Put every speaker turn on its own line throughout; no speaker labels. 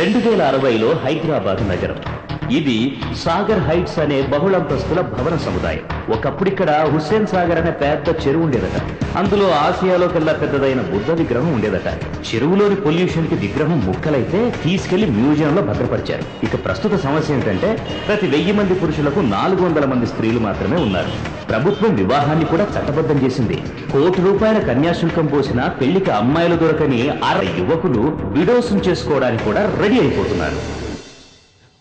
2060లో హైదరాబాద్ నగరం. ఇది సాగర్ హైట్స్ అనే బహుళంతస్తుల భవన సముదాయం. ఒకప్పుడు ఇక్కడ హుస్సేన్ సాగర్ అనే పెద్ద చెరువు ఉండేదట. అందులో ఆసియాలో కల్లా పెద్దదైన బుద్ధ విగ్రహం ఉండేదట. చెరువులోని పొల్యూషన్ కి విగ్రహం ముక్కలైతే తీసుకెళ్లి మ్యూజియంలో భద్రపరిచారు. ఇక ప్రస్తుత సమస్య ఏంటంటే ప్రతి 1000 మంది పురుషులకు 400 మంది స్త్రీలు మాత్రమే ఉన్నారు. ప్రభుత్వం వివాహాన్ని కూడా చట్టబద్ధం చేసింది. ₹1 కోటి కన్యాశుల్కం పోసిన పెళ్లికి అమ్మాయిలు దొరకని 60 యువకులు విడోస్ చేసుకోవడానికి కూడా రెడీ అయిపోతున్నారు.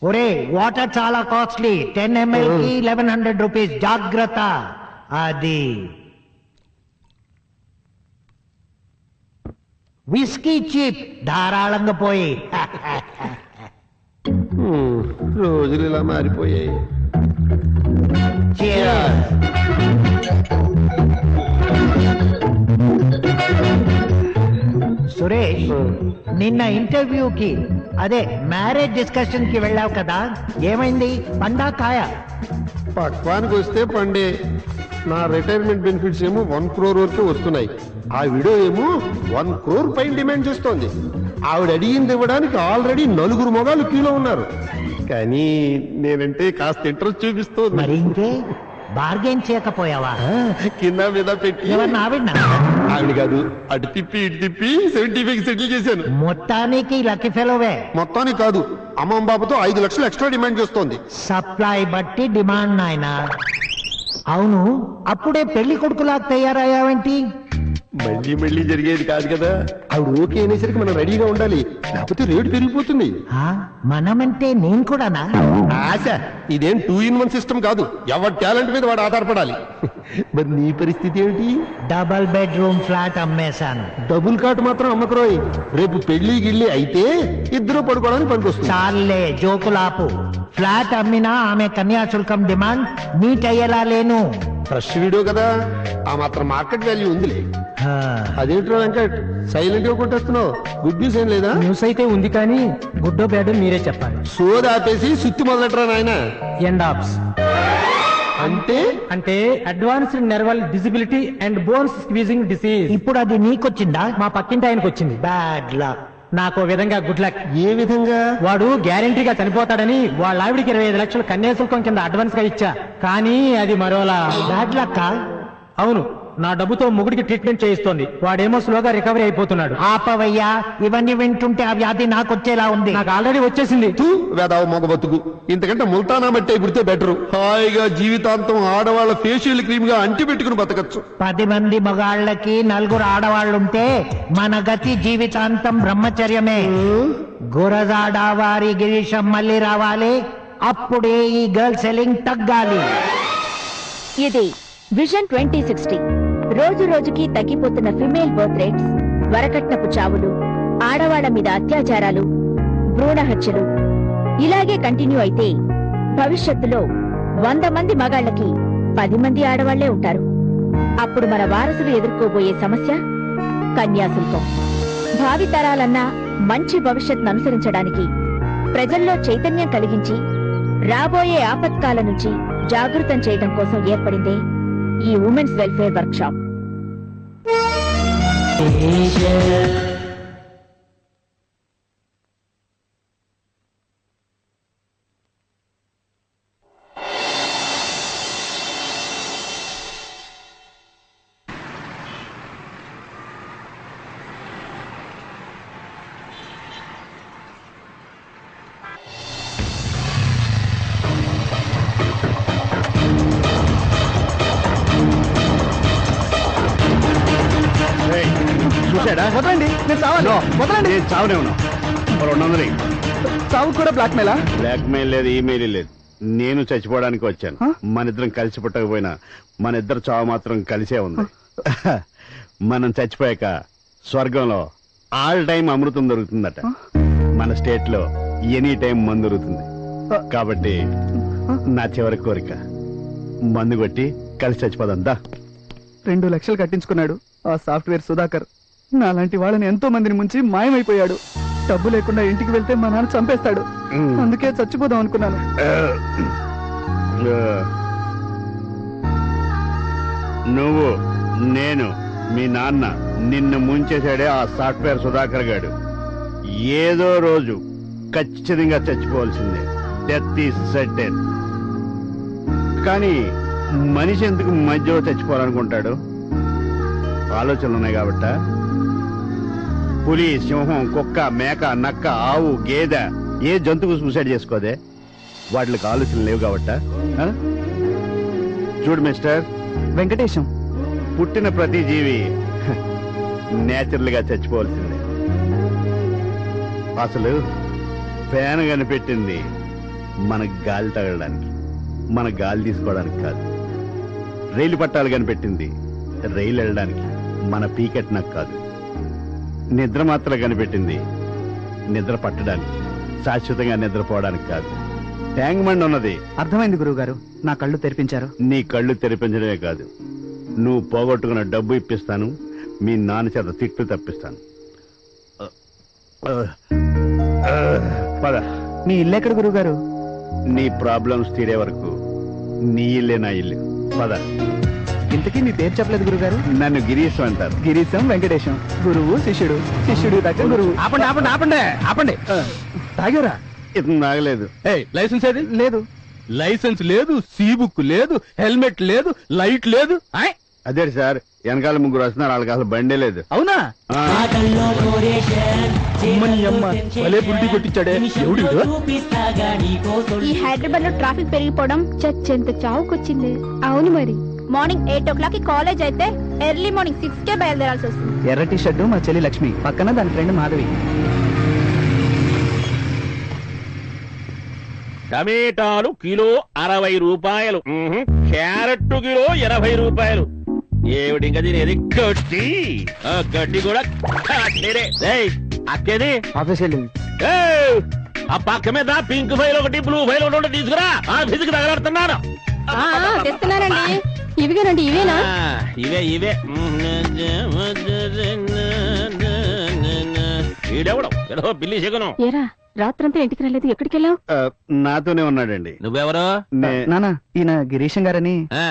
ఒరే వాటర్ చాలా కాస్ట్లీ. 10 ml కి 1100 రూపీస్. జాగ్రత్త. అది విస్కీ చీప్ ధారాళంగా పోయి.
రోజులు ఇలా మారిపోయాయి.
Cheers. సురేష్, నిన్న ఇంటర్వ్యూకి అదే మ్యారేజ్ డిస్కషన్ కి వెళ్ళావు కదా, ఏమైంది? పండా కాయ?
పక్వానికి వస్తే పండే. నా రిటైర్మెంట్ బెనిఫిట్స్ ఏమో 1 crore వరకు వస్తున్నాయి. ఆ వీడియో ఏమో 1 crore పైన డిమాండ్ చేస్తోంది. ఆవిడ అడిగింది ఇవ్వడానికి ఆల్రెడీ 4 మొగాలు క్యూలో ఉన్నారు. కానీ నేనంటే కాస్త ఇంట్రెస్ట్ చూపిస్తోంది.
మరి ఇంకే బార్గెన్ చేయకపోయావా?
కింద మీద పెట్టి
ఎవరిని?
ఆవిడ కాదు, అటు తిప్పి ఇటు తిప్పి 75 సెటిల్ చేశాను.
మొత్తానికి లక్కీ ఫెలోవే.
మొత్తానికి కాదు, అమ్మమ్మ బాబుతో 5 లక్షలు ఎక్స్ట్రా డిమాండ్ చేస్తోంది.
సప్లై బట్టి డిమాండ్ నాయనా. అవును, అప్పుడే పెళ్లి కొడుకులా తయారయ్యావేంటి?
మళ్ళీ మళ్ళీ జరిగేది కాదు కదా. ఆవిడ ఓకే అనేసరికి మనం రెడీగా ఉండాలి, లేకపోతే రేటు పెరిగిపోతుంది.
మనమంటే నేను కూడానా?
ఆశ, ఇదేం 2 in 1 సిస్టమ్ కాదు. ఎవరి టాలెంట్ మీద వాడు ఆధారపడాలి. మరి నీ పరిస్థితి ఏమిటి?
డబల్ బెడ్రూమ్ ఫ్లాట్ అమ్మేశాను.
డబుల్ కాట్ మాత్రం అమ్మకరోయ్. రేపు పెళ్లి గిళ్ళి అయితే ఇద్దరు పడుకోవడానికి పనికొస్తుంది.
చాలే జోకులాపు. ఫ్లాట్ అమ్మినా ఆమె కన్యాశుల్కం డిమాండ్ మీట్ అయ్యేలా లేను.
ఫ్రెష్ వీడియో కదా, ఆ మాత్రం మార్కెట్ వాల్యూ ఉందిలే. అదేంట్రో వెంకట్, సైలెంట్ గా కొట్టేస్తున్నావు? గుడ్ న్యూస్ ఏం లేదా?
న్యూస్ అయితే ఉంది కానీ గుడ్డో బ్యాడో మీరే చెప్పాలి.
సోది ఆపేసి సుత్తి మొదలెట్టరా నాయన.
ఎండ్ ఆప్స్ అంటే advanced nerval disability and bones squeezing disease.
ఇప్పుడు అది నీకొచ్చిందా?
మా పక్కింటి ఆయనకు వచ్చింది.
Bad luck.
నాకు విధంగా గుడ్ లక్.
ఏ విధంగా?
వాడు గ్యారంటీగా చనిపోతాడని వాళ్ళ ఆవిడికి 25 లక్షలు కన్యాశుల్కం కింద అడ్వాన్స్ గా ఇచ్చా, కానీ అది మరోలా.
Bad luck.
అవును, నా డబ్బుతో మొగుడికి ట్రీట్మెంట్ చేయిస్తోంది. వాడేమో స్లోగా రికవరీ అయిపోతున్నాడు.
ఆపవయ్యా, ఇవన్నీ వింటుంటే ఆ వ్యాధి నాకొచ్చేలా ఉంది.
నాకు ఆల్రెడీ వచ్చేసింది.
వేదావ మొగ బతుకు. ఇంతకంటే ముల్తానా మట్టి పుడితే బెటరు. హాయిగా జీవితాంతం ఆడవాళ్ళ ఫేషియల్ క్రీమ్ గా అంటి పెట్టుకుని బతకచ్చు.
10 మంది మగాళ్ళకి 4 ఆడవాళ్ళుంటే మన గతి జీవితాంతం బ్రహ్మచర్యమే. గురజాడ వారి గిరీశం మళ్ళీ రావాలి, అప్పుడే ఈ గర్ల్ సెల్లింగ్ తగ్గాలి.
ఇది విజన్ 2060. రోజు రోజుకి తగ్గిపోతున్న ఫిమేల్ బర్త్ రేట్స్, వరకట్నపు చావులు, ఆడవాళ్ల మీద అత్యాచారాలు, భ్రూణ హత్యలు ఇలాగే కంటిన్యూ అయితే భవిష్యత్తులో 100 మంది మగాళ్ళకి 10 మంది ఆడవాళ్లే ఉంటారు. అప్పుడు మన వారసులు ఎదుర్కోబోయే సమస్య కన్యాశుల్కం. భావితరాలన్నా మంచి భవిష్యత్తును అనుసరించడానికి ప్రజల్లో చైతన్యం కలిగించి రాబోయే ఆపత్కాల నుంచి జాగృతం చేయడం కోసం ఏర్పడిందే ఈ ఉమెన్స్ వెల్ఫేర్ వర్క్ షాప్.
వదలండి, నేను చావాలి. వదలండి.
నేను చావునే ఉన్నా. 200.
చావు కూడా బ్లాక్ మెయిలా?
బ్లాక్ మెయిల్ లేదు, ఈమెయిల్ లేదు. నేను చచ్చిపోవడానికి వచ్చాను. మన ఇద్దరం కలిసి పుట్టకపోయినా మన ఇద్దరు చావు మాత్రం కలిసే ఉంది. మనం చచ్చిపోయాక స్వర్గంలో ఆల్ టైం అమృతం దొరుకుతుందట. మన స్టేట్ లో ఎనీ టైం మందు దొరుకుతుంది. కాబట్టి నా చివరి కోరిక మందు కొట్టి కలిసి చచ్చిపోదా.
2 లక్షలు కట్టించుకున్నాడు ఆ సాఫ్ట్వేర్ సుధాకర్. నాలాంటి వాళ్ళని ఎంతో మందిని ముంచి మాయమైపోయాడు. డబ్బు లేకుండా ఇంటికి వెళ్తే మా నాన్న చంపేస్తాడు. అందుకే చచ్చిపోదాం అనుకున్నాను.
నువ్వు, నేను, మీ నాన్న నిన్ను ముంచేశాడే ఆ సాఫ్ట్వేర్ సుధాకర్ గాడు. ఏదో రోజు ఖచ్చితంగా చచ్చిపోవాల్సిందే. Death is certain. కానీ మనిషి ఎందుకు మధ్యలో చచ్చిపోవాలనుకుంటాడు? ఆలోచనలు ఉన్నాయి కాబట్ట. పులి, సింహం, కుక్క, మేక, నక్క, ఆవు, గేదె ఏ జంతువు సూసైడ్ చేసుకోదే? వాటికి ఆలోచనలు లేవు కాబట్ట. చూడు మిస్టర్
వెంకటేశం,
పుట్టిన ప్రతి జీవి నేచురల్ గా చచ్చిపోవాల్సిందే. అసలు ఫ్యాన్ కనిపెట్టింది మన గాలి తగలడానికి, మన గాలి తీసుకోవడానికి కాదు. రైలు పట్టాలు కనిపెట్టింది రైలు వెళ్ళడానికి, మన పీకెట్నకు కాదు. నిద్ర మాత్రం కనిపెట్టింది నిద్ర పట్టడానికి, శాశ్వతంగా నిద్రపోవడానికి కాదు. ట్యాంక్ బండ్ ఉన్నది.
అర్థమైంది గురువు గారు, నా కళ్ళు తెరిపించారు.
నీ కళ్ళు తెరిపించడమే కాదు, నువ్వు పోగొట్టుకున్న డబ్బు ఇప్పిస్తాను, మీ నాన్న చేత తిట్లు తప్పిస్తాను. పద.
మీ ఇల్లెక్కడ గురువు గారు?
నీ ప్రాబ్లమ్స్ తీరే వరకు నీ ఇల్లే నా ఇల్లు. పద.
ఇంతకీ మీ పేరు చెప్పలేదు గురుగారు.
నన్ను గిరీశం అంటారు.
గిరీశం వెంకటేశం, గురువు శిష్యుడు, శిష్యుడి దగ్గర గురువు.
ఆపండి ఆపండి ఆపండి ఆపండి. తాగారా?
ఇతను నాగలేదు.
లైసెన్స్ ఏది?
లేదు.
లైసెన్స్ లేదు, సీ బుక్ లేదు, హెల్మెట్ లేదు, లైట్ లేదు. ఆయ్,
అదే సార్, వెనకాల ముగ్గురు వస్తున్నారు, వాళ్ళకి అసలు బండే లేదు.
అవునా?
ఆ,
అమ్మని అమ్మ, భలే పుల్టి కొట్టించాడే. ఎవడు వీడు?
ఈ హైదరాబాద్ లో ట్రాఫిక్ పెరిగిపోవడం చచ్చెంత చావుకొచ్చింది. అవును మరి, మార్నింగ్ 8 o'clock కి కాలేజ్ అయితే ఎర్లీ మార్నింగ్ 6 కే బయలుదేరాల్సి వస్తుంది.
ఎర్ర టీ షర్టు మా చెల్లి లక్ష్మి, పక్కన దాని ఫ్రెండ్ మాధవి.
టమేటాలు కిలో 60 రూపాయలు. క్యారెట్ కిలో 80 రూపాయలు. ఏమిటి ఇంకా తినేది? గడ్డి. ఆ గడ్డి కూడా కట్టేదే. ఏయ్, అక్కేది
ఆఫీస్ వెళ్ళింది.
ఏయ్, ఆ పక్క మీద పింక్ ఫైల్ ఒకటి, బ్లూ ఫైల్ ఒకటి తీసుకురా. ఆ ఫిజికి తగలడుతున్నాను.
తెస్తున్నానండి. ఇవిగానండి, ఇవేనా?
ఇవే ఇవే. ఈడెవడం ఏదో బిల్లి చెగను.
ఏరా, రాత్రంతా ఇంటికి రాలేదు, ఎక్కడికి వెళ్ళావు?
ఆ, నాతోనే ఉన్నాడండి.
నువ్వెవరో?
నానా, ఈయన గిరీశం గారని.
ఆ,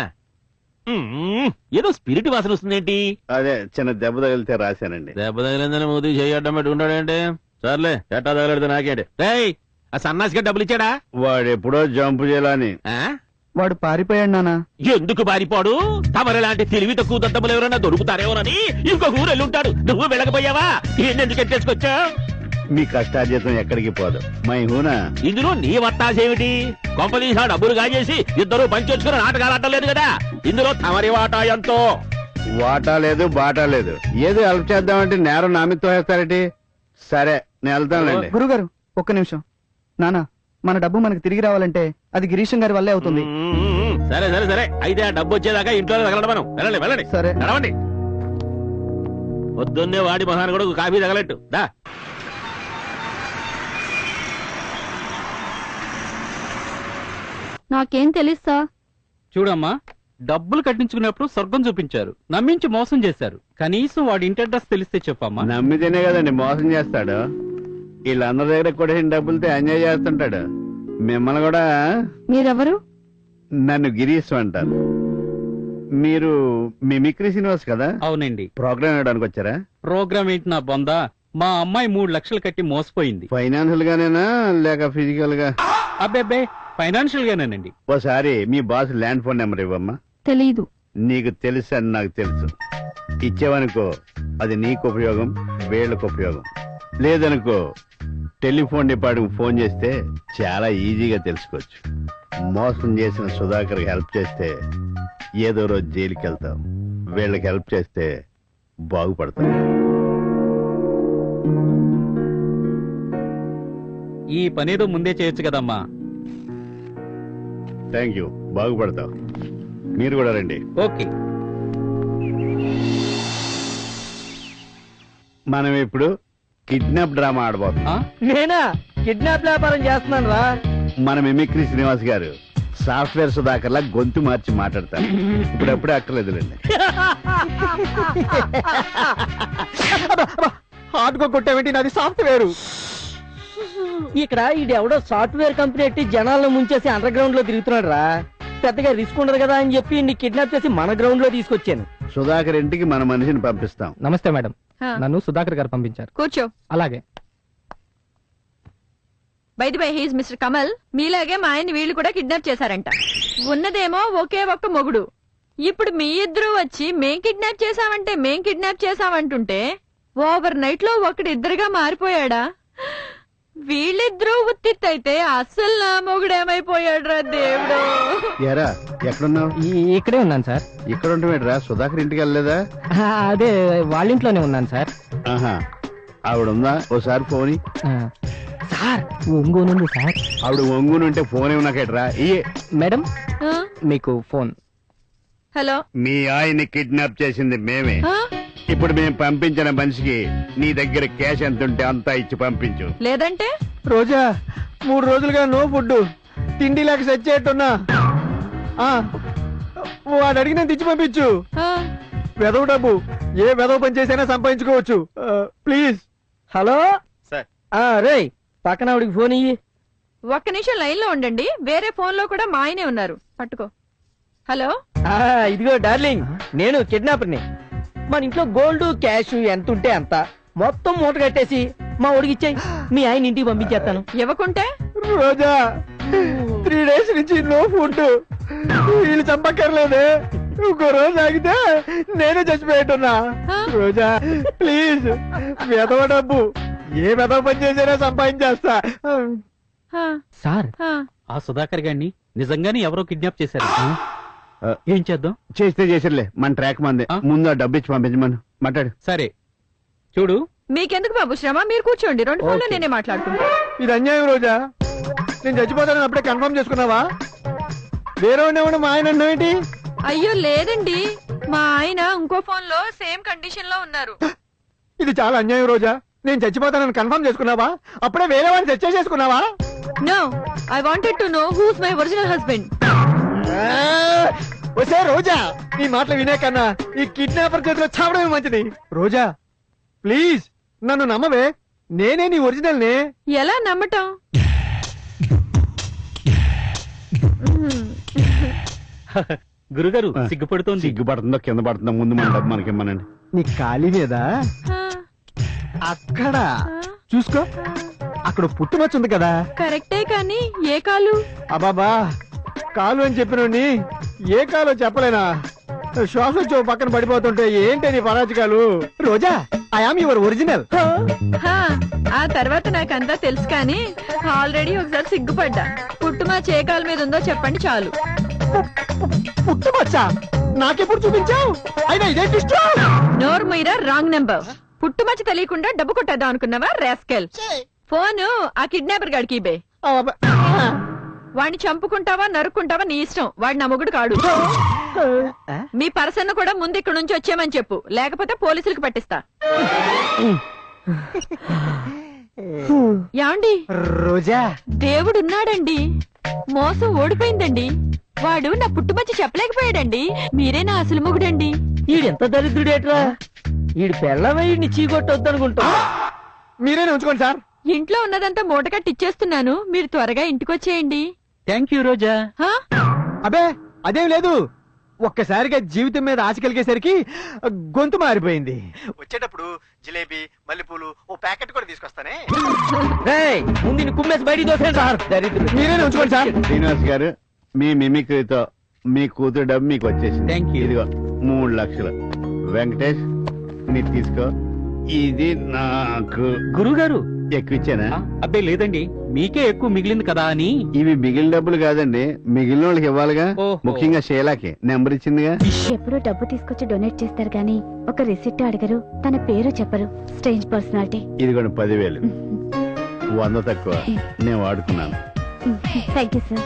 ఏదో స్పిరిట్ వాసన వస్తుందేంటి?
అదే చిన్న దెబ్బ తగిలితే రాశానండి.
దెబ్బ తగిలిందని మూతి చేయడం పెట్టుకుంటాడేంటి? సర్లే, ఎట్టా తగలడితే నాకేంటి? రేయ్, ఆ సన్నాసిగా డబ్బులు ఇచ్చాడా?
వాడు ఎప్పుడో జంపు చేయాలని.
ఆ?
వాడు పారిపోయాడు నానా.
ఎందుకు పారిపోడు? తమరు లాంటి తెలివి తక్కువ దద్దములు ఎవరైనా దొరుకుతారేమోనని ఇంకొక ఊరు వెళ్ళుంటాడు. నువ్వు వెళ్ళకపోయావా? ఎందుకు ఎట్టేసుకొచ్చా?
మీ కష్టార్జితం ఎక్కడికి పోదు. మై హూనా.
ఇందులో నీ వత్తాసేమిటి? కొంపదీసా డబ్బులు కాజేసి ఇద్దరు పంచొచ్చుకుని నాటకాలు ఆడలేదు కదా. ఇందులో తమరి వాటా ఎంతో?
వాటా లేదు, బాటా లేదు. ఏదో హెల్ప్ చేద్దామంటే నేరం నా మీద తోసేస్తారేటి? సరే, నేను వెళ్తానులేండి.
గురుగారు, ఒక్క నిమిషం. నానా, మన డబ్బు మనకు తిరిగి రావాలంటే అది గిరీశం గారి వల్లే అవుతుంది.
సరే సరే సరే, అయితే ఆ డబ్బు వచ్చేదాకా ఇంట్లో తగలడం. వెళ్ళండి వెళ్ళండి.
సరే.
నడవండి. పొద్దున్నే వాడి మహాన్ కూడా కాఫీ తగలట్టు. దా.
నాకేం తెలుసా?
చూడమ్మా, డబ్బులు కట్టించుకున్నప్పుడు స్వర్గం చూపించారు, నమ్మించి మోసం చేశారు. కనీసం వాడి ఇంటి అడ్రస్ తెలిస్తే చెప్పమ్మా.
నమ్మితేనే కదండి మోసం చేస్తాడు. వీళ్ళందరి దగ్గర కూడా డబ్బులతో ఎంజాయ్ చేస్తుంటాడు. మిమ్మల్ని కూడా.
మీరెవరు?
నన్ను గిరీశ్ అంటారు. మీరు మిమిక్రీ శ్రీనివాస్ కదా?
అవునండి.
ప్రోగ్రామ్ ఇవ్వడానికి వచ్చారా?
ప్రోగ్రామ్ ఏంటి నా బొందా? మా అమ్మాయి 3 లక్షలు కట్టి మోసపోయింది.
ఫైనాన్షియల్ గానేనా లేక ఫిజికల్ గా?
అబ్బే, ఫైనాన్షియల్ గానేనండి.
ఓసారి మీ బాస్ ల్యాండ్ ఫోన్ నెంబర్ ఇవ్వమ్మా.
తెలీదు.
నీకు తెలుసు అని నాకు తెలుసు. ఇచ్చేవనుకో అది నీకు ఉపయోగం, వీళ్ళకు ఉపయోగం. లేదనుకో టెలిఫోన్ డిపార్ట్మెంట్ ఫోన్ చేస్తే చాలా ఈజీగా తెలుసుకోవచ్చు. మోసం చేసిన సుధాకర్ హెల్ప్ చేస్తే ఏదో రోజు జైలుకి వెళ్తాం. వీళ్ళకి హెల్ప్ చేస్తే బాగుపడతాం.
ఈ పనేదో ముందే చేయొచ్చు కదమ్మా.
థ్యాంక్ యూ, బాగుపడతాం. మీరు కూడా రండి.
ఓకే.
మనం ఇప్పుడు కిడ్నాప్ డ్రామా ఆడబోతున్నాం.
నేనా కిడ్నాప్ వ్యాపారం చేస్తున్నాను రా.
మన మిమిక్రీ శ్రీనివాస్ గారు సాఫ్ట్వేర్ సుధాకర్ లా గొంతు మార్చి మాట్లాడతారు. ఇప్పుడప్పుడే అక్కర్లేదులేండి.
హార్డ్గా కొట్టావేంటి? నాది సాఫ్ట్వేర్. ఇక్కడ ఈడెవడో సాఫ్ట్వేర్ కంపెనీ ఎట్టి జనాలను ముంచేసి అండర్ గ్రౌండ్ లో తిరుగుతున్నాడు రా. పెద్దగా రిస్క్ ఉండదు కదా అని చెప్పి నీ కిడ్నాప్ చేసి మన గ్రౌండ్ లో తీసుకొచ్చాను.
సుధాకర్ ఇంటికి మన మనిషిని పంపిస్తాం.
నమస్తే మేడం, నన్ను సుధాకర్ గారు పంపించారు.
కూర్చో.
అలాగే.
By the by he's mister Kamal. మీలాగే మా ఆయన్ని వీళ్ళు కూడా కిడ్నాప్ చేశారంట. ఉన్నదేమో ఒకే ఒక్క మొగుడు. ఇప్పుడు మీ ఇద్దరు వచ్చి మేం కిడ్నాప్ చేశామంటుంటే ఓవర్ నైట్ లో ఒకడిద్దరుగా మారిపోయాడా? వీళ్ళిద్దరూ ఉత్తిత్తైతే అస్సలు నా మొగుడేమైపోయాడు రా దేవుడు.
ఎరా ఎక్కడున్నావు?
ఇక్కడే ఉన్నాను సార్.
ఇక్కడ ఉంటావేట్రా? సుధాకర్ ఇంటికి వెళ్ళలేదా?
అదే వాళ్ళ ఇంట్లోనే ఉన్నాను సార్.
ఆహా, ఆవిడ ఉందా? ఓసారి ఫోన్
సార్ ఒంగోనుంది సార్.
ఆవిడ ఒంగుని ఉంటే ఫోన్ ఏమన్నాకేట్రా?
మేడం
ఆ?
మీకు ఫోన్.
హలో.
మీ ఆయన్ని కిడ్నాప్ చేసింది మేమే. ఇప్పుడు మేము పంపించిన మనిషికి నీ దగ్గర క్యాష్ ఎంత ఉంటే అంతా ఇచ్చి పంపించు.
లేదంటే
రోజా 3 రోజులుగా నో ఫుడ్, తిండి లేక సచ్చేట్టున్నా. వాడు అడిగిన తెచ్చి పంపించు. వెదవ డబ్బు ఏ వెదవ పని చేసైనా సంపాదించుకోవచ్చు. ప్లీజ్. Hello
sir.
రే పక్కన ఆవిడికి ఫోన్ ఇయ్యి.
ఒక్క నిమిషం లైన్ లో ఉండండి. వేరే ఫోన్ లో కూడా మా ఆయనే ఉన్నారు. పట్టుకో. హలో.
ఇదిగో డార్లింగ్, నేను కిడ్నాపర్ని. మన ఇంట్లో గోల్డ్ క్యాష్ ఎంత ఉంటే అంత మొత్తం మూట కట్టేసి మా ఒడికి ఇచ్చాయి. మీ ఆయన ఇంటికి పంపించేస్తాను.
ఇవ్వకుంటే
రోజా 3 days నుంచి నో ఫుడ్. వీళ్ళు చంపక్కర్లేదే. ఇంకో రోజు ఆగితే నేనే చచ్చిపోయేట్టున్నా. రోజా ప్లీజ్, వెదవ డబ్బు ఏ వెదవ పని చేసేనా సంపాదించేస్తా.
సార్, ఆ సుధాకర్ గారిని నిజంగానే ఎవరో కిడ్నాప్ చేశారు. ఏం చేద్దాం?
చేస్తే చేసిర్లే, మన ట్రాక్ మందే. ముందు ఆ డబ్బు ఇచ్చి పంపించమను. మాట్లాడు.
సరే చూడు.
మీకెందుకు బాబు శ్రమ? మీరు కూర్చోండి. 2 ఫోన్లు నేనే మాట్లాడుకుంటా.
ఇది అన్యాయం రోజా. నేను చచ్చిపోతానని అప్పుడే కన్ఫర్మ్ చేసుకున్నావా? వేరే ఉండేవాడు మా ఆయన అన్నావేంటి?
అయ్యో లేదండి, మా ఆయన ఇంకో ఫోన్ లో సేమ్ కండిషన్ లో ఉన్నారు.
ఇది చాలా అన్యాయం రోజా. నేను చచ్చిపోతానని కన్ఫర్మ్ చేసుకున్నావా? అప్పుడే వేరే వాడిని చర్చ చేసుకున్నావా?
No, I wanted to know who's my original husband.
వసే రోజా, నీ మాటలు వినే కన్నా ఈ కిడ్నాపర్ చేతిలో చావడమే మంచిది. రోజా ప్లీజ్ నన్ను నమ్మవే, నేనే నీ ఒరిజినల్ నే.
ఎలా నమ్మటం?
గురుగారు సిగ్గుపడుతోంది.
సిగ్గుపడుతుందో కింద పడుతుందో ముందు మన డబ్బు మనకి ఇమ్మనండి.
నీ ఖాళీ మీద అక్కడ చూసుకో, అక్కడ పుట్టుమచ్చుంది కదా.
కరెక్టే, కానీ ఏ కాలు?
అబాబా, కాలు అని చెప్పినోడిని ఏ కాలో చెప్పలేనా? శ్వాస వచ్చి పక్కన పడిపోతుంటే ఏంటి నీ పరాజకాలు? రోజా, ఐ ఆమ్ యువర్ ఒరిజినల్.
ఆ తర్వాత నాకంతా తెలుసు, కానీ ఆల్రెడీ ఒకసారి సిగ్గుపడ్డా. పుట్టుమా ఏ కాలు మీద ఉందో చెప్పండి చాలు.
పుట్టుమచ్చా నాకెప్పుడు చూపించావు? అయినా ఇదే ట్విస్ట్.
నోరు మీరా, రాంగ్ నెంబర్. పుట్టుమచ్చ తెలియకుండా డబ్బు కొట్టేద్దాం అనుకున్నావా రాస్కెల్? ఫోను ఆ కిడ్నాపర్ గాడికి ఇబే. వాడిని చంపుకుంటావా నరుక్కుంటావా నీ ఇష్టం. వాడు నా మొగుడు కాడు. మీ పర్సన్ కూడా ముందు ఇక్కడ నుంచి వచ్చేయమని చెప్పు, లేకపోతే పోలీసులకు పట్టిస్తా. యాండి
రోజా,
దేవుడున్నాడండి. మోసం ఓడిపోయిందండి. వాడు నా పుట్టుమచ్చి చెప్పలేకపోయాడండి. మీరే నా అసలు మొగుడండి.
ఈడెంత దరిద్రుడేట్రా. ఈడు పెళ్ళమై చీకొట్టొద్దనుకుంటా. మీరేనే ఉంచుకోండి సార్.
ఇంట్లో ఉన్నదంతా మూట కట్టిచ్చేస్తున్నాను. మీరు త్వరగా ఇంటికొచ్చేయండి.
థ్యాంక్ యూ రోజా.
అబే అదేం లేదు, ఒక్కసారిగా జీవితం మీద ఆశ కలిగేసరికి గొంతు మారిపోయింది. వచ్చేటప్పుడు జిలేబీ, మల్లెపూలు ఓ ప్యాకెట్ కూడా తీసుకొస్తానే. ముందు కుమ్మేసి బయటికి దోసేయండి సార్. మీరేనే ఉంచుకోండి సార్.
శ్రీనివాస్ గారు, మీ మిమిక్రీతో మీ కూతురు డబ్బు మీకు వచ్చేసింది.
Thank you.
ఇదిగో 3 లక్షలు. వెంకటేష్ మీరు తీసుకో. ఇది నాకు.
గురుగారు
ఎక్కువ ఇచ్చానా?
అబ్బే లేదండి, మీకే ఎక్కువ మిగిలింది కదా అని.
ఇవి మిగిలిన డబ్బులు కాదండి, మిగిలిన వాళ్ళకి ఇవ్వాలిగా.
ఓహో.
ముఖ్యంగా షేలాకి నెంబర్ ఇచ్చిందిగా.
ఎప్పుడు డబ్బు తీసుకొచ్చి డొనేట్ చేస్తారు గానీ ఒక రిసిప్ట్ అడగరు, తన పేరు చెప్పరు. Strange personality.
ఇదిగోండి 10,000. 100 తక్కువ నేను వాడుకున్నాను.
Thank you sir.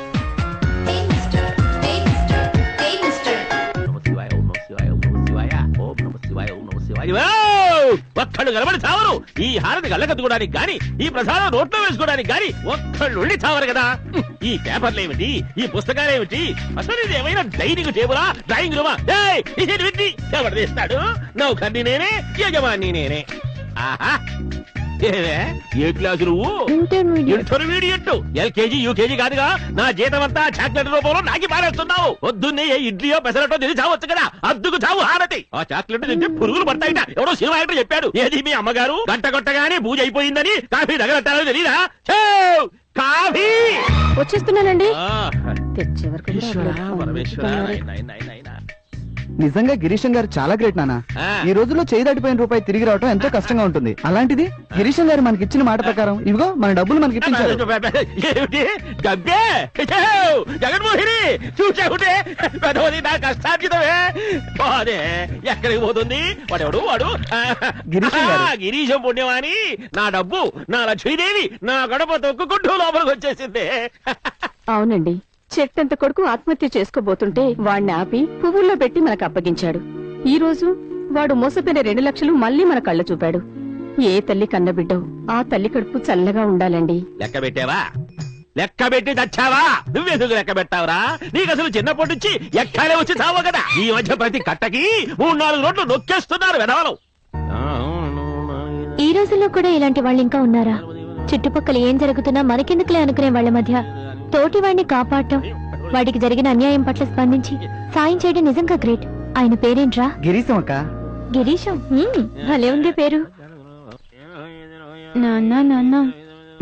ఒక్కళ్ళు కలబడి చావరు. ఈ హారతి గల్లకత్తుకోవడానికి గాని, ఈ ప్రసాదం నోట్లో వేసుకోవడానికి గాని ఒక్కళ్ళు ఉండి చావరు కదా. ఈ పేపర్లు ఏమిటి, ఈ పుస్తకాలు ఏమిటి, అసలు ఇది ఏమైనా డైనింగ్ టేబులా, డ్రాయింగ్ రూమా? ఎవరు తీస్తాడు? నౌకర్ని నేనే, యజమాని నేనే. ఆహా, ఏవే ఏ క్లాసు నువ్వు? ఇంటర్మీడియట్. ఎల్కేజీ యూకేజీ కాదుగా. నా జీతం అంతా చాక్లెట్ రూపంలో నాకి పారేస్తున్నావు. పొద్దున్నే ఏ ఇడ్లీయో పెసరటో తిని చావచ్చు కదా. అద్దుకు చావు హారతి. ఆ చాక్లెట్ తింటే పురుగులు పడతాయిట. ఎవడో సినిమా యాక్టర్ చెప్పాడు. ఏది మీ అమ్మగారు గంట కొట్టగానే పూజ అయిపోయిందని కాఫీ దగ్గర తెలీదా? కాఫీ
వచ్చేస్తున్నానండి.
తెచ్చే వరకు
నిజంగా గిరీశం గారు చాలా గ్రేట్ నాన్న. ఈ రోజుల్లో చేయి దాటిపోయిన రూపాయి తిరిగి రావడం ఎంతో కష్టంగా ఉంటుంది. అలాంటిది గిరీశం గారు మనకి ఇచ్చిన మాట ప్రకారం ఇవిగో మన డబ్బులు మనకి ఇప్పించారు.
జగన్మోహిని చూసావుంటే పెద్దది నా కష్టార్జితమే. అదే ఎక్కడికి పోతుంది వాడు గిరీశం పుణ్యమాని నా డబ్బు నా లక్ష్మీదేవి నా గడప తొక్కుకుంటూ లోపలికి వచ్చేసింది.
అవునండి, చెట్టంత కొడుకు ఆత్మహత్య చేసుకోబోతుంటే వాణ్ణి ఆపి పువ్వుల్లో పెట్టి మనకు అప్పగించాడు. ఈ రోజు వాడు మోసపోయిన 2 లక్షలు మళ్ళీ మన కళ్ళ చూపాడు. ఏ తల్లి కన్నబిడ్డో ఆ తల్లి కడుపు చల్లగా ఉండాలండి.
లెక్క పెట్టావా? లెక్క పెట్టి చచ్చావా? నువ్వెందుకు లెక్క పెట్టావురా? నీకు అసలు చిన్నప్పటి నుంచి ఎక్కాలే వచ్చి చావు కదా. ఈ మధ్య ప్రతి కట్టకి 3-4 రోడ్లు నొక్కేస్తున్నారు వెధవలు.
ఈ రోజుల్లో కూడా ఇలాంటి వాళ్ళు ఇంకా ఉన్నారా? చుట్టుపక్కల ఏం జరుగుతున్నా మనకెందుకులే అనుకునే వాళ్ళ మధ్య తోటి వాడిని కాపాడటం, వాడికి జరిగిన అన్యాయం పట్ల స్పందించి సాయం చేయడం నిజంగా గ్రేట్. ఆయన పేరేంట్రా?
గిరీశం అక్క.
గిరీశం. భలే ఉంది పేరు.
నాన్న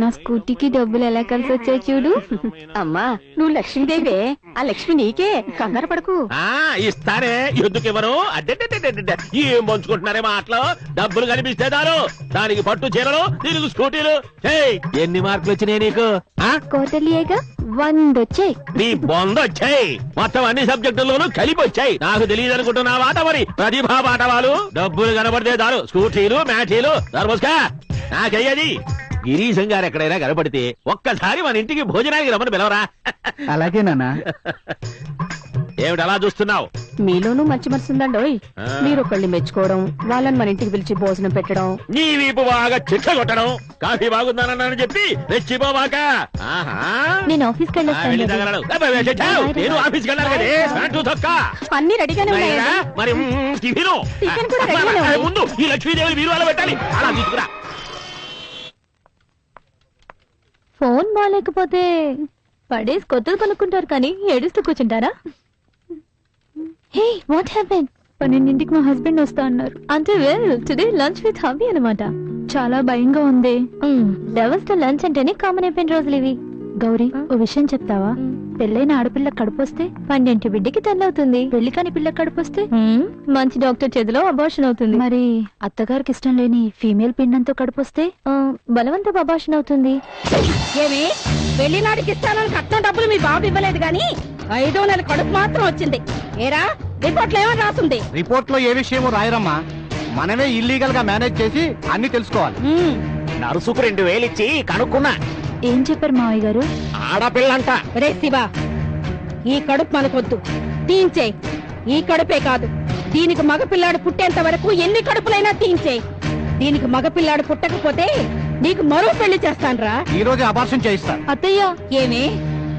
నా స్కూటీకి డబ్బులు ఎలా కలిసి వచ్చాయి చూడు.
అమ్మా నువ్వు లక్ష్మీదేవే, ఆ లక్ష్మి నీకే, కంగారు పడకు.
ఇస్తారే, ఎందుకు ఇవ్వరు? అడ్డే ఏం పంచుకుంటున్నారే మాటలు. డబ్బులు కనిపిస్తే దారు దానికి పట్టు చీరలు తిరుగు స్కూటీలు. ఎన్ని మార్కులు వచ్చినాయి నీకు?
కోటలియేగా 100 వచ్చాయి.
నీ బొందొచ్చాయి. మొత్తం అన్ని సబ్జెక్టుల్లోనూ కలిపి వచ్చాయి. నాకు తెలియదు అనుకుంటున్నావాట మరి ప్రతిభా పాఠవాలు. డబ్బులు కనబడితే దారు స్కూటీలు మ్యాచీలు దర్బోస్కా నాకయ్యది. గిరీశం గారు ఎక్కడైనా కనపడితే ఒక్కసారి మన ఇంటికి భోజనానికి రమ్మని పిలవరా?
అలాగే నాన్న.
ఏమిటి అలా చూస్తున్నావు?
మీలోనూ మంచి మనసు ఉందండోయ్. మీరు ఒకళ్ళని మెచ్చుకోవడం, వాళ్ళని మన ఇంటికి పిలిచి భోజనం పెట్టడం,
నీ వీపు బాగా చిట్ట కొట్టడం, కాఫీ బాగుందనని చెప్పి రెచ్చిపోవాక.
నేను ఆఫీస్కి
నేను ఆఫీస్కి వెళ్ళాలి కదే.
అన్ని రెడీగానే ఉన్నాయా?
మరి టిఫిన్ ముందు ఈ లక్ష్మీదేవి మీరు అలా పెట్టాలి. అలా తీసుకురా.
ఫోన్ బాగాలేకపోతే పడేసి కొత్తది కొనుక్కుంటారు కానీ ఏడుస్తూ కూర్చుంటారా? Hey what happen? 12ంటికి మా హస్బెండ్ వస్తా అన్నారు. అంటే well today lunch with hubby అన్నమాట. చాలా భయంగా ఉంది. లవర్స్ తో లంచ్ అంటేనే కామన్ అయిపోయిన రోజులు ఇవి. గౌరీ, ఓ విషయం చెప్తావా? పెళ్ళైన ఆడపిల్ల కడుపొస్తే 12 బిడ్డకి తల్లవుతుంది. పెళ్లి కాని పిల్ల కడుపొస్తే మంచి డాక్టర్ చేతిలో అబార్షన్ అవుతుంది. మరి అత్తగారికి ఇష్టం లేని ఫీమేల్ పిండంతో కడుపొస్తే బలవంత అబార్షన్ అవుతుంది.
ఏమి పెళ్లినాటికి ఇస్తానని కట్నం డబ్బులు మీ బాబు ఇవ్వలేదు గాని 5వ నెల కడుపు మాత్రం వచ్చింది. ఏరా రిపోర్ట్ లో ఏమని రాస్తుంది?
రిపోర్ట్ లో ఏ విషయమో రాయరమ్మా. మనమే ఇల్లీగల్ గా మేనేజ్ చేసి అన్ని తెలుసుకోవాలి.
నరుసుకు 2000 ఇచ్చి కనుక్కున్నా.
ఏం చెప్పారు మావయ్య గారు?
ఆడపిల్లంట.
రే శివా, ఈ కడుపు మనకొద్దు, తీయించే. ఈ కడుపే కాదు, దీనికి మగపిల్లాడు పుట్టేంత వరకు ఎన్ని కడుపులైనా తీయించే. దీనికి మగపిల్లాడు పుట్టకపోతే నీకు మరో పెళ్లి చేస్తాన్రా.
ఈ రోజు అబార్షన్ చేయిస్తా.
అత్తయ్య,
ఏమి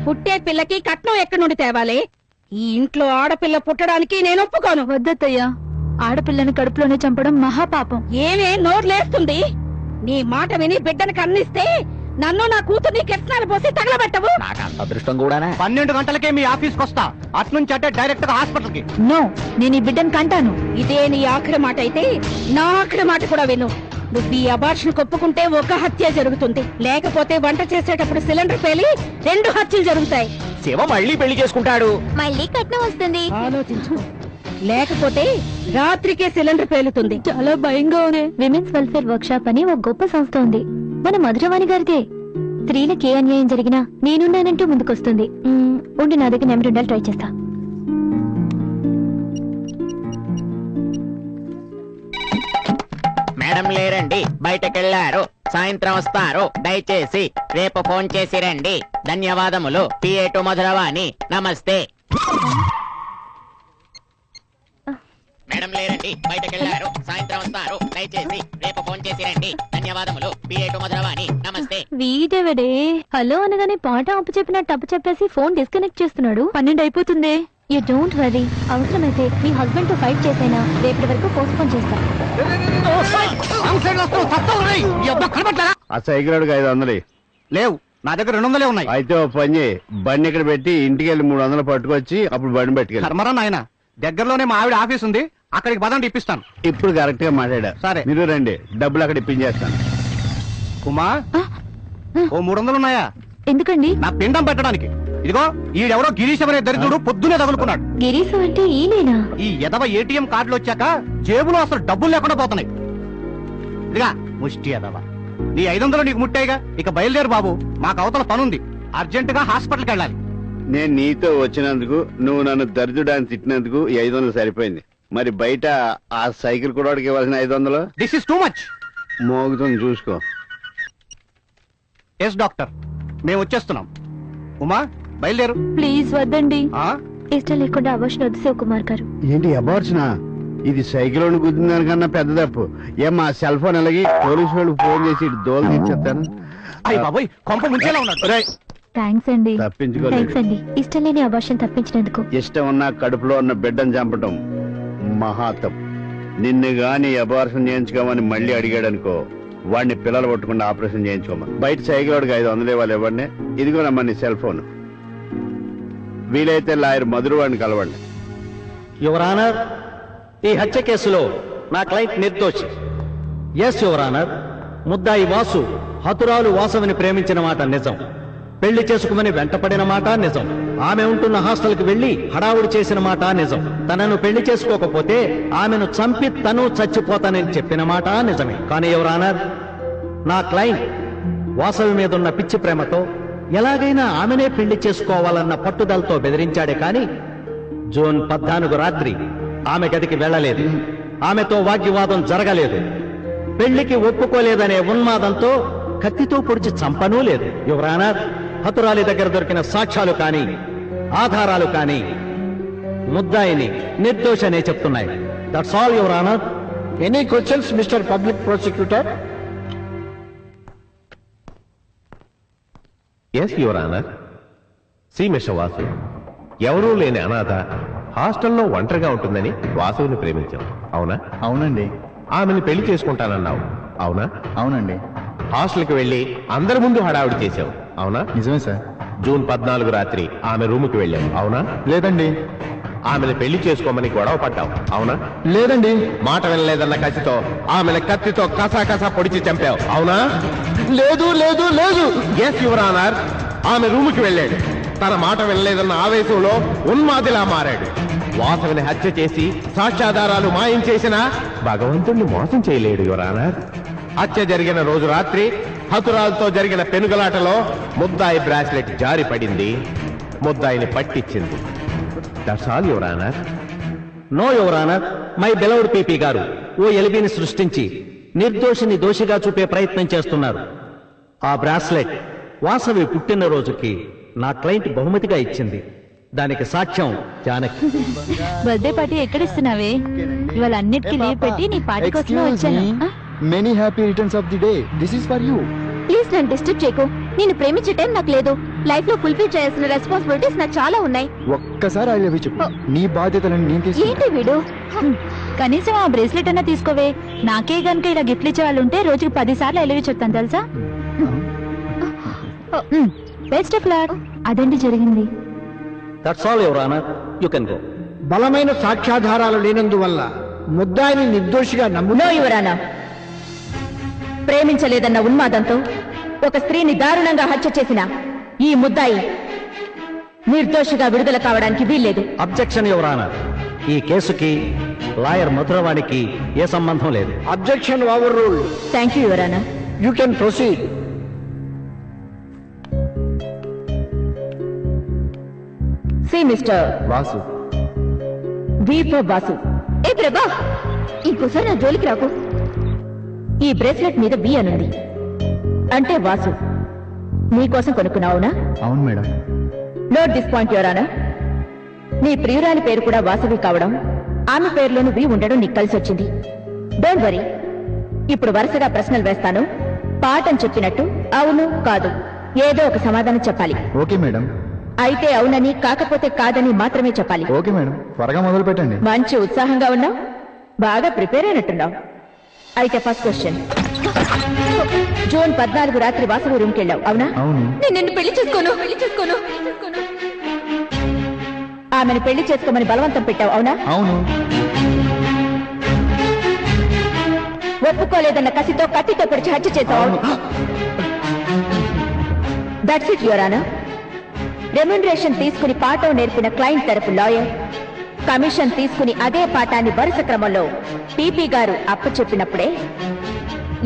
పుట్టే పిల్లకి కట్నం ఎక్కడి నుండి తేవాలి? ఈ ఇంట్లో ఆడపిల్ల పుట్టడానికి నేను ఒప్పుకోను.
వద్దత్తయ్య, ఆడపిల్లని కడుపులోనే చంపడం మహాపాపం.
ఏమే నోర్లేస్తుంది? నీ మాట విని బిడ్డను కన్నిస్తే నన్ను నా కూతుర్ని కెట్నాలు పోసి తగలబెట్టవు.
అదృష్టం కూడా
12 గంటలకే మీ ఆఫీస్కి వస్తా. అట్నుంచి అంటే డైరెక్ట్ గా హాస్పిటల్ కి.
నో, నేను ఈ బిడ్డను కంటాను.
ఇదే నీ ఆఖరి మాట అయితే నా ఆఖరి మాట కూడా విను. నువ్వు ఈ అబార్షన్ ఒప్పుకుంటే ఒక హత్య జరుగుతుంది, లేకపోతే వంట చేసేటప్పుడు సిలిండర్ పేలి 2 హత్యలు జరుగుతాయి.
శివ మళ్ళీ పెళ్లి చేసుకుంటాడు.
మళ్ళీ కట్నం వస్తుంది.
ఆలోచించు, లేకపోతే రాత్రికే సిలిండర్ పేలుతుంది.
చాలా భయంగా ఉంది. విమెన్స్ వెల్ఫేర్ వర్క్ షాప్ అని ఒక గొప్ప సంస్థ ఉంది, మన మధురవాణి గారిదే. స్త్రీలకు ఏ అన్యాయం జరిగినా నేనున్నానంటూ ముందుకొస్తుంది. ఉండి నా దగ్గర నెంబర్ ఉండాలి, ట్రై చేస్తా.
మేడం లేరండి, బయటకెళ్లారు. సాయంత్రం వస్తారు. దయచేసి రేపు ఫోన్ చేసి రండి. ధన్యవాదములు. పిఏటు మధురవాణి. నమస్తే. మేడం లేరండి, బయటకెళ్లారు. సాయంత్రం వస్తారు. దయచేసి రేపు ఫోన్ చేసి రండి. ధన్యవాదములు. పిఏటు మధురవాణి. నమస్తే.
వీడెవడే హలో అనగానే పాట అప్పు చెప్పినట్టు అప్పు చెప్పేసి ఫోన్ డిస్కనెక్ట్ చేస్తున్నాడు. 12 అయిపోతుంది. యూ డోంట్ వరీ, అవసరమైతే మీ హస్బెండ్ తో ఫైట్ చేసైనా రేపటి వరకు పోస్ట్పోన్ చేస్తా.
ఆ సైకిల్ అడుగు 500
లేవు, నా దగ్గర 200 ఉన్నాయి.
అయితే ఓ పని చేయి, బండి ఇక్కడ పెట్టి ఇంటికి వెళ్ళి 300 పట్టుకొచ్చి అప్పుడు బండి పెట్టుకెళ్ళి.
కర్మరా నాయన, దగ్గరలోనే మా ఆవిడ ఆఫీస్ ఉంది, అక్కడికి పదండి ఇప్పిస్తాను.
ఇప్పుడు కరెక్ట్ గా మాట్లాడా.
సరే.
మీరు రండి, డబ్బులు అక్కడ ఇప్పించేస్తాను.
ఉమా, ఓ 300 ఉన్నాయా?
ఎందుకండి?
నా పిండం పెట్టడానికి. ఇదిగో ఈడెవరో గిరీశ్ అనే దరిద్రుడు పొద్దునే తగులుకున్నాడు.
గిరీశ్ అంటే ఈయనేనా?
ఈ ఎదవ ఏటీఎం కార్డులు వచ్చాక జేబులో అసలు డబ్బులు లేకుండా పోతున్నాయి. ఇదిగా ముష్టి ఎదవ, నీ 500 నీకు ముట్టాయిగా, ఇక బయలుదేరు బాబు, మాకు అవతల పనుంది, అర్జెంట్ గా హాస్పిటల్కి వెళ్ళాలి.
నేను నీతో వచ్చినందుకు, నువ్వు నన్ను దరిద్రుడాన్ని తిట్టినందుకు ఈ 500 సరిపోయింది. మరి బయట ఆ సైకిల్ కూడా ఇవ్వాల్సిన 500
దిస్ ఇస్ టూ మచ్.
మోగుతుంది చూసుకో.
ఎస్ డాక్టర్, మేము వచ్చేస్తున్నాం. ఉమా బయలుదేరు.
ప్లీజ్ వద్దండి,
ఆ?
ఇష్టం లేకుండా అవర్షన్ వద్దు శివకుమార్ గారు.
ఏంటి అబార్చునా? ఇది సైకిల్ గుద్దిన దానికన్నా పెద్ద తప్పు. మా సెల్ ఫోన్ అలాగే పోలీసు వాళ్ళకి ఫోన్ చేసి దోలు తీసేస్తాను.
అయ్య బాబోయ్, కొంప ముంచేలా ఉన్నాడు.
థ్యాంక్స్ అండి.
తప్పించుకోలేదు.
థ్యాంక్స్ అండి, ఇష్టం లేని అవర్షన్ తప్పించినందుకు.
ఇష్టం ఉన్న కడుపులో ఉన్న బిడ్డను చంపటం మహాతం. నిన్ను గాని అబార్షన్ చేయించుకోమని మళ్ళీ అడిగాడనుకో, వాడిని పిల్లలు పట్టుకుండా ఆపరేషన్ చేయించుకోమని. బయట సైకిల్ వాడికి 500 ఇవ్వాలి. ఇవ్వండి. ఇదిగోనమ్మా నీ సెల్ ఫోన్. వీలైతే లాయర్ మధురు వాడిని కలవండి.
యువర్ ఆనర్, ఈ హత్య కేసులో నా క్లయింట్ నిర్దోషి. ఎస్ యువర్ ఆనర్, ముద్దాయి వాసు హతురాలు వాసవిని ప్రేమించిన మాట నిజం. పెళ్లి చేసుకుమని వెంటపడిన మాట నిజం. ఆమె ఉంటున్న హాస్టల్కి వెళ్లి హడావుడి చేసిన మాట నిజం. తనను పెళ్లి చేసుకోకపోతే ఆమెను చంపి తను చచ్చిపోతానని చెప్పిన మాట నిజమే. కానీ యువర్ ఆనర్, నా క్లయింట్ వాసవి మీదున్న పిచ్చి ప్రేమతో ఎలాగైనా ఆమెనే పెళ్లి చేసుకోవాలన్న పట్టుదలతో బెదిరించాడే కానీ జూన్ 14 రాత్రి ఆమె గదికి వెళ్ళలేదు. ఆమెతో వాగ్వివాదం జరగలేదు. పెళ్లికి ఒప్పుకోలేదనే ఉన్మాదంతో కత్తితో పొడిచి చంపనూ లేదు. యువర్ ఆనర్, హతురాలి దగ్గర దొరికిన సాక్ష్యాలు కానీ ఆధారాలు కానీ ముద్దాయిని నిర్దోషనే చెప్తున్నాయి. That's all your honour.
Any questions mister public prosecutor?
Yes your honour. See mister Vasu, ఎవరూ లేని అనాథ హాస్టల్లో ఒంటరిగా ఉంటుందని వాసుని ప్రేమించాం, అవునా?
అవునండి.
ఆమెను పెళ్లి చేసుకుంటానన్నావు, అవునా?
అవునండి.
హాస్టల్కి వెళ్లి అందరి ముందు హడావుడి చేశావు, అవునా?
నిజమే సార్.
జూన్ 14 రాత్రి ఆమె రూముకి వెళ్ళావు, అవునా?
లేదండి.
ఆమెను పెళ్లి చేసుకోమని గొడవ పడ్డావు, అవునా?
లేదండి.
మాట వినలేదన్న కసితో ఆమెను కత్తితో కసా పొడిచి చంపావు, అవునా?
లేదు లేదు లేదు.
ఎస్ యువర్ ఆనర్, ఆమె రూముకి వెళ్ళాడు. తన మాట వినలేదన్న ఆవేశంలో ఉన్మాదిలా మారాడు. వాసవిని హత్య చేసి సాక్ష్యాధారాలు మాయం చేసినా భగవంతుణ్ణి మోసం చేయలేడు యువర్ ఆనర్. హత్య జరిగిన రోజు రాత్రి హతురాలతో జరిగిన పెనుగలాటలో ముద్దాయి బ్రాస్లెట్ జారి పడింది, ముద్దాయిని పట్టించింది. That's all your honour.
No your honour, my beloved PP గారు ఓ ఎలిబిని సృష్టించి నిర్దోషిని దోషిగా చూపే ప్రయత్నం చేస్తున్నారు. ఆ బ్రాస్లెట్ వాసవి పుట్టినరోజుకి నా క్లయింట్ బహుమతిగా ఇచ్చింది. దానికి సాక్ష్యం జానకి.
బర్త్డే పార్టీ ఎక్కడ ఇస్తున్నావే? ఇవాళ అన్నిటికీ లీవ్ పెట్టి నీ పార్టీ కోసమే వచ్చాను.
Many happy returns of the day. This is for you.
Please నన్ను డిస్టర్బ్ చేయకు. నేను ప్రేమించే టైం నాకు లేదు. లైఫ్ లో ఫుల్ఫిల్ చేయాల్సిన రెస్పాన్సిబిలిటీస్ నాకు చాలా ఉన్నాయి.
ఒక్కసారి ఐ లవ్ యూ చెప్పు. నీ బాధ్యతలను నేను తీసుకుంటా.
ఏంటి వీడు?
కనీసం ఆ బ్రేస్లెట్ అన్నా తీసుకోవే. నాకే గనుక ఇలా గిఫ్ట్లు ఇచ్చే వాళ్ళు ఉంటే రోజుకి 10 సార్లు ఐ లవ్ యూ చెప్తాను తెలుసా. Best of luck. అదండి జరిగింది.
That's all your honour, you can go.
బలమైన సాక్ష్యాధారాలు లేనందువల్ల ముద్దాయిని నిర్దోషిగా
నో యువర్ ఆనర్. ప్రేమించలేదన్న ఉన్మాదంతో ఒక స్త్రీని దారుణంగా హత్య చేసిన ఈ ముద్దాయి నిర్దోషిగా విడుదల కావడానికి వీల్లేదు.
Objection your honour. ఈ కేసుకి లాయర్ మధురవాణికి ఏ సంబంధం లేదు.
Objection overruled.
Thank you your honour.
You can proceed.
See mister
Vasu.
Vasu. ఏ ప్రభా, ఇంకోసారి నా జోలికి రాకు. ఈ బ్రేస్లెట్ మీద బి అనుంది అంటే వాసు నీకోసం కొనుక్కున్నావునా?
అవును madam.
Note this point your honour. నీ ప్రియురాలి పేరు కూడా వాసవి కావడం, ఆమె పేరులోను బి ఉండడం నీకు కలిసి వచ్చింది. Don't worry. ఇప్పుడు వరుసగా ప్రశ్నలు వేస్తాను. పాఠం చెప్పినట్టు అవును కాదు ఏదో ఒక సమాధానం చెప్పాలి.
Okay madam.
అయితే అవునని కాకపోతే కాదని మాత్రమే చెప్పాలి.
ఓకే మేడం, త్వరగా మొదలు పెట్టండి.
మంచి ఉత్సాహంగా ఉన్నావు, బాగా ప్రిపేర్ అయినట్టున్నావు. అయితే ఫస్ట్ క్వశ్చన్, జూన్ 14 రాత్రి వాసవి రూమ్కి వెళ్ళావు, అవునా?
అవును.
నేను నిన్ను పెళ్లి చేసుకోను. ఆమెను పెళ్లి చేసుకోమని బలవంతం పెట్టావు, అవునా?
అవును.
ఒప్పుకోలేదన్న కసితో కత్తితో పొడిచి హత్య చేశావు. That's it your honour. Remuneration తీసుకుని పాఠం నేర్పిన క్లయింట్ తరపు లాయర్ కమిషన్ తీసుకుని అదే పాఠాన్ని వరుస క్రమంలో పీపీ గారు అప్పచెప్పినప్పుడే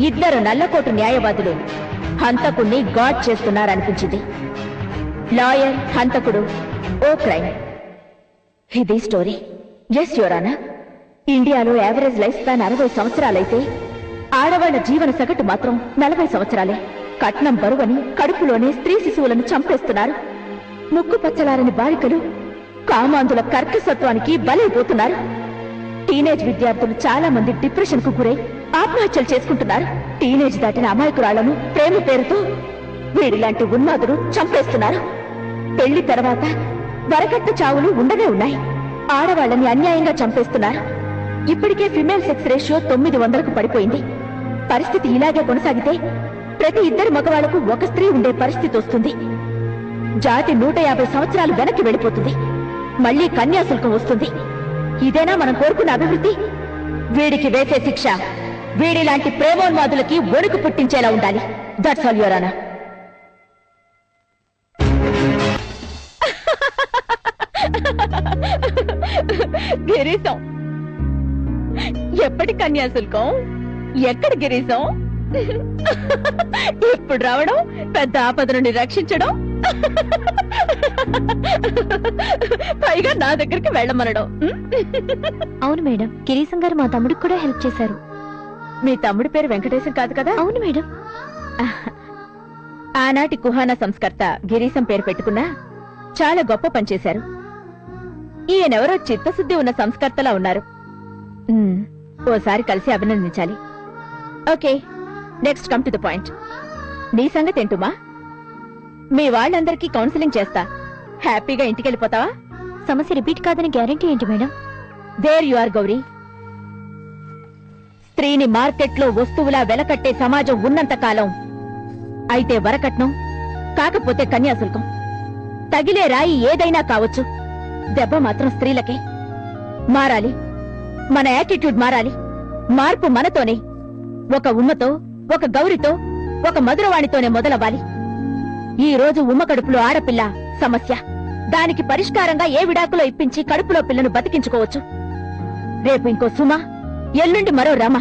ఇద్దరు నల్లకోటు న్యాయవాదులు హంతకుణ్ణి గాడ్ చేస్తున్నారనిపించింది. లాయర్, హంతకుడు, ఓ క్రైమ్. ఇది స్టోరీ. Yes your honour. ఇండియాలో యావరేజ్ లైఫ్ స్పాన్ 60 సంవత్సరాలైతే ఆడవాళ్ల జీవన సగటు మాత్రం 40 సంవత్సరాలే. కట్నం బరువని కడుపులోనే స్త్రీ శిశువులను చంపేస్తున్నారు. ముక్కు పచ్చలారని బాలికలు కామాంధుల కర్కసత్వానికి బలైపోతున్నారు. టీనేజ్ విద్యార్థులు చాలా మంది డిప్రెషన్ కు గురై ఆత్మహత్యలు చేసుకుంటున్నారు. టీనేజ్ దాటిన అమాయకురాళ్లను ప్రేమ పేరుతో వీడిలాంటి ఉన్మాదులు చంపేస్తున్నారు. పెళ్లి తర్వాత వరకట్న చావులు ఉండనే ఉన్నాయి. ఆడవాళ్లని అన్యాయంగా చంపేస్తున్నారు. ఇప్పటికే ఫిమేల్ సెక్స్ రేషియో 900కు పడిపోయింది. పరిస్థితి ఇలాగే కొనసాగితే ప్రతి ఇద్దరు మగవాళ్లకు ఒక స్త్రీ ఉండే పరిస్థితి వస్తుంది. జాతి 150 సంవత్సరాలు వెనక్కి వెళ్ళిపోతుంది. మళ్లీ కన్యాశుల్కం వస్తుంది. ఇదేనా మనం కోరుకున్న అభివృద్ధి? వీడికి వేసే శిక్ష వీడిలాంటి ప్రేమోన్మాదులకి వణుకు పుట్టించేలా ఉండాలి. That's all your honour. Girisham ఎప్పటి కన్యాశుల్కం, ఎక్కడ గిరీశం? ఇప్పుడు రావడం, పెద్ద ఆపద నుండి రక్షించడం, పైగా నా దగ్గరికి వెళ్ళమనడం.
అవును మేడం, గిరీశం గారు మా తమ్ముడికి కూడా హెల్ప్ చేశారు.
మీ తమ్ముడి పేరు వెంకటేశం కాదు కదా?
అవును మేడం.
ఆనాటి కుహానా సంస్కర్త గిరీశం పేరు పెట్టుకున్నా చాలా గొప్ప పనిచేశారు. ఈయనెవరో చిత్తశుద్ధి ఉన్న సంస్కర్తలా ఉన్నారు. ఓసారి కలిసి అభినందించాలి. Okay, next come to the point. నీ సంగతి ఏంటుమా? మీ వాళ్ళందరికీ కౌన్సిలింగ్ చేస్తా, హ్యాపీగా ఇంటికెళ్ళిపోతావా?
సమస్య రిపీట్ కాదని గ్యారంటీ ఏంటి madam?
There you are Gauri. స్త్రీని మార్కెట్లో వస్తువులా వెలకట్టే సమాజం ఉన్నంత కాలం అయితే వరకట్నం, కాకపోతే కన్యాశుల్కం. తగిలే రాయి ఏదైనా కావచ్చు, దెబ్బ మాత్రం స్త్రీలకే. మారాలి, మన యాటిట్యూడ్ మారాలి. మార్పు మనతోనే, ఒక ఉమ్మతో, ఒక గౌరితో, ఒక మధురవాణితోనే మొదలవ్వాలి. ఈ రోజు ఉమ్మ కడుపులో ఆడపిల్ల సమస్య. దానికి పరిష్కారంగా ఏ విడాకులో ఇప్పించి కడుపులో పిల్లను బతికించుకోవచ్చు. రేపు ఇంకో సుమ, ఎల్లుండి మరో రామ.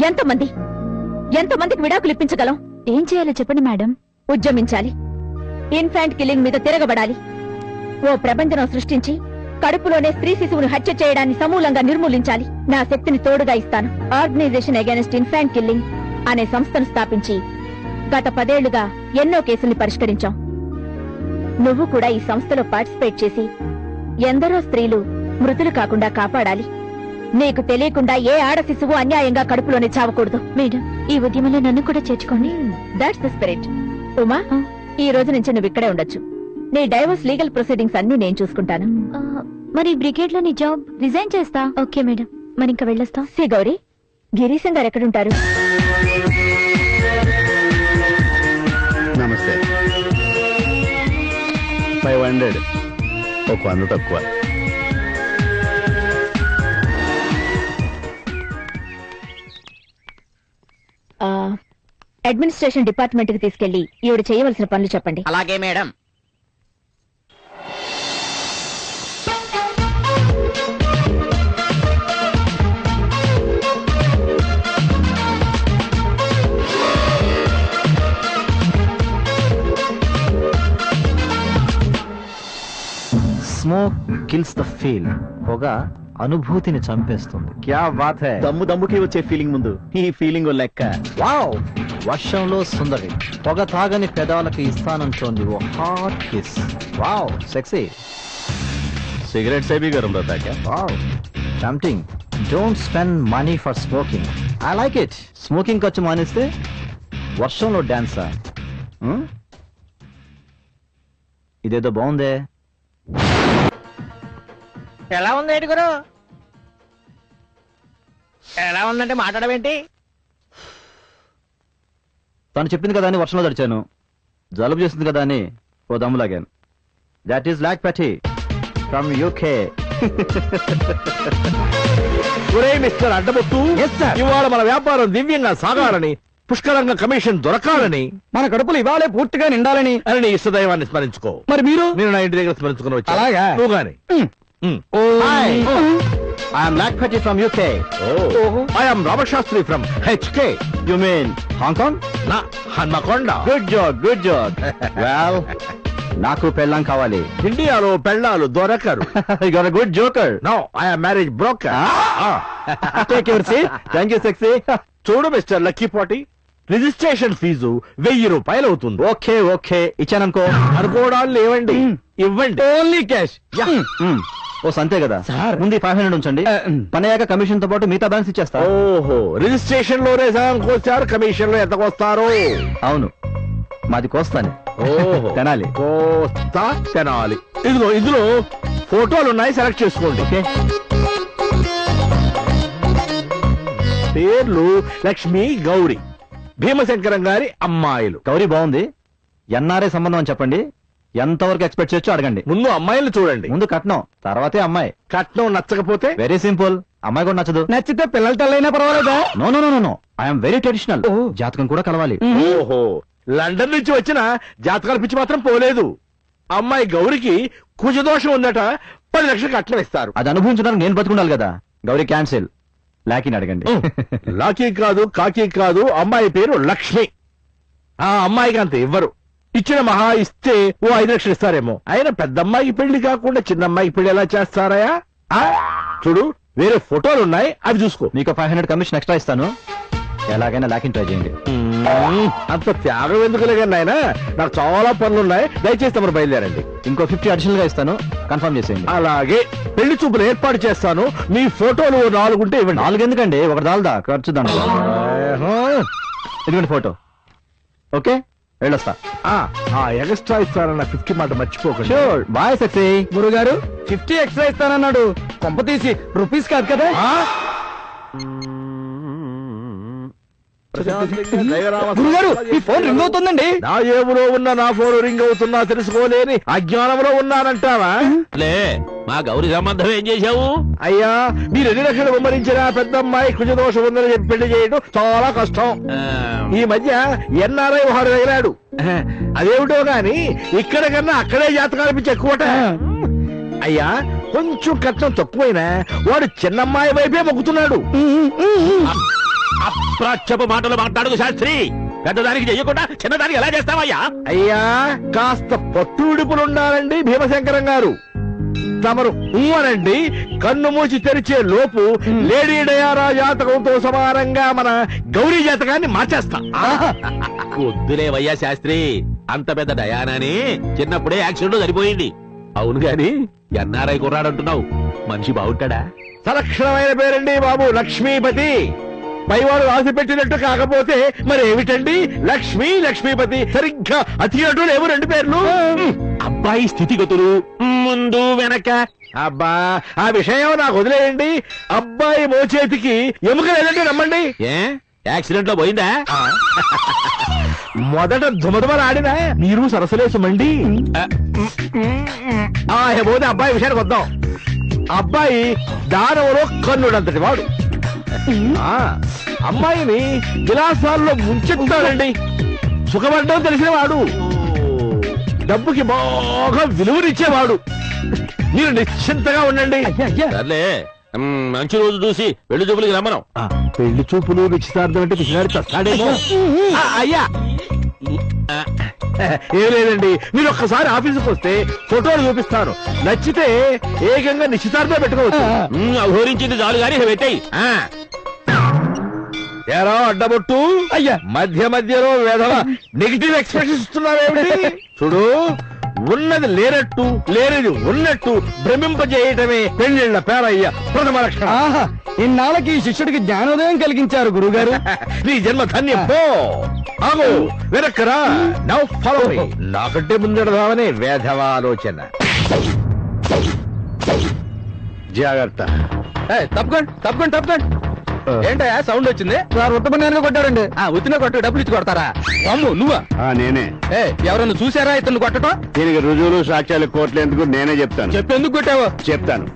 ఎంతమందికి విడాకులు ఇప్పించగలం?
ఏం చేయాలో చెప్పండి మేడం.
ఉద్యమించాలి. ఇన్ఫాంట్ కిల్లింగ్ మీద తిరగబడాలి. ఓ ప్రపంచం సృష్టించి కడుపులోనే స్త్రీ శిశువును హత్య చేయడాన్ని సమూలంగా నిర్మూలించాలి. నా శక్తిని తోడుగా ఇస్తాను. ఆర్గనైజేషన్ అగైనెస్ట్ ఇన్ఫాంట్ కిల్లింగ్ అనే సంస్థను స్థాపించి గత 10 ఏళ్లుగా ఎన్నో కేసుల్ని పరిష్కరించాం. నువ్వు కూడా ఈ సంస్థలో పార్టిసిపేట్ చేసి ఎందరో స్త్రీలు మృతులు కాకుండా కాపాడాలి. నీకు తెలియకుండా ఏ ఆడ శిశువు అన్యాయంగా కడుపులోనే చావకూడదు.
మేడం, ఈ ఉద్యమంలో నన్ను కూడా చేర్చుకోండి.
That's the spirit. ఉమా, ఈ రోజు నుంచి నువ్వు ఇక్కడే ఉండొచ్చు. నీ డైవర్స్ లీగల్ ప్రొసీడింగ్స్ అన్ని నేను చూసుకుంటాను.
మరి బ్రిగేడ్ లో నీ జాబ్ రిజైన్ చేస్తా. ఓకే మేడం, మరి ఇంకా వెళ్ళొస్తా.
సి గౌరీ, గిరీశం గారు ఎక్కడుంటారు?
నమస్తే. 500, ఒక 100 తక్కువ.
అడ్మినిస్ట్రేషన్ డిపార్ట్మెంట్ కి తీసుకెళ్లి ఈవిడ చేయవలసిన పనులు చెప్పండి.
అలాగే madam.
Smoke kills the feel. పొగ అనుభూతిని చంపేస్తుంది. క్యా బాత్ హై.
దమ్ముకి వచ్చే ఫీలింగ్ ముందు ఈ ఫీలింగ్ లెక్క.
వావ్, వర్షంలో సుందరి పొగ తాగని పెదాలకు ఇస్తానంటోంది ఓ hot kiss. Wow, sexy.
Cigarette సేబీ గరం रहता क्या?
Wow, tempting. Don't spend money for smoking. I like it. Smoking ఖర్చు మానేస్తే వర్షంలో డాన్సా?
ఇదేదో బాగుందే.
ఎలా ఉంది ఏంటి గురు? ఎలా ఉందంటే మాట్లాడవేంటి?
తను చెప్పింది కదా అని వర్షంలో తడిచాను, జలుబు చేసింది కదా అని ఓ దమ్ము లాగాను. That is Lakpati from UK.
Mister Addabottu, ఇవాళ మన వ్యాపారం దివ్యంగా సాగాలని, పుష్కలంగా కమిషన్ దొరకాలని,
మన కడుపులు ఇవాళే పూర్తిగా నిండాలని
అని నీ ఇష్టదైవాన్ని స్మరించుకో.
మరి మీరు?
నేను నా ఇంటి దగ్గర స్మరించుకుని వచ్చా.
అలాగా?
నువ్వు గాని.
I'm Lakpati from UK.
I'm Robert Shastri from HK.
You mean Hong Kong?
నా Hanamkonda.
Good job, good job. Well, నాకు పెళ్ళాం కావాలి.
ఇండియాలో పెళ్ళాలు దొరకరు.
Good joker.
No, I'm marriage broker.
Take your seat. Thank you sexy.
చూడు మిస్టర్ లక్కీపాటి, రిజిస్ట్రేషన్ ఫీజు 1000 రూపాయలు అవుతుంది.
Okay okay, ఇచ్చాననుకో.
అనుకోవడాలు లేవండి, ఇవ్వండి.
Only cash.
ఓ సంతే కదా ముందు 500 ఉంచండి. పని అయ్యాక కమిషన్ తో పాటు మిగతా బ్యాలెన్స్ ఇచ్చేస్తా.
ఓహో, రిజిస్ట్రేషన్ లోనే సగంకి వచ్చారు, కమిషన్ లో ఎంతకొస్తారు?
అవును, మాది కోస్తానే.
ఓహో,
తెనాలి.
కోస్తా తెనాలి. ఇందులో ఫోటోలు ఉన్నాయి, సెలెక్ట్ చేసుకోండి.
ఓకే.
పేర్లు లక్ష్మి, గౌరీ. భీమశంకరం గారి అమ్మాయిలు.
గౌరీ బాగుంది. ఎన్ఆర్ఐ సంబంధం అని చెప్పండి. ఎంతవరకు ఎక్స్పెక్ట్ చేయొచ్చు అడగండి.
ముందు అమ్మాయిలు చూడండి.
ముందు కట్నం, తర్వాతే అమ్మాయి.
కట్నం నచ్చకపోతే?
వెరీ సింపుల్, అమ్మాయి కూడా నచ్చదు.
నచ్చితే పిల్లల తల్లైనా పర్వాలేదా?
No no no no, I'm very traditional. జాతకం కూడా కలవాలి.
ఓహో, లండన్ నుంచి వచ్చిన జాతకాల పిచ్చి మాత్రం పోలేదు. అమ్మాయి గౌరికి కుజదోషం ఉందట, 10 లక్షలు కట్నం ఇస్తారు.
అది అనుభవించడానికి నేను బతుకుండాలి కదా. గౌరీ క్యాన్సిల్. లాకీని అడగండి.
లాకీ కాదు, కాకి కాదు, అమ్మాయి పేరు లక్ష్మి. ఆ అమ్మాయికి అంత ఇవ్వరు. ఇచ్చిన మహా ఇస్తే ఓ 5 లక్షలు ఇస్తారేమో. అయినా పెద్ద అమ్మాయికి పెళ్లి కాకుండా చిన్న అమ్మాయికి పెళ్లి ఎలా చేస్తారయా? చూడు, వేరే ఫోటోలు ఉన్నాయి, అవి చూసుకో.
మీకు 500 కమిషన్ ఎక్స్ట్రా ఇస్తాను. ఎలాగైనా లాకిన్ ట్రై చేయండి.
అంత త్యాగం ఎందుకు లేదండి ఆయన, నాకు చాలా పనులున్నాయి. దయచేసి తమరు బయలుదేరండి.
ఇంకో 50 అడిషనల్ గా ఇస్తాను, కన్ఫర్మ్ చేసేయండి.
అలాగే, పెళ్లి చూపులు ఏర్పాటు చేస్తాను. మీ ఫోటోలు 4 ఉంటే ఇవ్వండి.
4 ఎందుకండి, ఒకటి దాల్దా ఖర్చు దాంట్లో. ఇదిగోండి ఫోటో. ఓకే, వెళ్ళొస్తా.
ఎక్స్ట్రా ఇస్తానన్న 50 మాట మర్చిపోకండి.
షూర్. Bye sexy.
గురుగారు 50 ఎక్స్ట్రా ఇస్తానన్నాడు, కొంప తీసి రూపీస్ కాదు కదా? గురుగారు, ఈ ఫోన్ రింగ్ అవుతుందండి.
నా ఏములో ఉన్న నా ఫోన్ రింగ్ అవుతున్నా తెలుసుకోలేని అజ్ఞానంలో ఉన్నానంటావా?
లే, మా గౌరీ సంబంధం ఏం చేశావు?
అయ్యా, మీరు 2 లక్షలు విమరించిన పెద్ద అమ్మాయి కుజదోషం ఉందని చెప్పి పెళ్లి చేయడం చాలా కష్టం. ఈ మధ్య ఎన్ఆర్ఐ వాడు తగిలాడు. అదేమిటో గాని ఇక్కడ కన్నా అక్కడే జాతకాలు పిచ్చి ఎక్కువట. అయ్యా, కొంచెం కట్నం తక్కువైనా వాడు చిన్నమ్మాయి వైపే మొక్కుతున్నాడు.
అప్రాచ్యపు మాటలు మాట్లాడుకు శాస్త్రి. పెద్దదానికి చెయ్యకుండా చిన్నదానికి ఎలా చేస్తావయ్యా?
అయ్యా, కాస్త పట్టు విడుపులుండాలండి భీమశంకరం గారు. తమరు అనండి, కన్ను మూసి తెరిచే లోపు లేడీ డయారా జాతకంతో సమానంగా మన గౌరీ జాతకాన్ని మార్చేస్తా.
వద్దులేవయ్యా శాస్త్రి, అంత పెద్ద డయానాని చిన్నప్పుడే యాక్సిడెంట్ సరిపోయింది. అవును గాని ఎన్ఆర్ఐ కుర్రాడంటున్నావు, మనిషి బాగుంటాడా?
సలక్షణమైన పేరండి బాబు, లక్ష్మీపతి. పైవాడు రాసి పెట్టినట్టు కాకపోతే మరి ఏమిటండి? లక్ష్మి, లక్ష్మీపతి. సరిగ్గా అతినట్టు లేవు 2 పేర్లు.
అబ్బాయి స్థితిగతులు ముందు వెనక.
అబ్బా, ఆ విషయం నాకు వదిలేయండి. అబ్బాయి మోచేతికి ఎముక లేదంటే నమ్మండి.
ఏ యాక్సిడెంట్ లో పోయిందా?
మొదట దుమదుమలాడినా మీరు సరసలేసమండి. పోతే అబ్బాయి విషయానికి వద్దాం. అబ్బాయి దానవలో కన్నుడంతటి వాడు. అమ్మాయిని విలాసాల్లో ముంచెత్తాడండి. సుఖపడ్డం తెలిసిన వాడు, డబ్బుకి బాగా విలువనిచ్చేవాడు. మీరు నిశ్చింతగా ఉండండి.
సర్లే, మంచి రోజు చూసి పెళ్లి చూపులకి రమ్మను.
పెళ్లి చూపులు నిశ్చితార్థం అంటే పిచ్చినాడు చస్తాడేమో. అయ్యా, ఏం లేదండి, మీరు ఒక్కసారి ఆఫీసుకు వస్తే ఫోటోలు చూపిస్తాను. నచ్చితే ఏకంగా నిశ్చితార్థం పెట్టుకోవచ్చు.
అఘోరించింది చాలు గాని పెట్టాయి.
ఏరా అడ్డబొట్టు, అయ్యా మధ్య మధ్యలో వేధవ నెగిటివ్ ఎక్స్ప్రెషన్ ఇస్తున్నావేమిటి? చూడు, ఉన్నది లేనట్టు లేనిది ఉన్నట్టు భ్రమింపజేయటమే పెళ్లిళ్ల పేరయ్య ప్రథమ లక్షణం.
ఇన్నాళ్ళకి ఈ శిష్యుడికి జ్ఞానోదయం కలిగించారు గురుగారు.
నీ జన్మ ధన్యం. పో. ఆగు వెనక్కరా నౌ ఫాలో మీ నాకంటే ముందెడదామని వేధవ ఆలోచన
జాగ్రత్త.
తప్పకండి తప్పకండి తప్పకండి ఏంటయ్యా సౌండ్ వచ్చింది సార్ ఉత్తమన్నానుగా కొట్టారండి ఉత్తిన కొట్టు డబ్బులు ఇచ్చి కొడతారా అమ్ము నువ్వా
నేనే.
ఎవరన్నా చూసారా ఇతను కొట్టడం
దీనికి రుజువులు సాక్ష్యాలు కోర్టులు ఎందుకు నేనే చెప్తాను.
చెప్పేందుకు కొట్టావో
చెప్తాను.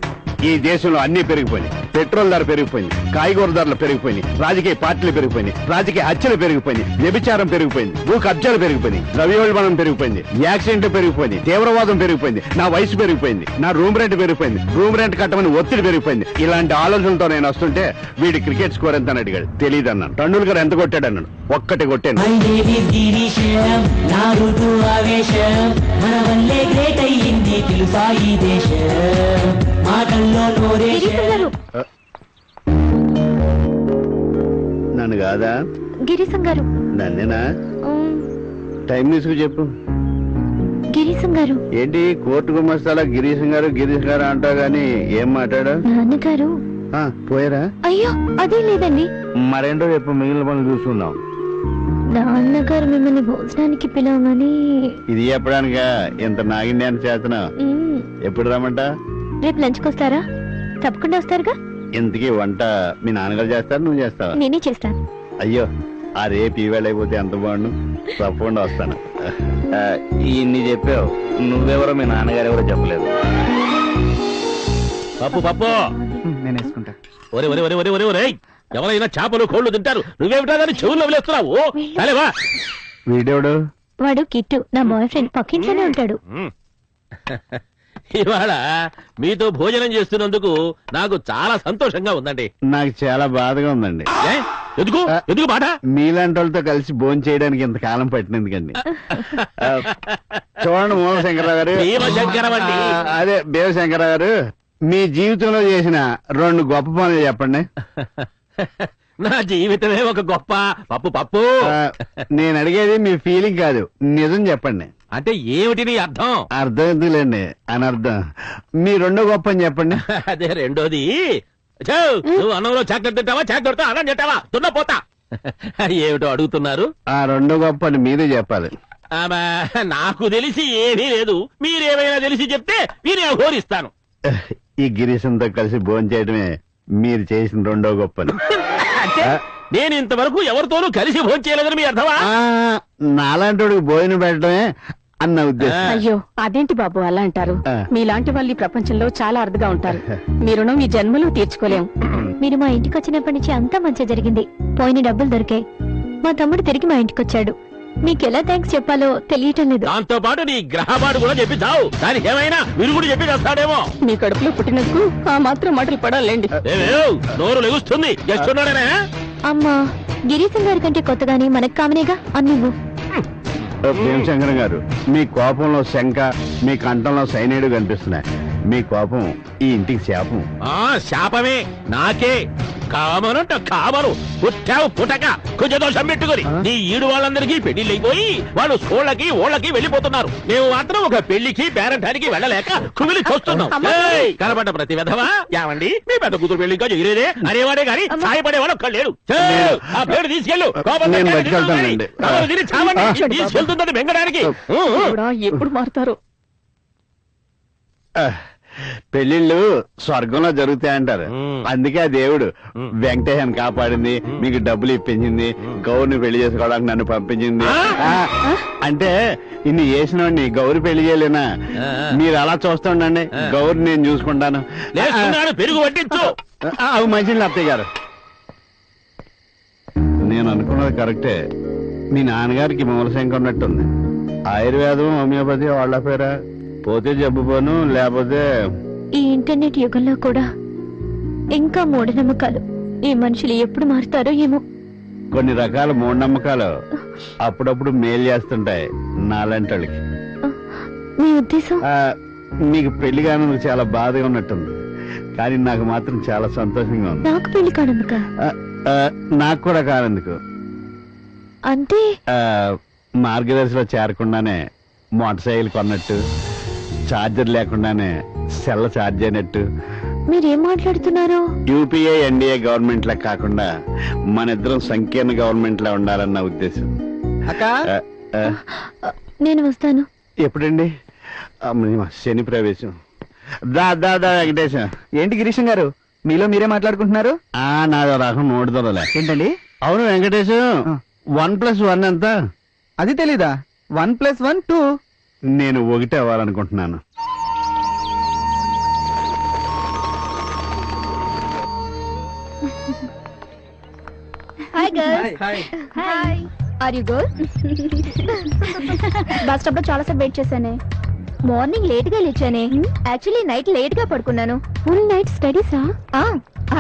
ఈ దేశంలో అన్ని పెరిగిపోయినాయి. పెట్రోల్ ధర పెరిగిపోయింది, కాయగూర ధరలు పెరిగిపోయినాయి, రాజకీయ పార్టీలు పెరిగిపోయినాయి, రాజకీయ హత్యలు పెరిగిపోయినాయి, వ్యభిచారం పెరిగిపోయింది, భూ కబ్జాలు పెరిగిపోయినాయి, ద్రవ్యోల్బణం పెరిగిపోయింది, యాక్సిడెంట్లు పెరిగిపోయింది, తీవ్రవాదం పెరిగిపోయింది, నా వయసు పెరిగిపోయింది, నా రూమ్ రెంట్ పెరిగిపోయింది, రూమ్ రెంట్ కట్టమని ఒత్తిడి పెరిగిపోయింది. ఇలాంటి ఆలోచనలతో నేను వస్తుంటే వీడి క్రికెట్ స్కోర్ ఎంత అని అడిగాడు. తెలియదన్నాను. టండూల్కర్ ఎంత కొట్టాడు అన్నాడు. ఒక్కటి కొట్టాను. నన్ను కాదా?
గిరీశం గారు.
నన్నేనా? టైం తీసుకు చెప్పు.
గిరీశం గారు.
ఏంటి కోర్టు గుమస్తాలా గిరీశం గారు గిరీశం గారు అంటావు గాని ఏం మాట్లాడా?
నాన్నగారు
పోయారా?
అయ్యో అదే లేదండి.
మరేంటో చెప్పు, మిగిలిన పనులు చూసుకుందాం.
నాన్నగారు మిమ్మల్ని భోజనానికి పిలవమని.
ఇది చెప్పడానికా ఇంత నాగిన్యాన్ని చేతనా? ఎప్పుడు రమ్మంట?
రేపు లంచ్కి వస్తారా? తప్పకుండా వస్తారుగా.
ఇంతకీ వంట మీ నాన్నగారు చేస్తారు, నువ్వు చేస్తావా?
నేనే చేస్తాను.
అయ్యో ఆ రేపు ఈవేళ అయిపోతే ఎంత బాగుండు. తప్పకుండా వస్తాను. ఇన్ని చెప్పావు, నువ్వెవరో మీ నాన్నగారు ఎవరో చెప్పలేదు.
పప్పు పప్పు
నేను వేసుకుంటా.
ఒరే ఒరే ఒరే ఒరే ఒరే ఒరే ఎవరైనా చేపలు కోళ్లు తింటారు, నువ్వేమిటా దాన్ని చెవుల్లో వదిలేస్తున్నావు? సరేవా?
వీడెవడు?
వాడు కిట్టు, నా బాయ్ ఫ్రెండ్. పక్కింట్లోనే ఉంటాడు.
ఇవాళ మీతో భోజనం చేస్తున్నందుకు నాకు చాలా సంతోషంగా ఉందండి.
నాకు చాలా బాధగా ఉందండి.
ఎందుకు ఎందుకు బాధ?
మీలాంటి వాళ్ళతో కలిసి భోజనం చేయడానికి ఇంతకాలం పట్టినందుకండి. చూడండి మూలశంకరరావు గారు,
భీమశంకరవండి.
అదే భీమశంకరరావు గారు, మీ జీవితంలో చేసిన 2 గొప్ప పనులు చెప్పండి.
నా జీవితమే ఒక గొప్ప పప్పు పప్పు.
నేను అడిగేది మీ ఫీలింగ్ కాదు, నిజం చెప్పండి.
అంటే ఏమిటి నీ అర్థం?
అర్థం ఎందులేండి, అనర్థం. మీ 2 గొప్ప అని చెప్పండి.
అదే రెండోది. నువ్వు అన్నంలో చాక్లెట్ తింటావా, చాక్లెట్ అన్నం తింటావా? తున్నపోతా. ఏమిటో అడుగుతున్నారు?
ఆ 2 గొప్ప అని మీరే చెప్పాలి.
నాకు తెలిసి ఏమీ లేదు. మీరేమైనా తెలిసి చెప్తే మీరే ఘోరిస్తాను.
ఈ గిరీశంతో కలిసి భోజనం చేయడమే మీరు చేసిన 2వ గొప్పని.
అంటే నేను ఇంతవరకు ఎవరితోనూ కలిసి భోజనం చేయలేదని మీ అర్థమా?
నాలాంటి వాడికి భోజనం పెట్టడమే అన్న ఉద్దేశం.
అయ్యో అదేంటి బాబు అలా అంటారు? మీలాంటి వాళ్ళు ఈ ప్రపంచంలో చాలా అరుదుగా ఉంటారు. మీ రుణం ఈ జన్మలో తీర్చుకోలేం.
మీరు మా ఇంటికి వచ్చినప్పటి నుంచి అంతా మంచి జరిగింది. పోయిన డబ్బులు దొరికాయి. మా తమ్ముడు తిరిగి మా ఇంటికి వచ్చాడు. మీకెలా థ్యాంక్స్ చెప్పాలో తెలియటం లేదు.
దాంతో పాటు నీ గ్రహపాటు కూడా చెప్పి చావు. దానికి ఏమైనా మీరు కూడా చెప్పి చేస్తాడేమో.
మీ కడుపులో పుట్టినందుకు ఆ మాత్రం మాటలు పడాలండి.
నోరు లెగుస్తుంది. చేస్తున్నాడనే
అమ్మా, గిరీశం గారి కంటే కొత్తగానే మనకు కామనేగా అన్నివ్వు.
భీమశంకరం గారు, మీ కోపంలో శంక, మీ కంఠంలో సైనైడ్ కనిపిస్తున్నాయి. మీ కోపం ఈ ఇంటికి శాపం.
శాపమే నాకే. కామనంట కామను పుట్టావు పుటక కుజదోషం పెట్టుకుని నీ ఈడు వాళ్ళందరికీ పెళ్లిళ్ళు అయిపోయి వాళ్ళు స్కూళ్ళకి ఓళ్ళకి వెళ్ళిపోతున్నారు. మేము మాత్రం ఒక పెళ్లికి పేరంటానికి వెళ్ళలేక కుమిలి చూస్తున్నాం. కనబడ్డ ప్రతి విధవా ఏమండి మీ పెద్ద కూతురు పెళ్లి ఇంకా చేయలేదే అనేవాడే గాని సాయపడేవాడు ఒక్క లేడు. ఆ పేరు తీసుకెళ్ళు. తీసుకెళ్తుందని బెంగడానికి
ఎప్పుడు మారుతారు?
పెళ్లిళ్ళు స్వర్గంలో జరుగుతాయంటారు. అందుకే ఆ దేవుడు వెంకటేశాన్ని కాపాడింది, మీకు డబ్బులు ఇప్పించింది, గౌరిని పెళ్లి చేసుకోవడానికి నన్ను పంపించింది. అంటే ఇన్ని చేసినోడిని గౌరి పెళ్లి చేయలేనా? మీరు అలా చూస్తుండండి, గౌరిని నేను చూసుకుంటాను.
పెరుగు పట్టించు.
అవి మంచిది అత్తయ్య గారు. నేను అనుకున్నది కరెక్టే. మీ నాన్నగారికి మూలశంక ఉన్నట్టుంది. ఆయుర్వేదం హోమియోపతి వాళ్ళ పేరా? పోతే జబ్బు పోను, లేకపోతే
ఈ ఇంటర్నెట్ యుగంలో కూడా ఇంకా మూఢనమ్మకాలు. ఈ మనుషులు ఎప్పుడు మారుతారో ఏమో.
కొన్ని రకాల మూఢనమ్మకాలు అప్పుడప్పుడు మేలు చేస్తుంటాయి నాలాంటి వాళ్ళకి.
మీ ఉద్దేశం?
మీకు పెళ్లి కానందుకు చాలా బాధగా ఉన్నట్టుంది, కానీ నాకు మాత్రం చాలా సంతోషంగా ఉంది.
నాకు పెళ్లి కానందుక?
నాకు కూడా కానందుకు.
అంటే
మార్గదర్శిలో చేరకుండానే మోటార్ సైకిల్ కొన్నట్టు, ఛార్జర్ లేకుండానే సెల్ ఛార్జ్ అయినట్టు.
మీరేం మాట్లాడుతున్నారు?
యూపీఏ ఎన్డీఏ గవర్నమెంట్ లా కాకుండా మన ఇద్దరం సంకీర్ణ గవర్నమెంట్ లా ఉండాలన్న ఉద్దేశం.
అక్క
నేను వస్తాను.
ఎప్పుడండి? శని ప్రవేశం. దా దా దా వెంకటేశం.
ఏంటి గిరీశం గారు మీలో మీరే మాట్లాడుకుంటున్నారు?
నాదో రకం నోడుదలే.
ఏంటండి?
అవును వెంకటేశం, 1+1 ఎంత?
అది తెలీదా? 1+1 2.
నేను 1 అవ్వాలనుకుంటున్నాను.
Hi girls. Hi. Are you good? Bus stop లో చాలా సేపు వెయిట్ చేశానే.
మార్నింగ్ లేట్ గా లేచానే. యాక్చువల్లీ నైట్ లేట్ గా పడుకున్నాను.
ఫుల్ నైట్ స్టడీసా?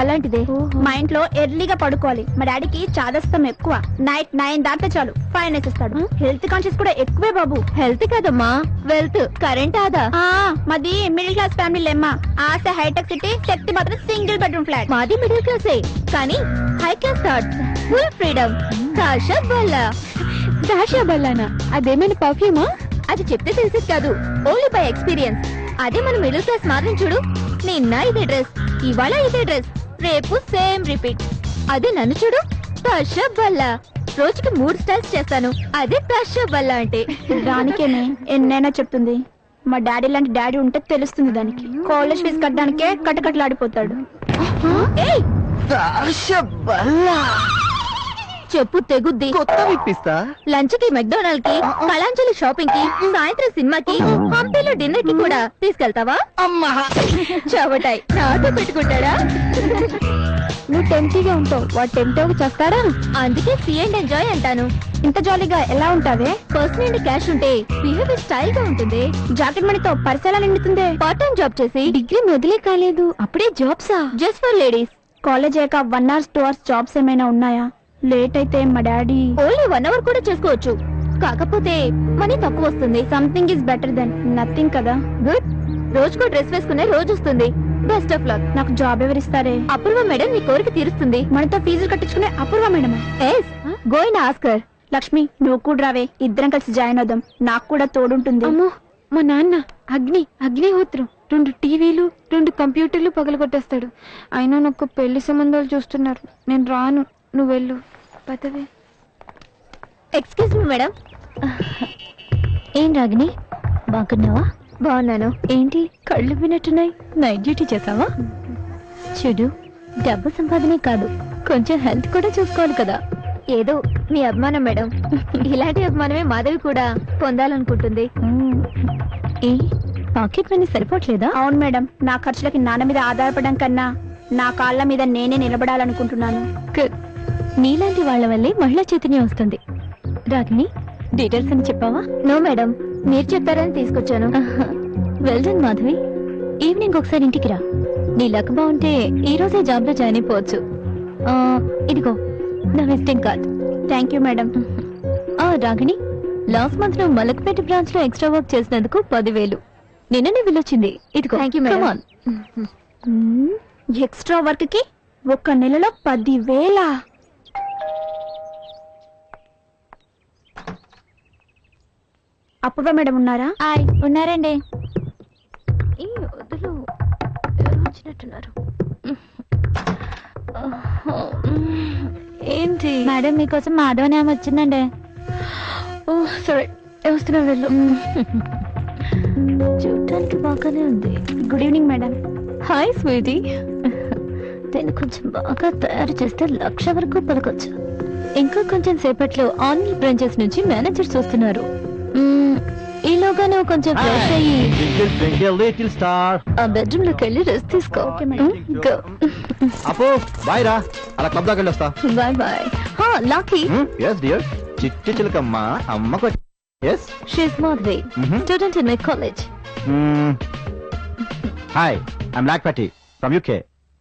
అలాంటిదే.
మా ఇంట్లో ఎర్లీగా పడుకోవాలి. మా డాడీకి చాదస్తం ఎక్కువ. నైట్ 9 దాటితే చాలు ఫైన్ వేసేస్తాడు. హెల్త్ కాన్షియస్ కూడా ఎక్కువే బాబు.
హెల్త్ కదమ్మా, వెల్త్, కరెంట్ ఆదా.
మాది మిడిల్ క్లాస్ ఫ్యామిలీ లేమ్మా. ఆశ హైటెక్ సిటీ, శక్తి మాత్రం సింగిల్ బెడ్రూమ్ ఫ్లాట్.
మాది మిడిల్ క్లాసే కానీ high class thoughts, full freedom. దాషా బల్లా.
దాషా బల్లానా? అదేమైనా పర్ఫ్యూమా?
అది చెప్తే తెలిసేది కాదు, ఓన్లీ బై ఎక్స్పీరియన్స్. అదే మన మిడిల్ క్లాస్ మాత్రం చూడు. నిన్న ఇదే డ్రెస్, ఇవాళ ఇదే డ్రెస్, రేపు సేమ్ రిపీట్. అదే నన్ను చూడు, దాషా బల్లా. రోజుకి 3 స్టైల్స్ చేస్తాను. అదే దాషా బల్లా అంటే.
దానికేనే ఎన్నైనా చెప్తుంది. మా డాడీ లాంటి డాడీ ఉంటే తెలుస్తుంది దానికి. కాలేజ్ ఫీజు కట్టడానికే కట్టకట్లాడిపోతాడు.
చెప్పు తెగుద్ది.
కొత్త విప్పిస్తా.
లంచ్ కి మెక్డొనాల్డ్ కి, కళాంజలి షాపింగ్ కి, సాయంత్రం సినిమాకి, హంపీలో డిన్నర్ కి కూడా తీసుకెళ్తావా?
అమ్మా
చవటాయి నాతో పెట్టుకుంటాడా?
నువ్వు టెంప్టీగా ఉంటావు, వాడు టెంప్టీగా చేస్తాడా?
అందుకే సీ అండ్ ఎంజాయ్ అంటాను.
ఇంత జాలీగా ఎలా ఉంటావే?
పర్స్ నుండి క్యాష్ ఉంటే బిహేవియర్ స్టైల్ గా ఉంటుంది.
జాకెట్ మనీతో పరిసరాలు నిండుతుంది.
పార్ట్ టైం జాబ్ చేసి
డిగ్రీ మొదలే కాలేదు, అప్పుడే జాబ్సా?
Just for ladies.
కాలేజ్ అయ్యాక 1 hour 2 hours జాబ్స్ ఏమైనా ఉన్నాయా? లేట్ అయితే మా డాడీ
ఓన్లీ 1 hour కూడా చేసుకోవచ్చు. కాకపోతే మనీ తక్కువ వస్తుంది.
Something is better than nothing కదా.
గుడ్. రోజుకో డ్రెస్ వేసుకునే రోజు వస్తుంది. Best of luck.
నాకు జాబ్ ఎవరిస్తారే?
అపూర్వ మేడం నీ కోరిక తీరుస్తుంది.
మనతో ఫీజులు కట్టించుకునే Apoorva madam.
Go and ask her.
Lakshmi నువ్వు కూడా రావే, ఇద్దరం కలిసి జాయిన్ అవుదాం. నాకు కూడా తోడుంటుంది. అమ్మో, మా నాన్న అగ్నిహోత్రం 2 టీవీలు 2 కంప్యూటర్లు పగలగొట్టేస్తాడు. అయినా నాకు పెళ్లి సంబంధాలు చూస్తున్నారు. నేను రాను, నువ్వు వెళ్ళు. పదవే.
Excuse me madam.
ఏం రాగిని, బాగున్నావా?
బాగున్నాను.
ఏంటి కళ్ళు వినట్టున్నాయి? నైట్ డ్యూటీ చేసావా? చూడు, డబ్బు సంపాదనే కాదు, కొంచెం హెల్త్ కూడా చూసుకోవాలి కదా.
ఏదో మీ అభిమానం మేడం. ఇలాంటి అభిమానమే మాధవి కూడా పొందాలనుకుంటుంది.
ఏ పాకెట్ మనీ సరిపోవట్లేదా?
అవును మేడం, నా ఖర్చులకి నాన్న మీద ఆధారపడడం కన్నా నా కాళ్ళ మీద నేనే నిలబడాలనుకుంటున్నాను.
నీలాంటి వాళ్ళ వల్లే మహిళా చైతన్యం వస్తుంది. రాగిని, డీటెయిల్స్ అని చెప్పావా?
నో మేడం, మీరు చెప్పారని తీసుకొచ్చాను.
Well done Madhavi. ఈవినింగ్ ఒకసారి ఇంటికి రా. నీ లక్ బాగుంటే ఈ రోజే జాబ్ లో జాయిన్ అయిపోవచ్చు. ఇదిగో నా visiting card.
Thank you madam.
Ragini, last month నువ్వు మలక్పేట బ్రాంచ్ లో ఎక్స్ట్రా వర్క్ చేసినందుకు 10,000 నిన్ననే వెళ్ళొచ్చింది. ఇదిగో.
థ్యాంక్ యూ మేడం.
ఎక్స్ట్రా వర్క్ కి 1 నెలలో 10,000. అపూర్వ మేడం ఉన్నారా?
ఉన్నారండి.
ఈ వదులు, ఎవరు వచ్చినట్టున్నారు. ఏంటి
మేడం, మీకోసం మాధవని ఆమె వచ్చిందండి.
ఓ సరే, వస్తున్నా వెళ్ళు. చూడటానికి బాగానే ఉంది.
Good evening madam.
Hi sweetie. నేను కొంచెం బాగా తయారు చేస్తే 1,00,000 వరకు పలకొచ్చు. ఇంకా కొంచెం సేపట్లో ఆన్లైన్ బ్రాంచెస్ నుంచి మేనేజర్స్ వస్తున్నారు. ఈలోగా నువ్వు కొంచెం ఫ్రెష్ అయ్యి ఆ బెడ్రూమ్ లోకి వెళ్ళి రెస్ట్ తీసుకో.
అపో బాయ్ రా, అలా క్లబ్ దాకా వెళ్ళి వస్తా.
Bye bye. Lucky.
Yes dear. చిట్టి చిలకమ్మ అమ్మకు. Yes,
she is Madhavi, student in my college.
Hi, I'm బ్లాక్ పట్టి ఫ్రమ్ యూకే.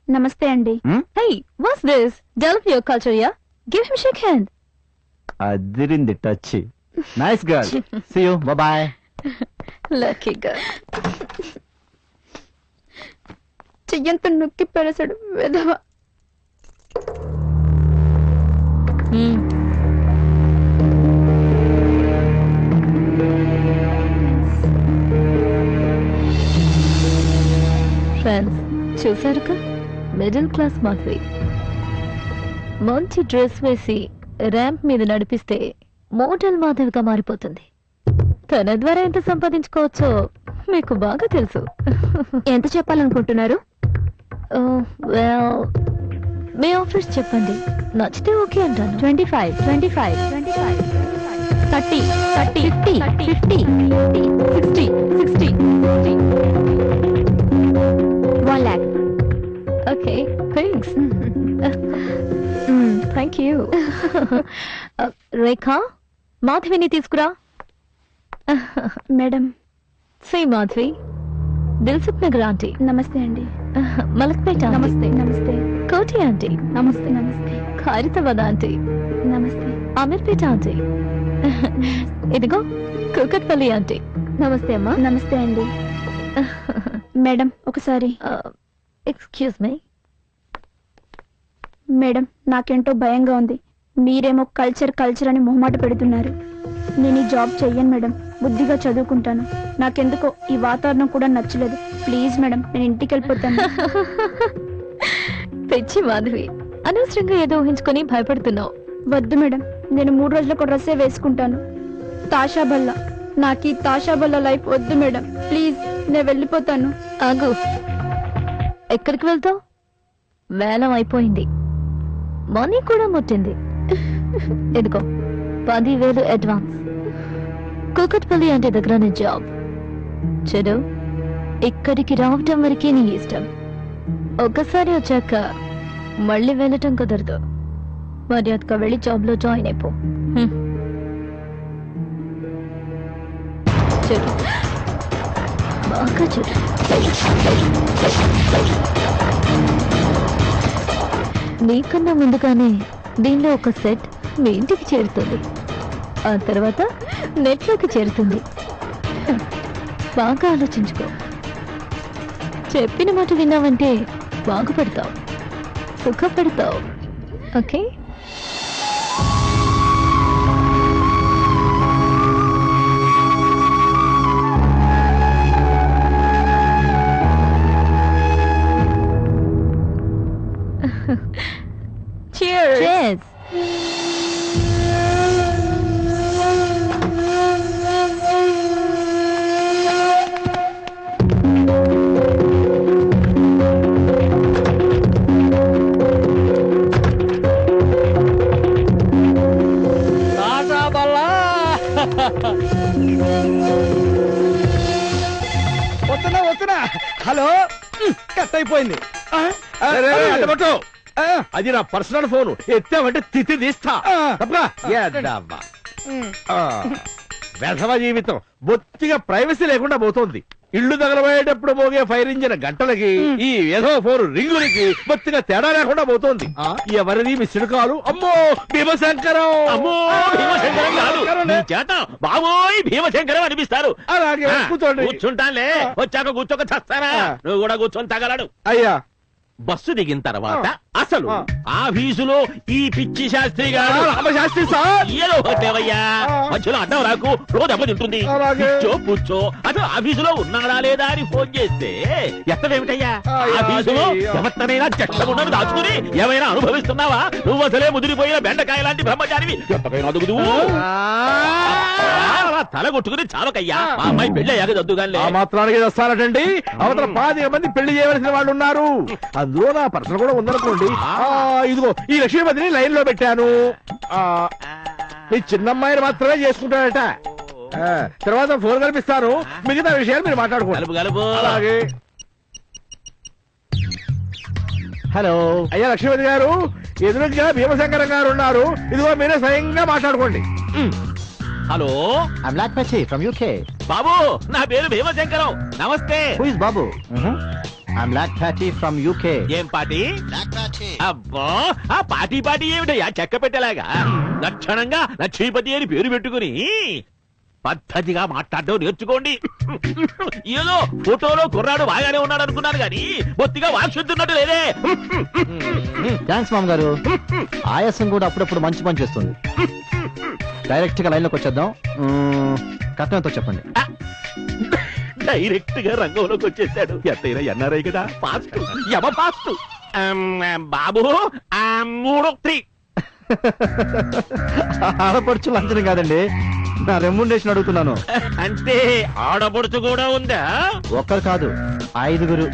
నమస్తే అండి.
Hey, what's this? Develop your culture, yeah? Give him shake hand.
అదిరింది touch. Nice girl. See you. Bye.
Lucky girl.
చెయ్యంత నొక్కి పెడసాడు వెధవ.
ఫ్రెండ్స్ చూసారుగా, మిడిల్ క్లాస్ మాధవి మంచి డ్రెస్ వేసి ర్యాంప్ మీద నడిపిస్తే మోటల్ మాధవిగా మారిపోతుంది. తన ద్వారా ఎంత సంపాదించుకోవచ్చో మీకు బాగా తెలుసు.
ఎంత చెప్పాలనుకుంటున్నారు?
మీ ఆఫర్స్ చెప్పండి, నచ్చితే ఓకే అంటాను.
25, 25, 25, 30, 30, 50, 50, 60, 60, 1 lakh.
Okay, thanks. Thank you. Rekha, మాధవిని తీసుకురా.
Madam.
Say Madhavi. Dilsukhnagar aunty.
నమస్తే అండి.
మలక్పేట.
నమస్తే. నమస్తే.
కోటి ఆంటీ.
నమస్తే. నమస్తే.
ఖైరతాబాద్ ఆంటీ.
నమస్తే.
అమీర్పేట ఆంటీ. ఇదిగో కూకట్పల్లి ఆంటీ.
నమస్తే అమ్మా. నమస్తే అండి. మేడం ఒకసారి.
Excuse me.
మేడం, నాకేంటో భయంగా ఉంది. మీరేమో కల్చర్ కల్చర్ అని మొహమాట పెడుతున్నారు. నేను ఈ జాబ్ చెయ్యను మేడం, బుద్ధిగా చదువుకుంటాను. నాకెందుకో ఈ వాతావరణం కూడా నచ్చలేదు. ప్లీజ్ మేడం, నేను ఇంటికి వెళ్ళిపోతాను.
పిచ్చి మాధవి, అనవసరంగా ఏదో ఊహించుకొని భయపడుతున్నావు.
వద్దు మేడం, నేను 3 రోజులకు డ్రెస్సే వేసుకుంటాను. తాషాబల్లా, నాకు ఈ తాషాబల్లా లైఫ్ వద్దు మేడం. ప్లీజ్, నేను వెళ్ళిపోతాను.
ఆగు. ఎక్కడికి వెళ్తావు? వేలం అయిపోయింది, మనీ కూడా ముట్టింది. ఇదిగో 10,000 అడ్వాన్స్. కూకట్పల్లి అంటే దగ్గర నీ జాబ్. చెడు, ఇక్కడికి రావటం వరకే నీ ఇష్టం. ఒకసారి వచ్చాక మళ్ళీ వెళ్ళటం కుదరదు. మర్యాదగా వెళ్ళి జాబ్ లో జాయిన్ అయిపో. చెడు, బాగా చెడు. నీకన్నా ముందుగానే దీనిలో ఒక సెట్ మీ ఇంటికి చేరుతుంది. ఆ తర్వాత నెట్లోకి చేరుతుంది. బాగా ఆలోచించుకో. చెప్పిన మాట విన్నావంటే బాగుపడతావు, సుఖపడతావు. ఓకే?
Cheers.
Cheers.
వస్తున్నా. హలో, కట్ అయిపోయింది.
అది నా పర్సనల్ ఫోన్. ఎత్తామంటే తిథి తీస్తా. వెధవ జీవితం బొత్తిగా ప్రైవసీ లేకుండా పోతోంది. ఇల్లు తగలబోయేటప్పుడు మోగే ఫైర్ ఇంజిన్ గంటలకి ఈ ఏదో ఫోన్ రింగులకి బొత్తిగా తేడా లేకుండా పోతోంది. ఎవరిది మిస్డ్ కాలు? అమ్మో భీమశంకరం.
అమ్మో భీమశంకరం కాదు, నీ చేత బాబోయ్ భీమశంకరం అనిపిస్తారు.
అలాగే కూర్చోండి.
కూర్చుంటానులే, వచ్చాక కూర్చోక చస్తారా? నువ్వు కూడా కూర్చొని తగలడు.
అయ్యా,
బస్సు దిగిన తర్వాత అసలు ఆఫీసులో ఈ పిచ్చి శాస్త్రి గారు
శాస్త్రి సార్
ఏదో ఒకటేవయ్యా, మధ్యలో అడ్డం రాకు, రోజు దెబ్బతింటుంది. కూర్చో కూర్చో, అసలు ఆఫీసులో ఉన్నాడా లేదా అని ఫోన్ చేస్తే ఎత్తవేమిటయ్యా? ఆఫీసులో ఎవరినైనా చెట్టగుండను దాచుకుని ఏమైనా అనుభవిస్తున్నావా? నువ్వు అసలే ముదిరిపోయిన బెండకాయ లాంటి బ్రహ్మచారివి. ఎంతకైనా అదుగుదు తల కొట్టుకుని చావకయ్యా. మా అమ్మాయి పెళ్లి అయ్యాక దద్దుగానే.
ఆ మాత్రానికి వస్తారటండి. అవతల 10 మంది పెళ్లి చేయవలసిన వాళ్ళు ఉన్నారు. అందులో నా పర్సన్ కూడా ఉందనుకోండి. ఇదిగో ఈ లక్ష్మీపతిని లైన్ లో పెట్టాను. మీ చిన్నమ్మాయిని మాత్రమే చేసుకుంటాడట. తర్వాత ఫోన్ కల్పిస్తాను, మిగతా విషయాలు మీరు మాట్లాడుకోండి. అలాగే.
హలో
అయ్యా లక్ష్మీపతి గారు, ఎదురుగా భీమశంకరం గారు ఉన్నారు. ఇదిగో మీరే స్వయంగా మాట్లాడుకోండి.
హలో,
ఐ బ్లాక్ పచ్చి ఫ్రమ్ యూకే.
బాబు, నా పేరు భీమశంకరం. నమస్తే.
Who is Babu? I'm Black Patty from UK.
ఏం పార్టీ? అబ్బో, ఆ పార్టీ ఏమిటయ్యా చెక్క పెట్టేలాగా? లక్షణంగా లక్ష్మీపతి అని పేరు పెట్టుకుని పద్ధతిగా మాట్లాడడం నేర్చుకోండి. ఏదో ఫోటోలో కుర్రాడు బాగానే ఉన్నాడు అనుకున్నాను గాని బొత్తిగా వాక్శుద్ధున్నట్టు లేదే.
థ్యాంక్స్ మామ్ గారు. ఆయాసం కూడా అప్పుడప్పుడు మంచి పని చేస్తుంది. డైరెక్ట్ గా లైన్ లోకి వచ్చేద్దాం. కట్నంతో చెప్పండి.
డైరెక్ట్ గా రంగంలోకి వచ్చేసాడు. ఎంతైనా ఎన్ఆర్ఐ కదా, ఫాస్ట్ యమ ఫాస్ట్. బాబు 3 3
ఆడపడుచు లంచం కాదండి, నా రెమ్యునరేషన్ అడుగుతున్నాను.
అంటే ఆడపడుచు కూడా ఉందా?
ఒక్కరు కాదు, 5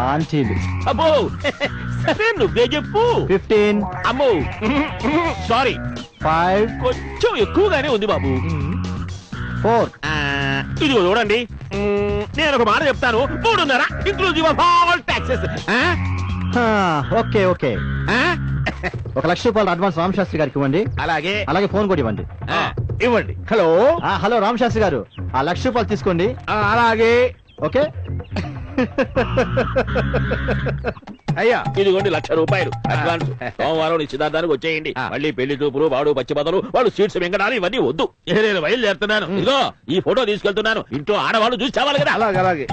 ఆంటీలు.
అబ్బో సరే నువ్వే చెప్పు.
15.
అమ్మో సారీ,
5.
కొంచెం ఎక్కువగానే ఉంది బాబు.
4.
ఇదిగో చూడండి, నేను ఒక మాట చెప్తాను, 3.5 inclusive of all taxes.
Okay okay, 1 లక్ష రూపాయలు అడ్వాన్స్ రామశాస్త్రి గారికి ఇవ్వండి.
అలాగే
అలాగే ఫోన్ కూడా ఇవ్వండి.
ఇవ్వండి. హలో
హలో రామశాస్త్రి గారు, 1 లక్ష రూపాయలు తీసుకోండి.
అలాగే.
ఓకే
అయ్యా ఇదిగోండి 1 లక్ష రూపాయలు అడ్వాన్స్. సోమవారం నిశ్చితార్థానికి వచ్చేయండి. మళ్ళీ పెళ్లి చూపులు, వాడు పచ్చి బదులు, వాళ్ళు సీట్స్ వెంకడాలు ఇవన్నీ వద్దు. నేను బయలుదేరుతున్నాను. ఇదిగో ఈ ఫోటో తీసుకెళ్తున్నాను. ఇంట్లో ఆడవాళ్ళు చూసి చావాలి కదా.
అలాగే అలాగే.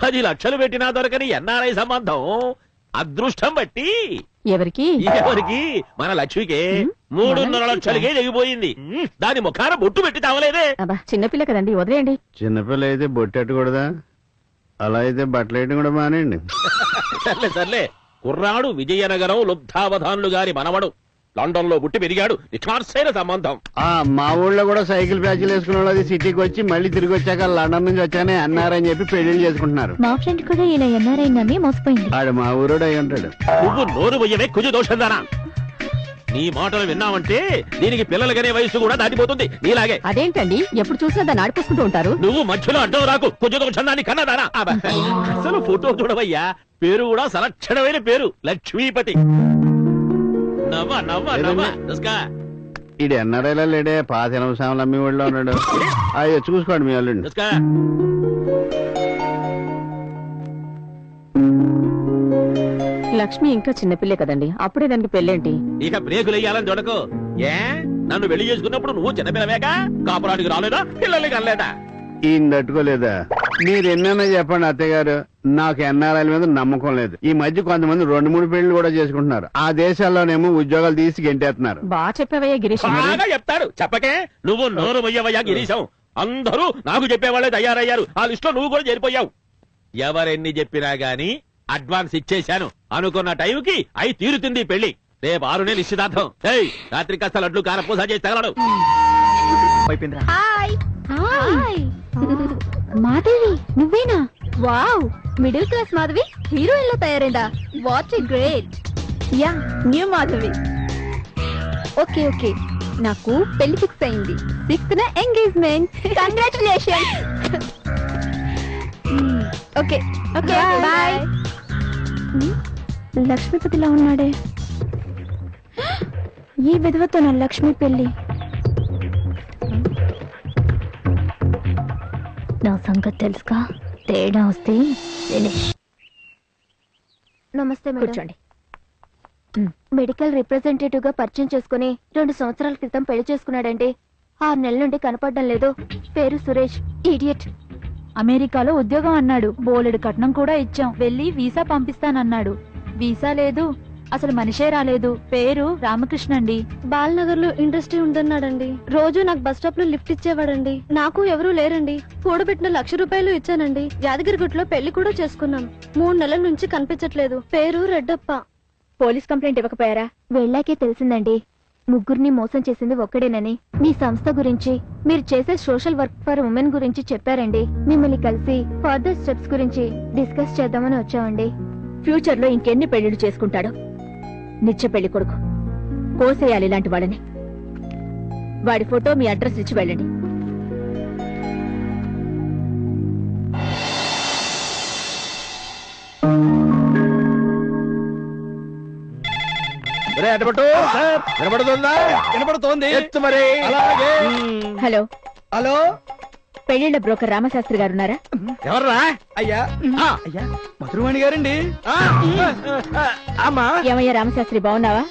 10 లక్షలు పెట్టినా దొరకని ఎన్ఆర్ఐ సంబంధం అదృష్టం బట్టి
ఎవరికి
మన లక్ష్మికే 3.5 లక్షలకే దిగిపోయింది. దాని ముఖాన బొట్టు పెట్టి తావలేదే.
చిన్నపిల్ల కదండి, వదిలేయండి.
చిన్నపిల్ల అయితే బొట్టెట్టకూడదా? అలా అయితే బట్టలు వేయడం కూడా మానేయండి.
సర్లే సర్లే, కుర్రాడు విజయనగరం లుబ్ధావధానులు గారి మనవడు, లండన్ లో పుట్టి పెరిగాడు. నిఖార్సైన సంబంధం.
మా ఊళ్ళో కూడా సైకిల్ ప్యాచ్లు వేసుకున్న వాళ్ళు సిటీకి వచ్చి మళ్ళీ తిరిగి వచ్చాక లండన్ నుంచి వచ్చానే ఎన్ఆర్ఐ అని చెప్పి పెళ్లి చేసుకుంటున్నారు.
మా ఫ్రెండ్ కూడా ఇలా ఎన్ఆర్ఐ నమ్మి మోసపోయింది.
ఆడు మా ఊరోడు అయి ఉంటాడు.
నువ్వు నోరు పోయవే కుజు దోషందానా. నీ మాటలు విన్నావంటే దీనికి పిల్లలకనే వయసు కూడా దాటిపోతుంది నీలాగే.
అదేంటండి ఎప్పుడు చూసినా దాన్ని ఆడిపోసుకుంటూ ఉంటారు.
నువ్వు మధ్యలో అడ్డం రాకు. కుజు దోషందాన్ని కన్నదానా. అసలు ఫోటో చూడవయ్యా, పేరు కూడా సలక్షణమైన పేరు, లక్ష్మీపతి. నవ్వా నవ్వా నవ్వా.
ఈడు ఎన్ఆర్ఐలో లేడే, పాత సామాన్లు అమ్మి ఊళ్ళో ఉన్నాడు. అవి వచ్చి చూసుకోండి మీ వాళ్ళు.
లక్ష్మి ఇంకా చిన్నపిల్లే కదండి, అప్పుడే దానికి పెళ్ళేంటి?
ఇక బ్రేకులు వేయాలని చూడకు. ఏ నన్ను పెళ్లి చేసుకున్నప్పుడు నువ్వు చిన్నపిల్లవేగా, కాపురానికి రాలేదా, పిల్లల్ని కనలేదా?
ఈయన తట్టుకోలేదా? మీరు ఎన్నైనా చెప్పండి అత్తయ్య గారు, నాకు ఎన్ఆర్ఐల మీద నమ్మకం లేదు. ఈ మధ్య కొంతమంది 2-3 పెళ్లి కూడా చేసుకుంటున్నారు. ఆ దేశాల్లోనేమో ఉద్యోగాలు తీసి గెంటేస్తున్నారు.
బాగా చెప్పావయ్యా గిరీష్.
బాగా చెప్తాడు. చెప్పకే నువ్వు నోరు మొయ్యవయ్యా గిరీశం. అందరూ నాకు చెప్పేవాళ్ళే తయారయ్యారు. ఆ లిస్ట్ లో నువ్వు కూడా చేరిపోయావు. ఎవరెన్ని చెప్పినా గాని అడ్వాన్స్ ఇచ్చేశాను. అనుకున్న టైంకి అయి తీరుతుంది పెళ్లి. రేపు 6 నిశ్చితార్థం. రాత్రి కాస్త లడ్లు కారపూస చేసి తగలడు.
హాయ్ మాధవి, నువ్వేనా? Wow, middle class Madhavi heroine లో తయారైందా? What a great. Yeah, new Madhavi. Okay okay, నాకు పెళ్లి ఫిక్స్ అయింది. 6th engagement. Congratulations. Okay okay bye. లక్ష్మీపతిలా ఉన్నాడే, ఈ విధవతో నా లక్ష్మి పెళ్లి.
నా సంగతి తెలుసుగా, తేడా వస్తే ఫినిష్.
నమస్తే మేడం. కూర్చోండి. మెడికల్ రిప్రజెంటేటివ్ గా పరిచయం చేసుకుని 2 సంవత్సరాల క్రితం పెళ్లి చేసుకున్నాడండి. 6 నెలల నుండి కనపడడం లేదు. పేరు సురేష్. ఇడియట్.
అమెరికాలో ఉద్యోగం అన్నాడు, బోలెడు కట్నం కూడా ఇచ్చాం. వెళ్ళి వీసా పంపిస్తానన్నాడు. వీసా లేదు, అసలు మనిషే రాలేదు. పేరు రామకృష్ణ అండి.
బాలనగర్ లో ఇండస్ట్రీ ఉందన్నాడండి. రోజు నాకు బస్ స్టాప్ లో లిఫ్ట్ ఇచ్చేవాడండి. నాకు ఎవరూ లేరండి. కూడబెట్టిన 1 లక్ష రూపాయలు ఇచ్చానండి. యాదగిరిగుట్లో పెళ్లి కూడా చేసుకున్నాం. 3 నెలల నుంచి కనిపించట్లేదు. పేరు రెడ్డప్ప.
పోలీస్ కంప్లైంట్ ఇవ్వకపోయారా?
వెళ్ళాకే తెలిసిందండి, ముగ్గురిని మోసం చేసింది ఒక్కడేనని. మీ సంస్థ గురించి, మీరు చేసే సోషల్ వర్క్ ఫర్ ఉమెన్ గురించి చెప్పారండి. మిమ్మల్ని కలిసి ఫర్దర్ స్టెప్స్ గురించి డిస్కస్ చేద్దామని వచ్చామండి.
ఫ్యూచర్ లో ఇంకెన్ని పెళ్లిళ్ళు చేసుకుంటాడు? నిత్య పెళ్లి కొడుకు. కోసేయాలి ఇలాంటి వాళ్ళని. వాడి ఫోటో, మీ అడ్రస్ ఇచ్చి వెళ్ళండి. హలో
హలో,
పెళ్లిళ్ల బ్రోకర్ రామశాస్త్రి గారు ఉన్నారా?
ఎవర్రా? అయ్యా అయ్యా, మధురవాణి గారండి.
ఏమయ్యా రామశాస్త్రి, బాగున్నావా?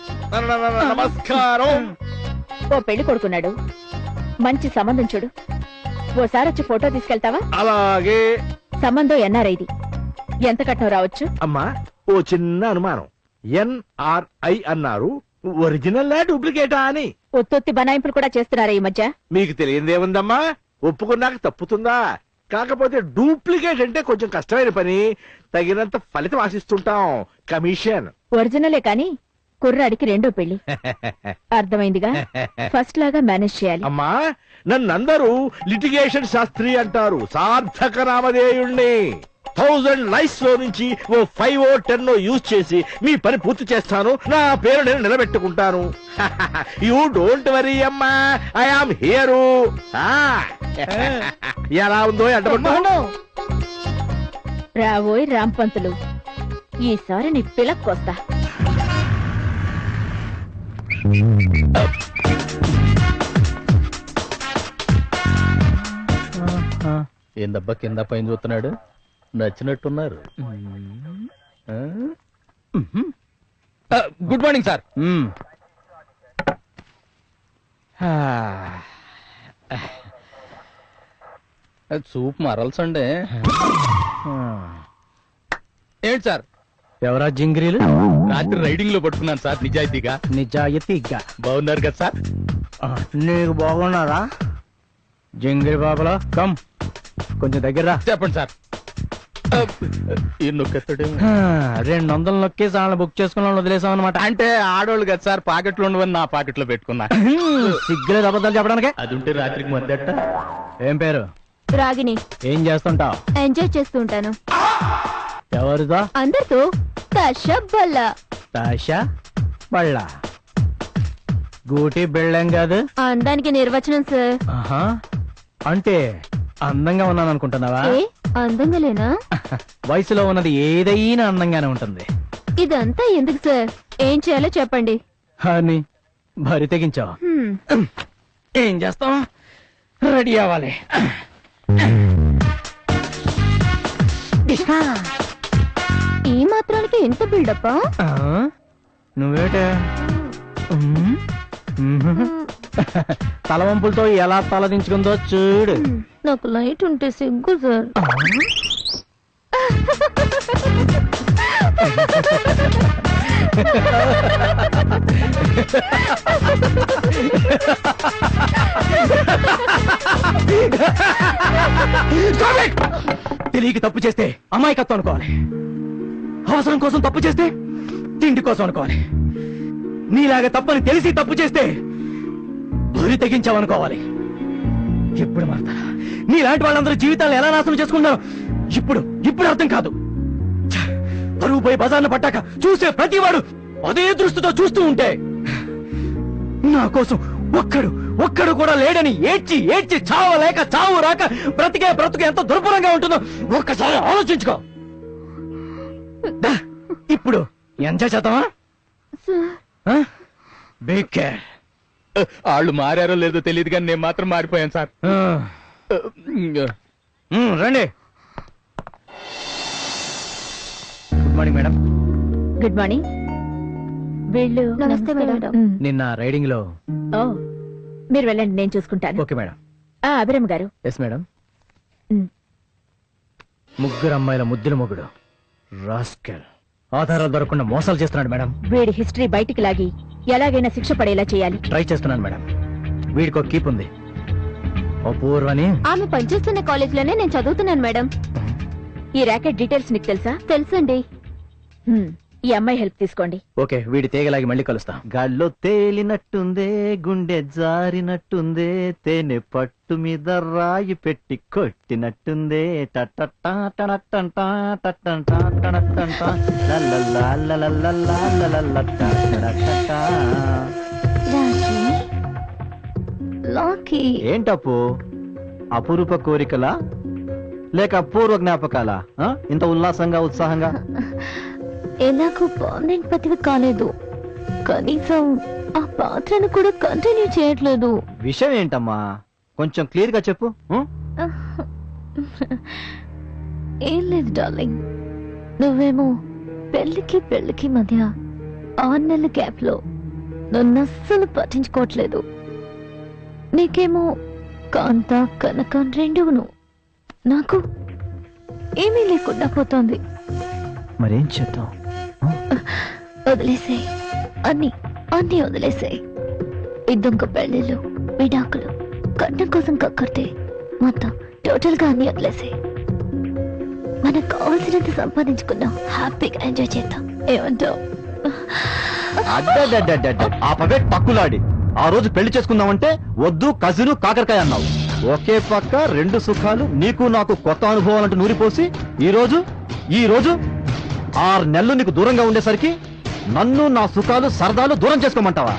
నమస్కారం.
ఓ పెళ్లి కొడుకున్నాడు, మంచి సంబంధం చూడు. ఓసారి వచ్చి ఫోటో తీసుకెళ్తావా?
అలాగే.
సంబంధం ఎన్ఆర్ఐది. ఎంత కట్నం రావచ్చు?
అమ్మా, ఓ చిన్న అనుమానం. ఎన్ఆర్ఐ అన్నారు, ఒరిజినల్ డూప్లికేటా అని.
ఒత్తొత్తి బనాయింపులు కూడా చేస్తున్నారా ఈ మధ్య?
మీకు తెలియదేముందమ్మా, ఒప్పుకున్నాక తప్పుతుందా? కాకపోతే డూప్లికేట్ అంటే కొంచెం కష్టమైన పని, తగినంత ఫలితం ఆశిస్తుంటాం. కమిషన్
ఒరిజినలే కాని కుర్రాడికి రెండో పెళ్లి. అర్థమైందిగా? ఫస్ట్ లాగా మేనేజ్ చేయాలి.
అమ్మా, నన్నందరూ లిటిగేషన్ శాస్త్రి అంటారు. సార్థక నామధేయుణ్ణి. 1000 లైఫ్స్ లో నుంచి ఓ 5 or 10 యూజ్ చేసి మీ పని పూర్తి చేస్తాను. నా పేరు నేను నిలబెట్టుకుంటాను. యూ డోంట్ వరీ అమ్మా, ఐ ఆమ్ హియరు. ఎలా ఉందో అడ్డపడ్డా?
రావోయ్ రాంపంతులు, ఈసారి నీ పిలక్కొస్తా.
ఏందబ్బా కింద పైన చూస్తున్నాడు? నచ్చినట్టున్నారు. Good morning sir. సూప్ మరల్సండే. ఏంటి సార్? ఎవరా జింగిరీలు? రాత్రి రైడింగ్ లో పట్టుకున్నాను సార్. నిజాయితీగా. బాగున్నారు కదా సార్? నీకు బాగున్నారా జింగిరి బాబులా? కమ్ కొంచెం దగ్గర చెప్పండి సార్. 200 నొక్కేసి వాళ్ళని బుక్ చేసుకున్న వదిలేసాం అనమాట. అంటే ఆడోళ్ళు కదా సార్, పాకెట్లో ఉండవని నా పాకెట్లో పెట్టుకున్నా. సిగ్గులేదు అబద్ధాలు చెప్పడానికి. అది ఉంటే రాత్రికి మద్దట. ఏం పేరు?
రాగిని.
ఏం చేస్తుంటావు?
ఎంజాయ్ చేస్తూ ఉంటాను.
ఎవరిదో?
అందరితో. తాషా బల్ల.
తాషా బళ్ళ. గూటి బిళ్ళం కాదు.
అందానికి నిర్వచనం సార్.
ఆహా, అంటే అందంగా ఉన్నాను అనుకుంటున్నావా?
అందంగా లేనా?
వయసులో ఉన్నది ఏదైనా అందంగానే ఉంటుంది.
ఇదంతా ఎందుకు సార్? ఏం చేయాలో చెప్పండి.
అని భరి తెగించావు. ఏం చేస్తాం? రెడీ అవ్వాలి.
ఈ మాత్రానికి ఎంత బిల్డప్?
నువ్వేటే తలవంపులతో ఎలా తలదించుకుందో చూడు.
నాకు లైట్ ఉంటే సిగ్గు సార్.
తెలియక తప్పు చేస్తే అమాయకత్వం అనుకోవాలి. అవసరం కోసం తప్పు చేస్తే తిండి కోసం అనుకోవాలి. నీలాగా తప్పని తెలిసి తప్పు చేస్తే బరి తెగించావనుకోవాలి. ఎప్పుడు మారుతారా? నీలాంటి వాళ్ళందరూ జీవితాలను ఎలా నాశనం చేసుకున్నారు ఇప్పుడు అర్థం కాదు. పరువు పోయి బజార్ను పట్టాక చూసే ప్రతివాడు అదే దృష్టితో చూస్తూ ఉంటే నా కోసం ఒక్కడు కూడా లేడని ఏడ్చి చావలేక చావు రాక బ్రతుకు ఎంత దుర్భరంగా ఉంటుందో ఒక్కసారి ఆలోచించుకో. ఇప్పుడు ఎంజాయ్ చేద్దామా? Take care. వాళ్ళు మారారో లేదో తెలియదు కానీ నేను మాత్రం మారిపోయాను సార్. రండి. Good morning madam.
Good morning. వీళ్ళు
నమస్తే మేడం.
నిన్న రైడింగ్ లో.
ఓ, మీరు వెళ్ళండి, నేను చూసుకుంటాను.
Okay madam.
అభిరామ్ గారు.
Yes madam. ముగ్గురు అమ్మాయిల ముద్దుల మొగుడు రాస్కెల్ ఆధారాలు దొరకకుండా మోసాలు చేస్తున్నాడు మేడం.
వీడి హిస్టరీ బయటికి లాగి ఎలాగైనా శిక్ష పడేలా చేయాలి.
ట్రై చేస్తున్నాను మేడం. వీడికి ఒక కీప్ ఉంది, అపూర్వని.
ఆమె పనిచేస్తున్న కాలేజ్ లోనే నేను చదువుతున్నాను మేడం.
ఈ ర్యాకెట్ డీటెయిల్స్ నీకు తెలుసా?
తెలుసండి.
ఈ అమ్మాయి హెల్ప్ తీసుకోండి.
ఓకే, వీడి తేగలాగి మళ్ళీ కలుస్తా. గాల్లో తేలినట్టుందే, గుండె జారినట్టుందే, తేనె పట్టు మీద రాయి పెట్టి కొట్టినట్టుందే. ఏంటప్పు? అపురూప కోరికలా లేక అపూర్వ జ్ఞాపకాలా ఇంత ఉల్లాసంగా ఉత్సాహంగా?
ఎలాగో పర్మనెంట్ పతివి కాలేదు, కనీసం ఆ పాత్రను కూడా కంటిన్యూ చేయట్లేదు.
విషయం ఏంటమ్మా? కొంచెం క్లియర్ గా చెప్పు.
ఏం లేదు డార్లింగ్, నువ్వేమో పెళ్లికి మధ్య 6 నెలల గ్యాప్ లో నన్ను అస్సలు పట్టించుకోవట్లేదు. నీకేమో కాంత కనకం రెండును, నాకు ఏమీ లేకుండా పోతోంది.
మరేం చేద్దాం?
వదిలేసే అన్ని వదిలేసే. ఇద్దొంక పెళ్లిళ్ళు, విడాకులు, కట్నం కోసం కక్కడితే మొత్తం టోటల్ గా అన్ని వదిలేసే. మనకు కావాల్సినంత సంపాదించుకున్నాం, హ్యాపీగా ఎంజాయ్ చేద్దాం. ఏమంటావు?
అడ్డడ్డడ్డడ్డ ఆపవే పక్కులాడి. ఆ రోజు పెళ్లి చేసుకుందామంటే వద్దు కజిను కాకరకాయ అన్నావు. ఒకే పక్క రెండు సుఖాలు, నీకు నాకు కొత్త అనుభవాలంటూ నూరిపోసి ఈ రోజు 6 నెలలు నీకు దూరంగా ఉండేసరికి నన్ను నా సుఖాలు సరదాలు దూరం చేసుకోమంటావా?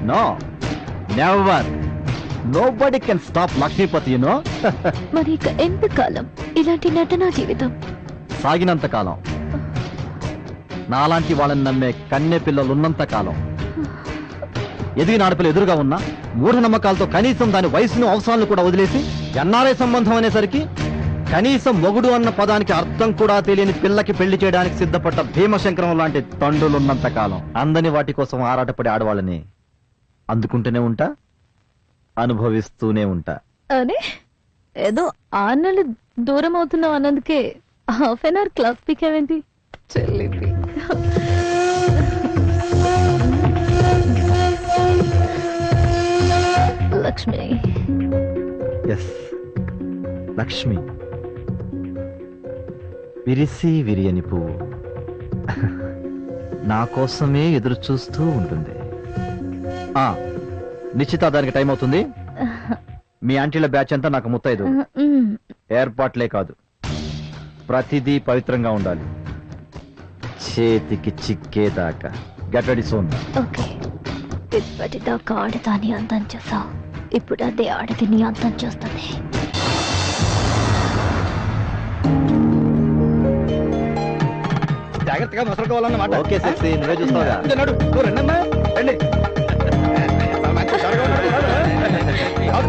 No, never. Nobody can stop Lakshmipati, you know.
మరి ఇక ఎంతకాలం ఇలాంటి నటనా జీవితం?
సాగినంత కాలం. నాలాంటి వాళ్ళని నమ్మే కన్నె పిల్లలున్నంత కాలం. ఎదిగిన ఆడపిల్ల ఎదురుగా ఉన్నా మూఢనమ్మకాలతో కనీసం దాని వయసును అవసరాలను కూడా వదిలేసి ఎన్ఆర్ఐ సంబంధం అనేసరికి కనీసం మొగుడు అన్న పదానికి అర్థం కూడా తెలియని పిల్లకి పెళ్లి చేయడానికి సిద్ధపడ్డ భీమశంకరం లాంటి తండ్రులున్నంత కాలం అందని వాటి కోసం ఆరాటపడే ఆడవాళ్ళని అందుకుంటూనే ఉంటా, అనుభవిస్తూనే ఉంటా.
అరే ఏదో 6 నెలలు దూరం అవుతున్నావు అన్నందుకే హాఫ్ అన్ అవర్ క్లాస్ పీకేవేంటి చెల్లిపి? లక్ష్మి.
ఎస్, లక్ష్మి. విరిసి విరియని పువ్వు నా కోసమే ఎదురు చూస్తూ ఉంటుంది. నిశ్చితార్థానికి టైం అవుతుంది. మీ ఆంటీల బ్యాచ్ అంతా నాకు ముత్తైదు. ఏర్పాట్లే కాదు, ప్రతిదీ పవిత్రంగా ఉండాలి, చేతికి చిక్కేదాకా. Get ready soon.
ఓకే. ఇప్పటిదాకా ఆడదాన్ని అంతం చేసావు, ఇప్పుడు అదే ఆడదిని అంతం చేస్తుంది.
జాగ్రత్తగా మసలుకోవాలన్నమాట.
ఓకే సెక్సీ, నువ్వే చూస్తావుగా.
రండమ్మా, రండి.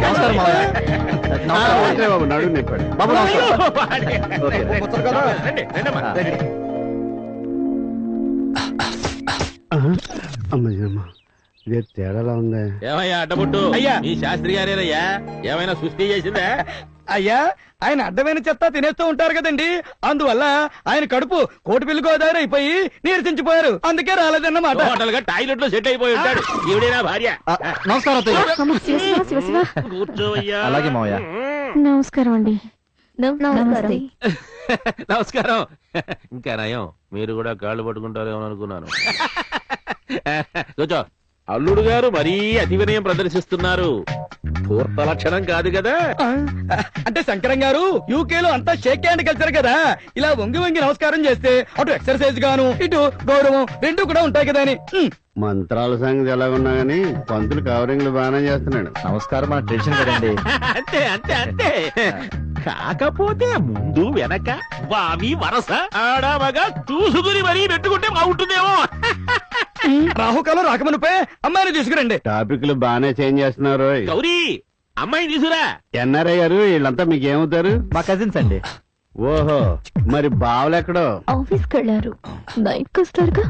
నమస్కారం మావయ్య.
బాబు నడు నింపాడు.
బాబు నమస్కారం.
అమ్మా, ఇదే తేడాలా ఉందా?
ఏమయ్యా అడ్డబుట్టు?
అయ్యా.
ఈ శాస్త్రి గారేనయ్యా, ఏమైనా సృష్టి చేసిందా?
అయ్యా, ఆయన అడ్డమైన చెత్త తినేస్తూ ఉంటారు కదండి, అందువల్ల ఆయన కడుపు కోటిపిల్లి గోదావరి అయిపోయి నీరసించిపోయారు, అందుకే రాలేదన్నమాట.
హోటల్ గా టాయిలెట్ లో సెట్ అయిపోయి ఉంటాడు. ఈవిడేనా భార్య?
నమస్కారం అత్తయ్య.
కూర్చోవయ్యా.
అలాగే మావయ్య.
నమస్కారం అండి. నమస్తే.
నమస్కారం. ఇంకా నయం, మీరు కూడా కాళ్ళు పట్టుకుంటారేమో అనుకున్నాను. కూర్చో. అల్లుడు గారు మరీ అతి వినయం ప్రదర్శిస్తున్నారు. పూర్త లక్షణం కాదు కదా.
అంటే శంకరం గారు యూకేలో అంతా షేక్ హ్యాండ్ కల్చర్ కదా, ఇలా వంగి వంగి నమస్కారం చేస్తే అటు ఎక్సర్సైజ్ గాను ఇటు గౌరవం రెండు కూడా ఉంటాయి కదా అని.
మంత్రాల సంగతి ఎలా ఉన్నా గానీ పంతులు కవరింగ్లు బాగానే చేస్తున్నాడు.
నమస్కారం, మన ట్రెడిషన్ కదండి.
అంతే అంతే అంతే. కాకపోతే ముందు వెనక వావి వరస ఆడమగా చూసుకుని మరీ పెట్టుకుంటే బాగుంటుందేమో.
రాహుకాలం రాకమనుపే అమ్మాయిని తీసుకురండి.
టాపిక్లు బాగానే చేంజ్ చేస్తున్నారు.
గౌరీ, అమ్మాయిని తీసురా.
ఎన్ఆర్ఐ గారు వీళ్ళంతా మీకు ఏమవుతారు?
మా కజిన్స్ అండి.
ఓహో, మరి బావలెక్కడో?
ఆఫీస్కి వెళ్ళారు, నైట్కి వస్తారుగా.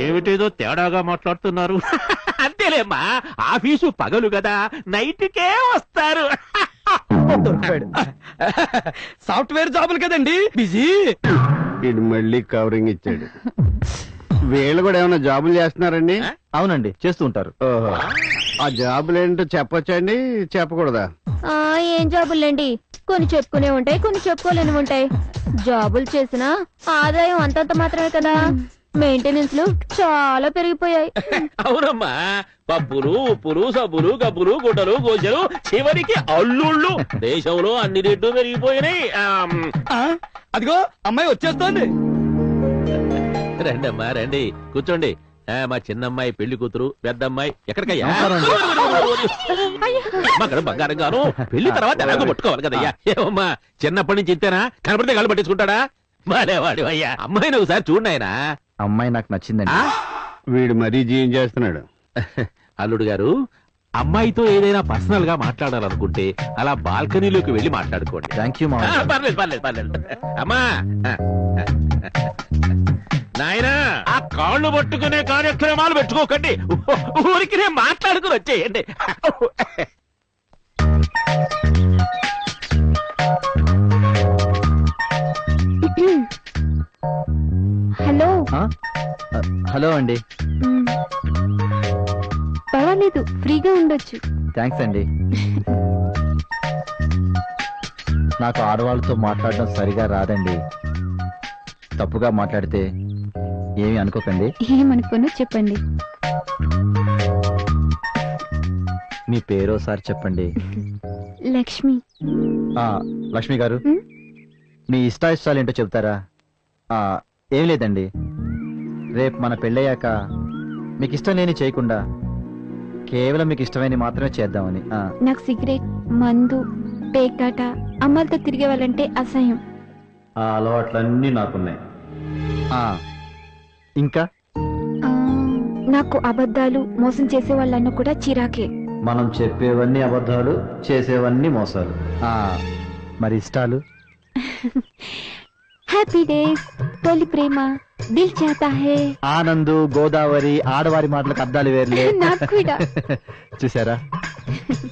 ఏమిటేదో తేడాగా మాట్లాడుతున్నారు. అంతేలేమ్మా, ఆఫీసు పగలు కదా, నైట్కే వస్తారు.
సాఫ్ట్వేర్ జాబులు కదండి, బిజీ.
ఇది మళ్ళీ కవరింగ్ ఇచ్చాడు. వీళ్ళు కూడా ఏమైనా జాబులు చేస్తున్నారండి?
అవునండి, చేస్తూ ఉంటారు.
ఓహో, ఆ జాబులు ఏంటో చెప్పొచ్చండి, చెప్పకూడదా?
ఏం జాబులేండి, కొన్ని చెప్పుకునే ఉంటాయి, కొన్ని చెప్పుకోలేని ఉంటాయి. జాబులు చేసినా ఆదాయం అంతంత మాత్రమే కదా, మెయింటెనెన్స్ లు చాలా పెరిగిపోయాయి.
అవునమ్మా, పప్పులు ఉప్పులు సబ్బులు గబ్బులు గుడ్డలు గోజలు చివరికి అల్లుళ్ళు. దేశంలో అన్ని రేట్లు పెరిగిపోయినాయి.
అదిగో అమ్మాయి వచ్చేస్తోంది.
రండమ్మా రండి, కూర్చోండి. మా చిన్నమ్మాయి పెళ్లి కూతురు, పెద్దమ్మాయి ఎక్కడికయ్యా? బంగారం గాను, పెళ్లి తర్వాత ఎలాగో పట్టుకోవాలి కదయ్యా. ఏమమ్మా, చిన్నప్పటి నుంచి ఇంతేనా? కనపడితే కళ్ళు పట్టించుకుంటాడా? బాలేవాడు అయ్యా. అమ్మాయిని ఒకసారి చూడనాయనా.
అమ్మాయి నాకు నచ్చిందండి.
వీడు మరీ జీవం చేస్తున్నాడు.
అల్లుడు గారు, అమ్మాయితో ఏదైనా పర్సనల్ గా మాట్లాడాలనుకుంటే అలా బాల్కనీలోకి వెళ్ళి మాట్లాడుకోండి.
Thank you.
పర్లేదు పర్లేదు పర్లేదు. అమ్మా నాయనా, ఆ కాళ్ళు పట్టుకునే కార్యక్రమాలు పెట్టుకోకండి, ఊరికి నేను మాట్లాడుకుని వచ్చేయండి.
హలో.
హలో అండి.
పర్వాలేదు, ఫ్రీగా ఉండొచ్చు.
థ్యాంక్స్ అండి. నాకు ఆడవాళ్ళతో మాట్లాడడం సరిగా రాదండి. తప్పుగా మాట్లాడితే ఏమి అనుకోకండి.
ఏమనుకోను చెప్పండి.
మీ పేరు ఒకసారి చెప్పండి.
లక్ష్మి.
లక్ష్మి గారు, మీ ఇష్టాయిష్టాలు ఏంటో చెప్తారా? ఏం లేదండి, రేపు మన పెళ్ళయ్యాక మీకు ఇష్టం లేని చేయకుండా కేవలం మీకు ఇష్టమైన మాత్రమే చేద్దామని.
నాకు సిగరెట్, మందు, పేకాట, అమ్మాయిలతో తిరిగే వాళ్ళంటే అసహ్యం.
ఆ అలవాట్లన్నీ నాకున్నాయి. ఇంకా
నాకు అబద్ధాలు, మోసం చేసే వాళ్ళన్న కూడా చిరాకే.
మనం చెప్పేవన్నీ అబద్ధాలు, చేసేవన్నీ మోసాలు. మరి ఇష్టాలు?
హ్యాపీ డేస్, తొలి ప్రేమ, దిల్ చాతా హే,
ఆనందు, గోదావరి, ఆడవారి మాటలకు అర్థాలు వేర్లే.
నాకు కూడా.
చూసారా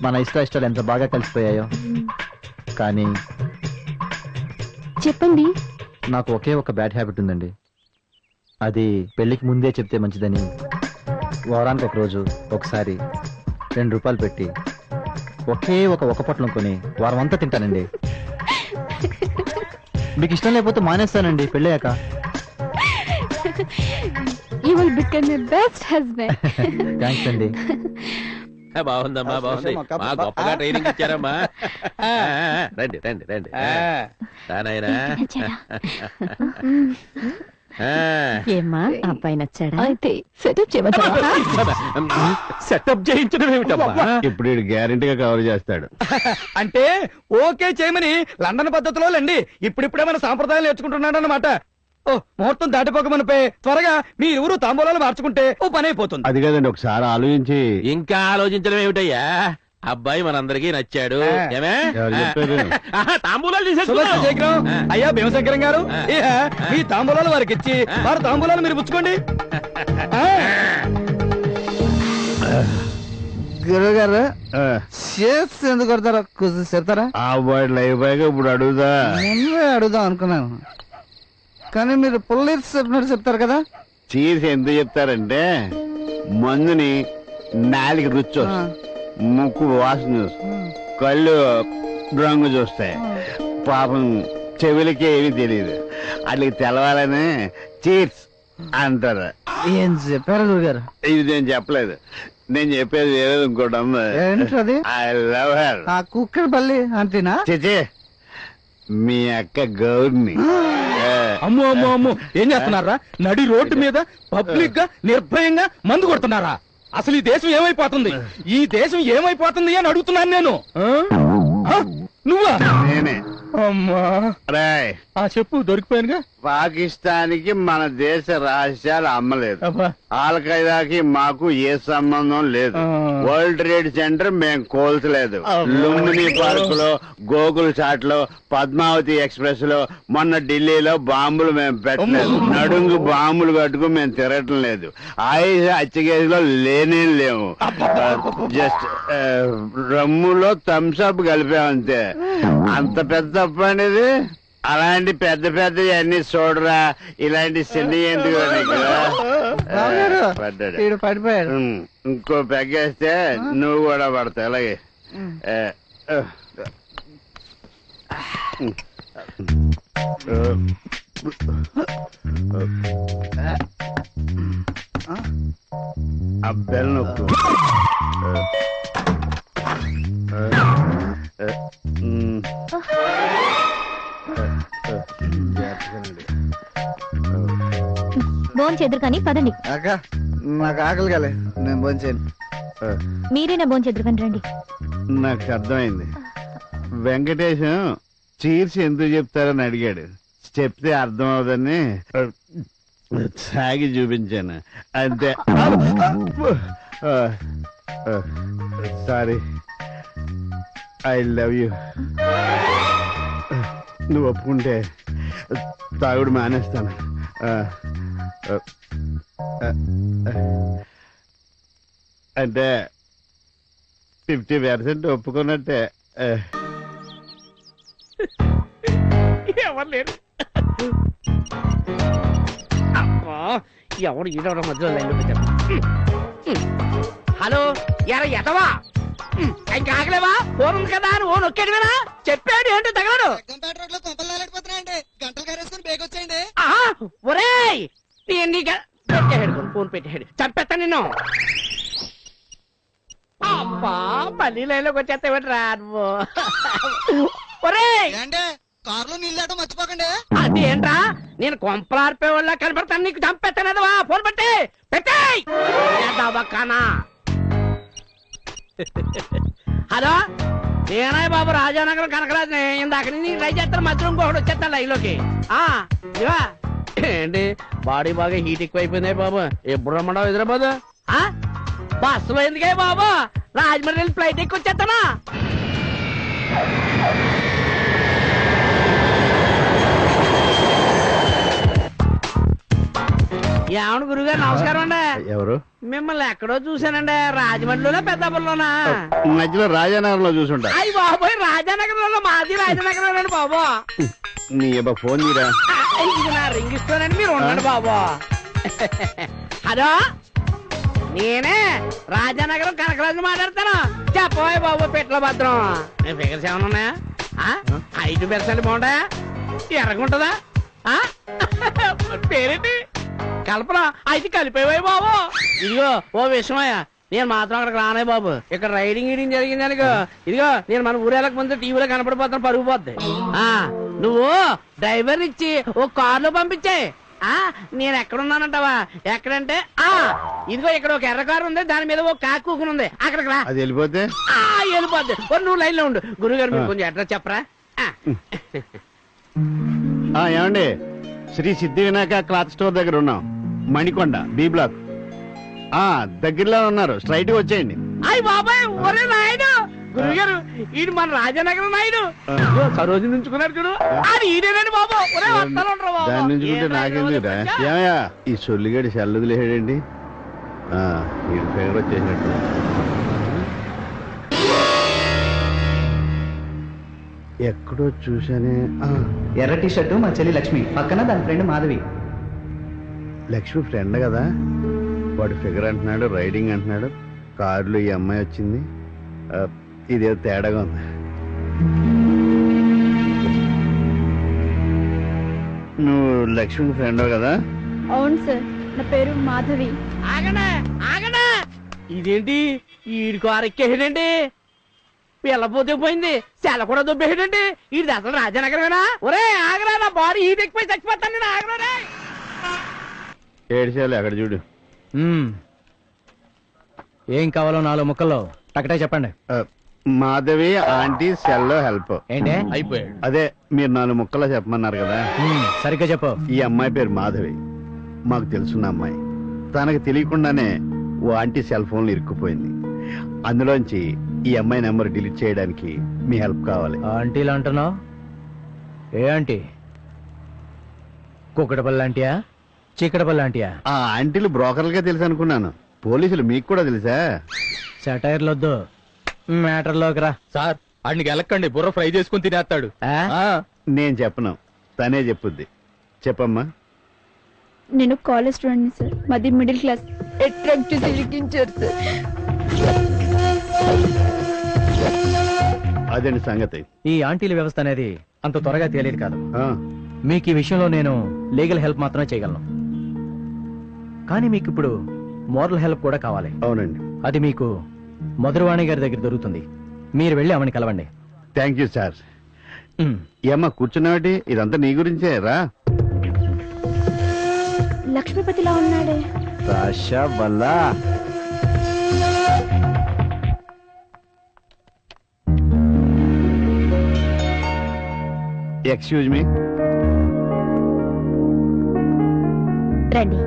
మన ఇష్టాలు ఎంత బాగా కలిసిపోయాయో. కానీ
చెప్పండి.
నాకు ఒకే ఒక బ్యాడ్ హ్యాబిట్ ఉందండి. అది పెళ్లికి ముందే చెప్తే మంచిదని వారానికి ఒక రోజు ఒకసారి 2 రూపాయలు పెట్టి ఒకే ఒక పొట్లం కొని వారం అంతా తింటానండి. మీకు ఇష్టం లేకపోతే మానేస్తానండి పెళ్ళయ్యాక.
You will become my best husband.
Thanks అండి.
బాగుందమ్మా, బాగుంది. మా గొప్పగా ట్రైనింగ్ ఇచ్చారమ్మా. రండి రండి రండి. రానాయనా.
ఏమ్మా, అబ్బాయి నచ్చాడా?
అయితే సెటప్ చేయమంటారా?
సెటప్ చేయించడం ఏమిటమ్మా?
ఇప్పుడు వీడు గ్యారెంటీగా కవర్ చేస్తాడు.
అంటే ఓకే చేయమని లండన్ పద్ధతిలో లేండి ఇప్పుడిప్పుడే మన సాంప్రదాయాలు నేర్చుకుంటున్నాడు అన్నమాట. ఓ ముహూర్తం దాటిపోకమనిపై త్వరగా మీ ఊరు తాంబూలాలు మార్చుకుంటే ఓ పని అయిపోతుంది.
అది కదండి, ఒకసారి ఆలోచించి.
ఇంకా ఆలోచించడం ఏమిటయ్యా? అబ్బాయి మనందరికీ నచ్చాడు. ఏమే తాంబూలాలు
శేఖరం, అయ్యా భీమశంకరం గారు, మీ తాంబూలాలు వారికి ఇచ్చి వారి తాంబూలాలు మీరు పుచ్చుకోండి.
గురువు గారు షేప్స్ ఎందుకు కొడతారా? కొంచెం చెప్తారా?
వాడు లైవ్ బాయ్గా ఇప్పుడు అడుగుదా?
ముందే అడుగుదాం అనుకున్నాను, కానీ మీరు పుల్లీర్స్ చెప్పినట్టు చెప్తారు కదా.
చీర్స్ ఎందుకు చెప్తారంటే మందుని నాలుగు రుచి వస్తుంది, ముక్కు వాసన చూస్తాయి, కళ్ళు రంగు చూస్తాయి, పాపం చెవులకి ఏమీ తెలియదు. అట్లకి తెలవాలని చీర్స్ అంటారు.
ఏం చెప్పారు గురుగారు?
ఇది నేను చెప్పలేదు, నేను చెప్పేది వేరేది ఇంకోటి ఉంది.
ఏంటది?
I love her.
ఆ కుక్కర్ బల్లి అంతేనా?
చేచే మీ అక్క గౌర్ని.
అమ్మో అమ్మో అమ్మో, ఏం చేస్తున్నారా? నడి రోడ్డు మీద పబ్లిక్ గా నిర్భయంగా మందు కొడుతున్నారా? అసలు ఈ దేశం ఏమైపోతుంది? ఈ దేశం ఏమైపోతుంది అని అడుగుతున్నాను నేను. నువ్వా?
నేనే.
అమ్మా
రాయ్,
చెప్పు, దొరికిపోయానుగా.
పాకిస్తాన్ కి మన దేశ రహస్యాలు అమ్మలేదు, ఆల్ ఖైదాకి మాకు ఏ సంబంధం లేదు, వరల్డ్ ట్రేడ్ సెంటర్ మేము కోల్చలేదు, లుంబిని పార్క్ లో, గోకుల్ చాట్ లో, పద్మావతి ఎక్స్ప్రెస్ లో, మొన్న ఢిల్లీలో బాంబులు మేము పెట్టలేదు, నడుంగు బాంబులు కట్టుకు మేము తిరగటం లేదు, ఆయుష హత్యకేసులో లేనే లేవు, జస్ట్ రమ్ములో థమ్స్అప్ కలిపామంతే. అంత పెద్ద తప్పు అనేది. అలాంటి పెద్ద పెద్ద అన్ని చూడరా, ఇలాంటి చిన్న ఎందుకు
పడిపోయాడు.
ఇంకో పెగ్గేస్తే నువ్వు కూడా పడతావు. అలాగే అబ్బెల్ నొక్కు.
భోజనం చేద్దరు కానీ పదండి.
అక్క నాకు ఆకలి కాలే, నేను భోంచేయను.
మీరేనా భోజనం చేద్దరు కానీ రండి.
నాకు అర్థమైంది. వెంకటేశం చీర్స్ ఎందుకు చెప్తారని అడిగాడు, చెప్తే అర్థం అవుదని సాగి చూపించాను అంతే. Sorry, I love you. నువ్వు ఒప్పుకుంటే తాగుడు మానేస్తాను. అంటే 50% ఒప్పుకున్నట్టే.
ఎవరు లేరు. ఎవరు ఈడవడం మధ్యలో లైన్లో పెట్టారు. హలో, ఎర ఎదవా, ఇంకా ఆగలేవా? ఫోన్ ఉంది కదా అని ఓ నొక్కేడువేనా? చెప్పాడు ఏంటో తగలడు. ఒరేయ్, పెట్టేడు ఫోన్ పెట్టేడు చంపేస్తా నిన్ను. అబ్బా మళ్ళీ లైన్లోకి వచ్చేస్తావేంటి రా నువ్వు.
కారులో నీళ్ళేటం మర్చిపోకండి.
అది ఏంట్రా నేను కొంపలార్పే వాళ్ళ కనపడతాను నీకు చంపేస్తానదవా. ఫోన్ పెట్టేయ్ హలో నేనే బాబు రాజానగరం కనకరాజుని. ఇందాక నుంచి ట్రై చేస్తాను మధ్యలో ఇంకొకటి వచ్చేస్తాను లైన్లోకి. ఇవా ఏంటి బాడీ బాగా హీట్ ఎక్కువైపోయింది బాబు. ఎప్పుడు రమ్మడావు హైదరాబాద్? బస్సులో ఎందుకే బాబు రాజమండ్రి ఫ్లైట్ ఎక్కి వచ్చేస్తానా? ఏమను గురుగారు నమస్కారం అండి.
ఎవరు?
మిమ్మల్ని ఎక్కడో చూశానండి. రాజమండ్రిలోనా పెద్దాపురంలోనా?
మధ్యలో రాజానగరంలో చూసుంటా.
అయ్యి బాబోయ్ రాజానగరంలో మాది రాజానగరం అండి బాబు.
నీ ఫోన్ తీరా.
ఇది నా రింగ్ ఇస్తానండి మీరు ఉండండి బాబు. హలో నేనే రాజానగరం కనకరాజు మాట్లాడతాను. చెప్పబోయ్ బాబు పెట్ల భద్రం. ఫిగర్స్ ఏమైనా ఉన్నాయా? 5% బాగుంటాయా? ఎర్రగుంటుందా? పేరేంటి? కల్పన. అయితే కలిపేవాయి బాబు. ఇదిగో ఓ విషయమయ్యా నేను మాత్రం అక్కడికి రానే బాబు. ఇక్కడ రైడింగ్ గీడింగ్ జరిగింది అనుకో ఇదిగో నేను మన ఊరేళ్ళకి ముందు టీవీలో కనపడిపోతాను పరుగు పోద్ది. నువ్వు డ్రైవర్ ఇచ్చి ఓ కారులో పంపించాయి. నేను ఎక్కడున్నానంటావా? ఎక్కడంటే ఇదిగో ఇక్కడ ఒక ఎర్ర కారు ఉంది దాని మీద ఓ కాకు కూకుని ఉంది అక్కడికి రా.
అది వెళ్ళిపోతే
వెళ్ళిపోద్ది. నువ్వు లైన్ లో ఉండు. గురుగారు మీరు కొంచెం అడ్రస్ చెప్పరా?
ఏమండి శ్రీ సిద్ధి వినాయక క్లాత్ స్టోర్ దగ్గర ఉన్నాం. Manikonda B block. దగ్గరలో ఉన్నారు. స్ట్రైట్ వచ్చేయండి.
అయ్యి బాబాయ్ ఒరే నాయుడు గురుగారు ఈయన మన రాజానగరం నాయుడు సరోజు నుంచుకున్నాడు చూడు. అది ఈయనేనండి బాబు. ఒరే వస్తాను బాబు.
దాని నుంచుకుంటే నాకెందుకురా? ఏమయ్యా ఈ సొల్లిగడి చల్లదులేడండి. ఈ ఫేవర్ వచ్చేసినట్టు. ఎక్కడో చూసానే.
ఎర్ర టీ షర్టు మా చెల్లి లక్ష్మి, పక్కన దాని ఫ్రెండ్ మాధవి.
లక్ష్మి ఫ్రెండ్ కదా. వాడు ఫిగర్ అంటున్నాడు, రైడింగ్ అంటున్నాడు. కారులో ఈ అమ్మాయి వచ్చింది. ఇదేదో తేడాగా ఉంది. నువ్వు లక్ష్మి ఫ్రెండ్ కదా?
అవును సార్, నా పేరు మాధవి.
ఆగనా ఇదేంటి ఈడి కారు ఎక్కేసాడండి. పిల్లపోతే పోయింది. సెల కూడా దొబ్బేసాడండి. ఇది అసలు రాజానగరమేనా? ఒరే ఆగరా నా బాడీ హీట్ ఎక్కిపోయి చచ్చిపోతాను నేను. ఆగరా
ఏడ్చాలి అక్కడ చూడు.
ఏం కావాలో 4 ముక్కల్లో టకటే చెప్పండి.
మాధవి ఆంటీ సెల్లో హెల్ప్.
ఏంటే
అయిపోయాడు?
అదే మీరు 4 ముక్కల్లో చెప్పమన్నారు కదా.
సరిగ్గా చెప్పు.
ఈ అమ్మాయి పేరు మాధవి. మాకు తెలుసున్న అమ్మాయి. తనకు తెలియకుండానే ఓ ఆంటీ సెల్ ఫోన్లు ఇరుక్కుపోయింది. అందులోంచి ఈ అమ్మాయి నెంబర్ డిలీట్ చేయడానికి మీ హెల్ప్ కావాలి.
ఆంటీలు అంటున్నావు? ఏ ఆంటీ? కుక్కడపల్లి ఆంటీయా, చీకటపల్లి ఆంటీయా?
ఆ ఆంటీలు బ్రోకర్లుగా తెలుసు అనుకున్నాను. పోలీసులు మీకు కూడా తెలుసా?
సెటైర్లు వద్దు, మ్యాటర్లోకి రా.
సార్ అడికి వెళ్ళకండి, బుర్ర ఫ్రై చేసుకుని తినేస్తాడు.
నేను చెప్పను, తనే చెప్పుద్ది. చెప్పమ్మా.
నేను కాలేజ్ స్టూడెంట్ సార్. మాది మిడిల్ క్లాస్. అట్రాక్ట్ చేసి ఇరికించారు సార్.
అదండి సంగతి.
ఈ ఆంటీల వ్యవస్థ అనేది అంత త్వరగా తేలేదు కాదు. మీకు ఈ విషయంలో నేను లీగల్ హెల్ప్ మాత్రమే చేయగలను. కానీ మీకు ఇప్పుడు మోరల్ హెల్ప్ కూడా కావాలి.
అవునండి.
అది మీకు మధురవాణి గారి దగ్గర దొరుకుతుంది. మీరు వెళ్ళి ఆమెను కలవండి.
Thank you sir. ఏమ్మా కూర్చున్నావాటి? ఇదంతా నీ గురించే రా.
లక్ష్మీపతిలా ఉన్నాడే.
రాషా వల్లా. Excuse me.
రండి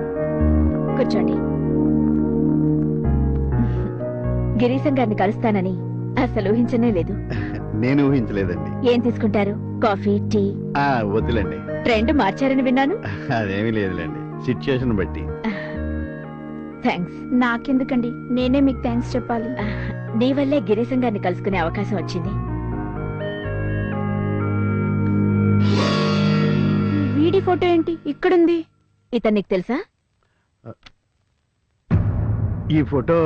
కూర్చోండి. గిరీశం గారిని కలుస్తానని అసలు ఊహించనే లేదు.
నేను ఊహించలేదండి.
ఏం తీసుకుంటారు? Coffee, tea?
వద్దులేండి.
ట్రెండ్ మార్చారని విన్నాను.
అదేమీ లేదులేండి, సిచ్యుయేషన్ బట్టి.
థ్యాంక్స్.
నాకెందుకండి, నేనే మీకు థ్యాంక్స్ చెప్పాలి.
నీ వల్లే గిరీశం గారిని కలుసుకునే అవకాశం వచ్చింది.
వీడి ఫోటో ఏంటి ఇక్కడుంది?
ఇతను నీకు తెలుసా?
ఈ ఫోటో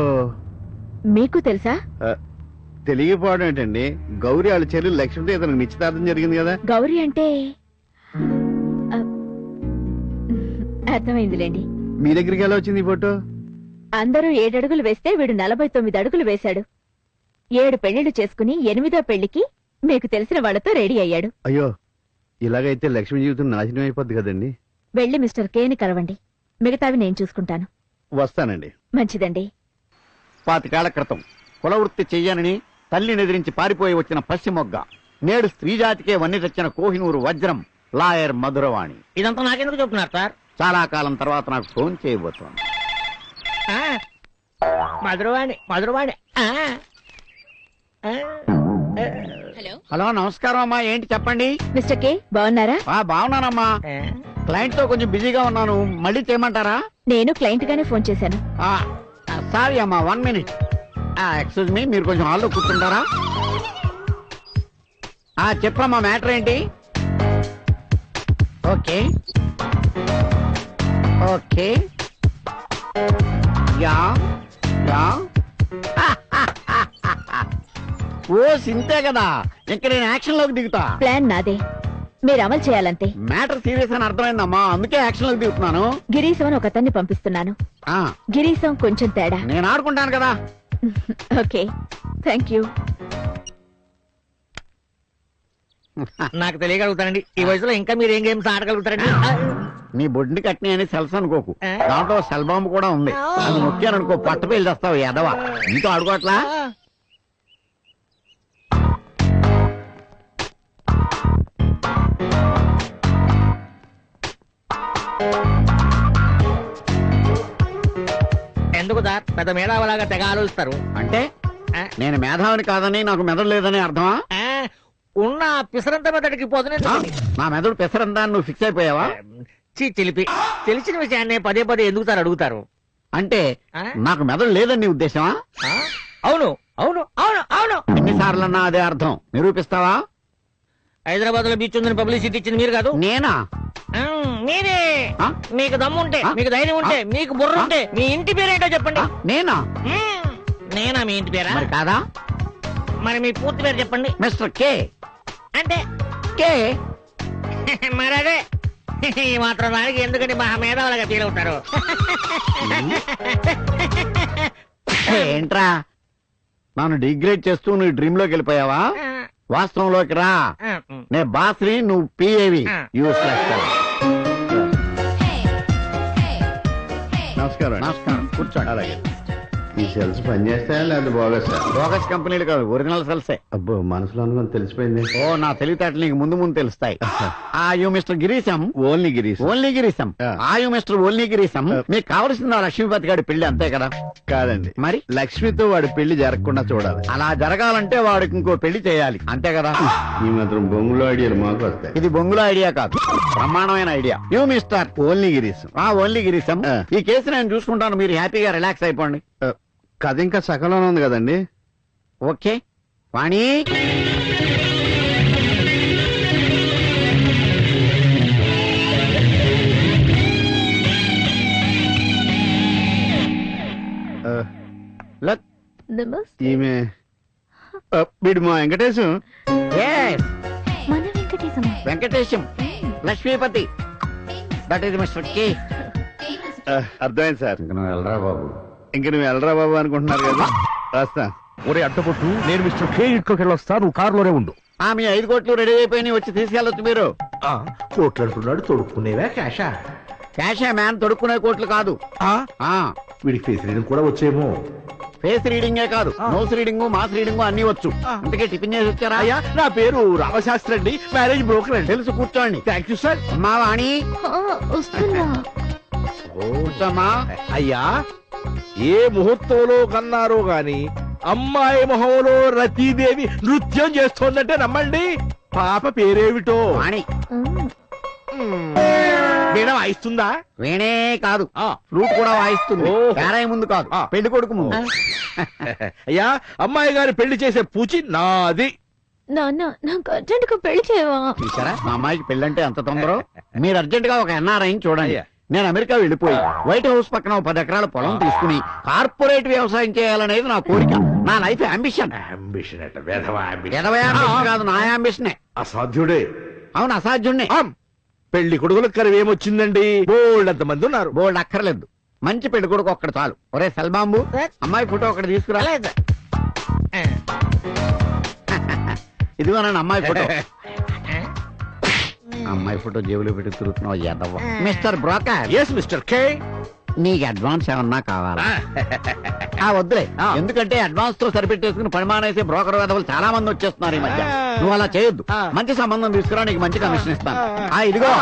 మీకు తెలుసా?
తెలియకపోవడం ఏంటండి. గౌరీ వాళ్ళ చెల్లి లక్ష్మితో ఇతనికి నిశ్చితార్థం జరిగింది కదా.
గౌరీ అంటే అర్థమైందిలేండి.
మీ దగ్గరికి ఎలా వచ్చింది ఈ ఫోటో?
అందరూ 7 అడుగులు వేస్తే వీడు 49 అడుగులు వేశాడు. 7 పెళ్లిళ్లు చేసుకుని 8వ పెళ్లికి మీకు తెలిసిన వాళ్లతో రెడీ అయ్యాడు.
అయ్యో, ఇలాగైతే లక్ష్మి జీవితం నాశనం అయిపోద్ది కదండి.
వెళ్లి మిస్టర్ కేని కలవండి. మిగతావి నేను చూసుకుంటాను.
వస్తానండి.
మంచిదండి.
25 ఏళ్ల క్రితం కులవృత్తి చెయ్యనని తల్లిని ఎదిరించి పారిపోయి వచ్చిన పశ్చిమొగ్గ, నేడు స్త్రీ జాతికే వన్ని తెచ్చిన కోహినూరు వజ్రం లాయర్ మధురవాణి.
ఇదంతా నాకెందుకు చెప్తున్నారు సార్?
చాలా కాలం తర్వాత నాకు ఫోన్ చేయబోతోంది.
మధురవాణి మధురవాణి.
హలో, నమస్కారం అమ్మా. ఏంటి చెప్పండి.
మిస్టర్ కే, బాగున్నారా?
బాగున్నానమ్మా. క్లయింట్ తో కొంచెం బిజీగా ఉన్నాను, మళ్ళీ చేయమంటారా?
నేను క్లయింట్ గానే ఫోన్ చేశాను.
సారీ అమ్మా, 1 మినిట్. ఎక్స్క్యూజ్ మీ, మీరు కొంచెం హాల్లో కూర్చుంటారా? చెప్పమ్మా, మ్యాటర్ ఏంటి? Okay okay, yeah yeah. ఓ సింతే కదా, ఇంక నేను యాక్షన్ లోకి దిగుతా.
ప్లాన్ నాదే, మీరు అమలు చేయాలంతే.
మ్యాటర్ సీరియస్ అని అర్థమైందమ్మా, అందుకే యాక్షన్ లోకి దిగుతున్నాను.
గిరీశం అని ఒక అతన్ని పంపిస్తున్నాను. గిరీశం కొంచెం తేడా.
నేను ఆడుకుంటాను కదా.
Okay, thank you.
నాకు తెలియగలుగుతానండి, ఈ వయసులో ఇంకా మీరు ఏం గేమ్స్ ఆడగలుగుతారండి?
నీ బొడ్డుని కట్టిన అని సెల్స్ అనుకోకు, దాంట్లో సెల్ బాంబు కూడా ఉంది. అది నొక్కాననుకో పట్ట పేలు చేస్తావు ఎదవా. నీతో ఆడుకోవట్లా?
ఎందుకు సార్ పెద్ద మేధావలాగా తెగ ఆలోచిస్తారు?
అంటే నేను మేధావిని కాదని నాకు మెదడు లేదని అర్థమా?
ఉన్న పిసరంత మెదడికి పోతుంది.
నా మెదడు పిసరంతా నువ్వు ఫిక్స్ అయిపోయావా?
చిలిపి, తెలిసిన విషయాన్ని పదే పదే ఎందుకు సార్ అడుగుతారు?
అంటే నాకు మెదడు లేదని నీ ఉద్దేశమా?
అవును అవును అవును అవును.
ఎన్నిసార్లన్నా అదే అర్థం. నిరూపిస్తావా?
హైదరాబాద్ లో బీచ్ ఉందని పబ్లిసిటీ ఇచ్చింది మీరు కాదు?
నేనా?
మీరే. మీకు దమ్ము ఉంటే, మీకు ధైర్యం ఉంటే, మీకు బుర్ర ఉంటే మీ ఇంటి పేరేంటో చెప్పండి.
నేనా?
నేనా మీ ఇంటి పేరా?
మరి కాదా?
మరి మీ పూర్తి పేరు చెప్పండి.
Mister K.
అంటే
కే?
మరి అదే, ఈ మాత్రం దానికి ఎందుకని మహా మేధావులుగా ఫీల్ అవుతారు?
ఏంట్రా నన్ను డిగ్రేడ్ చేస్తూ నువ్వు డ్రీమ్ లోకి వెళ్ళిపోయావా? వాస్తవంలోకి రా. నే బాస్ని, నువ్వు పిఏవి.
నమస్కారం.
నమస్కారం, కూర్చోండి.
అలాగే. ఈ సెల్స్ పనిచేస్తాయా లేదా బోగస్?
బోగస్ కంపెనీలు కాదు, ఒరిజినల్ సెల్సే.
అబ్బో, మనసులో అనుకుని తెలిసిపోయింది.
ఓ, నా తెలివితేటలు నీకు ముందు ముందు తెలుస్తాయి. You mister Girisham.
Only Girisham.
Only Girisham. You mister only Girisham. మీకు కావలసింది ఆ లక్ష్మీపతి గారి పెళ్లి, అంతే కదా?
కాదండి,
మరి
లక్ష్మితో వాడి పెళ్లి జరగకుండా చూడాలి.
అలా జరగాలంటే వాడికి ఇంకో పెళ్లి చేయాలి, అంతే కదా?
ఈ మాత్రం బొంగులో ఐడియాలు మాకు వస్తాయి.
ఇది బొంగుల ఐడియా కాదు, బ్రహ్మాండమైన idea. You mister
only Girisham.
Only Girisham. ఈ కేసు నేను చూసుకుంటాను, మీరు హ్యాపీగా రిలాక్స్ అయిపోండి.
కథ ఇంకా సకలం ఉంది కదండి.
ఓకే వాణి.
ఈమె వీడు మా వెంకటేశం.
మన వెంకటేశమా?
Venkatesham, Lakshmipati. That is mister K.
అర్థమైంది సార్.
ఇంక నువ్వు వెళ్ళరా బాబు.
ఇంక నువ్వు వెళ్ళరా బాబు అనుకుంటున్నారు కదా. రాస్తా.
ఒరే అడ్డకొట్టు, నేను మిస్టర్ కే ఇంట్లోకి వెళ్ళొస్తా, నువ్వు కారులోనే ఉండు.
మీ 5 కోట్లు రెడీ అయిపోయి వచ్చి తీసుకెళ్ళొచ్చు మీరు.
కోట్లు అంటున్నాడు, తొడుక్కునేవా క్యాషా?
క్యాషా మ్యాన్, తొడుక్కునే కోట్లు కాదు.
వీడికి ఫేస్ రీడింగ్ కూడా వచ్చేమో.
ఫేస్ రీడింగే కాదు, నోస్ రీడింగ్, మాస్ రీడింగ్ అన్ని వచ్చు. అందుకే టిఫిన్ చేసి వచ్చారా?
అయ్యా, నా పేరు రామశాస్త్రి అండి, మ్యారేజ్ బ్రోకర్ అండి.
తెలుసు, కూర్చోండి.
Thank you sir.
మా వాణి
వస్తున్నా.
కూర్చోమ్మా.
అయ్యా, ఏ ముహూర్తంలో కన్నారో గాని అమ్మాయి మొహంలో రతీదేవి నృత్యం చేస్తోందంటే నమ్మండి. పాప పేరేమిటో?
వాణి.
వీణ వాయిస్తుందా?
వీణే కాదు, ఫ్లూట్ కూడా వాయిస్తుంది. పేరాయి ముందు కాదు, పెళ్లి కొడుకు ముందు.
అయ్యా, అమ్మాయి గారి పెళ్లి చేసే పూచి నాది.
నాన్న, నాకు అర్జెంట్ గా పెళ్లి చేయవా?
చూసారా మా అమ్మాయికి పెళ్ళంటే ఎంత తొందరో. మీరు అర్జెంట్ గా ఒక ఎన్ఆర్ఐని చూడండి. నేను అమెరికా వెళ్ళిపోయి వైట్ హౌస్ పక్కన 10 ఎకరాల పొలం తీసుకుని కార్పొరేట్ వ్యవసాయం చేయాలనేది నా కోరిక, నా లైఫ్ అంబిషన్.
అంబిషన్
కాదు, నా అంబిషనే.
అసాధ్యుడే.
అవును, అసాధ్యుడినే.
పెళ్లి కొడుకులకు కరువేమొచ్చిందండి? బోల్డ్ అంత మంది ఉన్నారు.
బోల్డ్ అక్కర్లేదు, మంచి పెళ్లి కొడుకు ఒక్కడు చాలు. ఒరే సెల్బాంబు, అమ్మాయి ఫోటో ఒకటి తీసుకురా. ఇదిగోనండి అమ్మాయి ఫోటో. అమ్మాయి ఫోటో జేబులో పెట్టి తిరుగుతున్నావు యాదవ్వ. Mister broker.
Yes mister K.
నీకు అడ్వాన్స్ ఏమన్నా కావాలా? వద్దులే, ఎందుకంటే అడ్వాన్స్ తో సరిపెట్టేసుకుని పరిమాణేసే బ్రోకర్ వేదవులు చాలా మంది వచ్చేస్తున్నారు ఈ మధ్య. నువ్వు అలా చేయొద్దు, మంచి సంబంధం తీసుకురా, నీకు మంచి కమిషన్ ఇస్తాను. ఇదిగో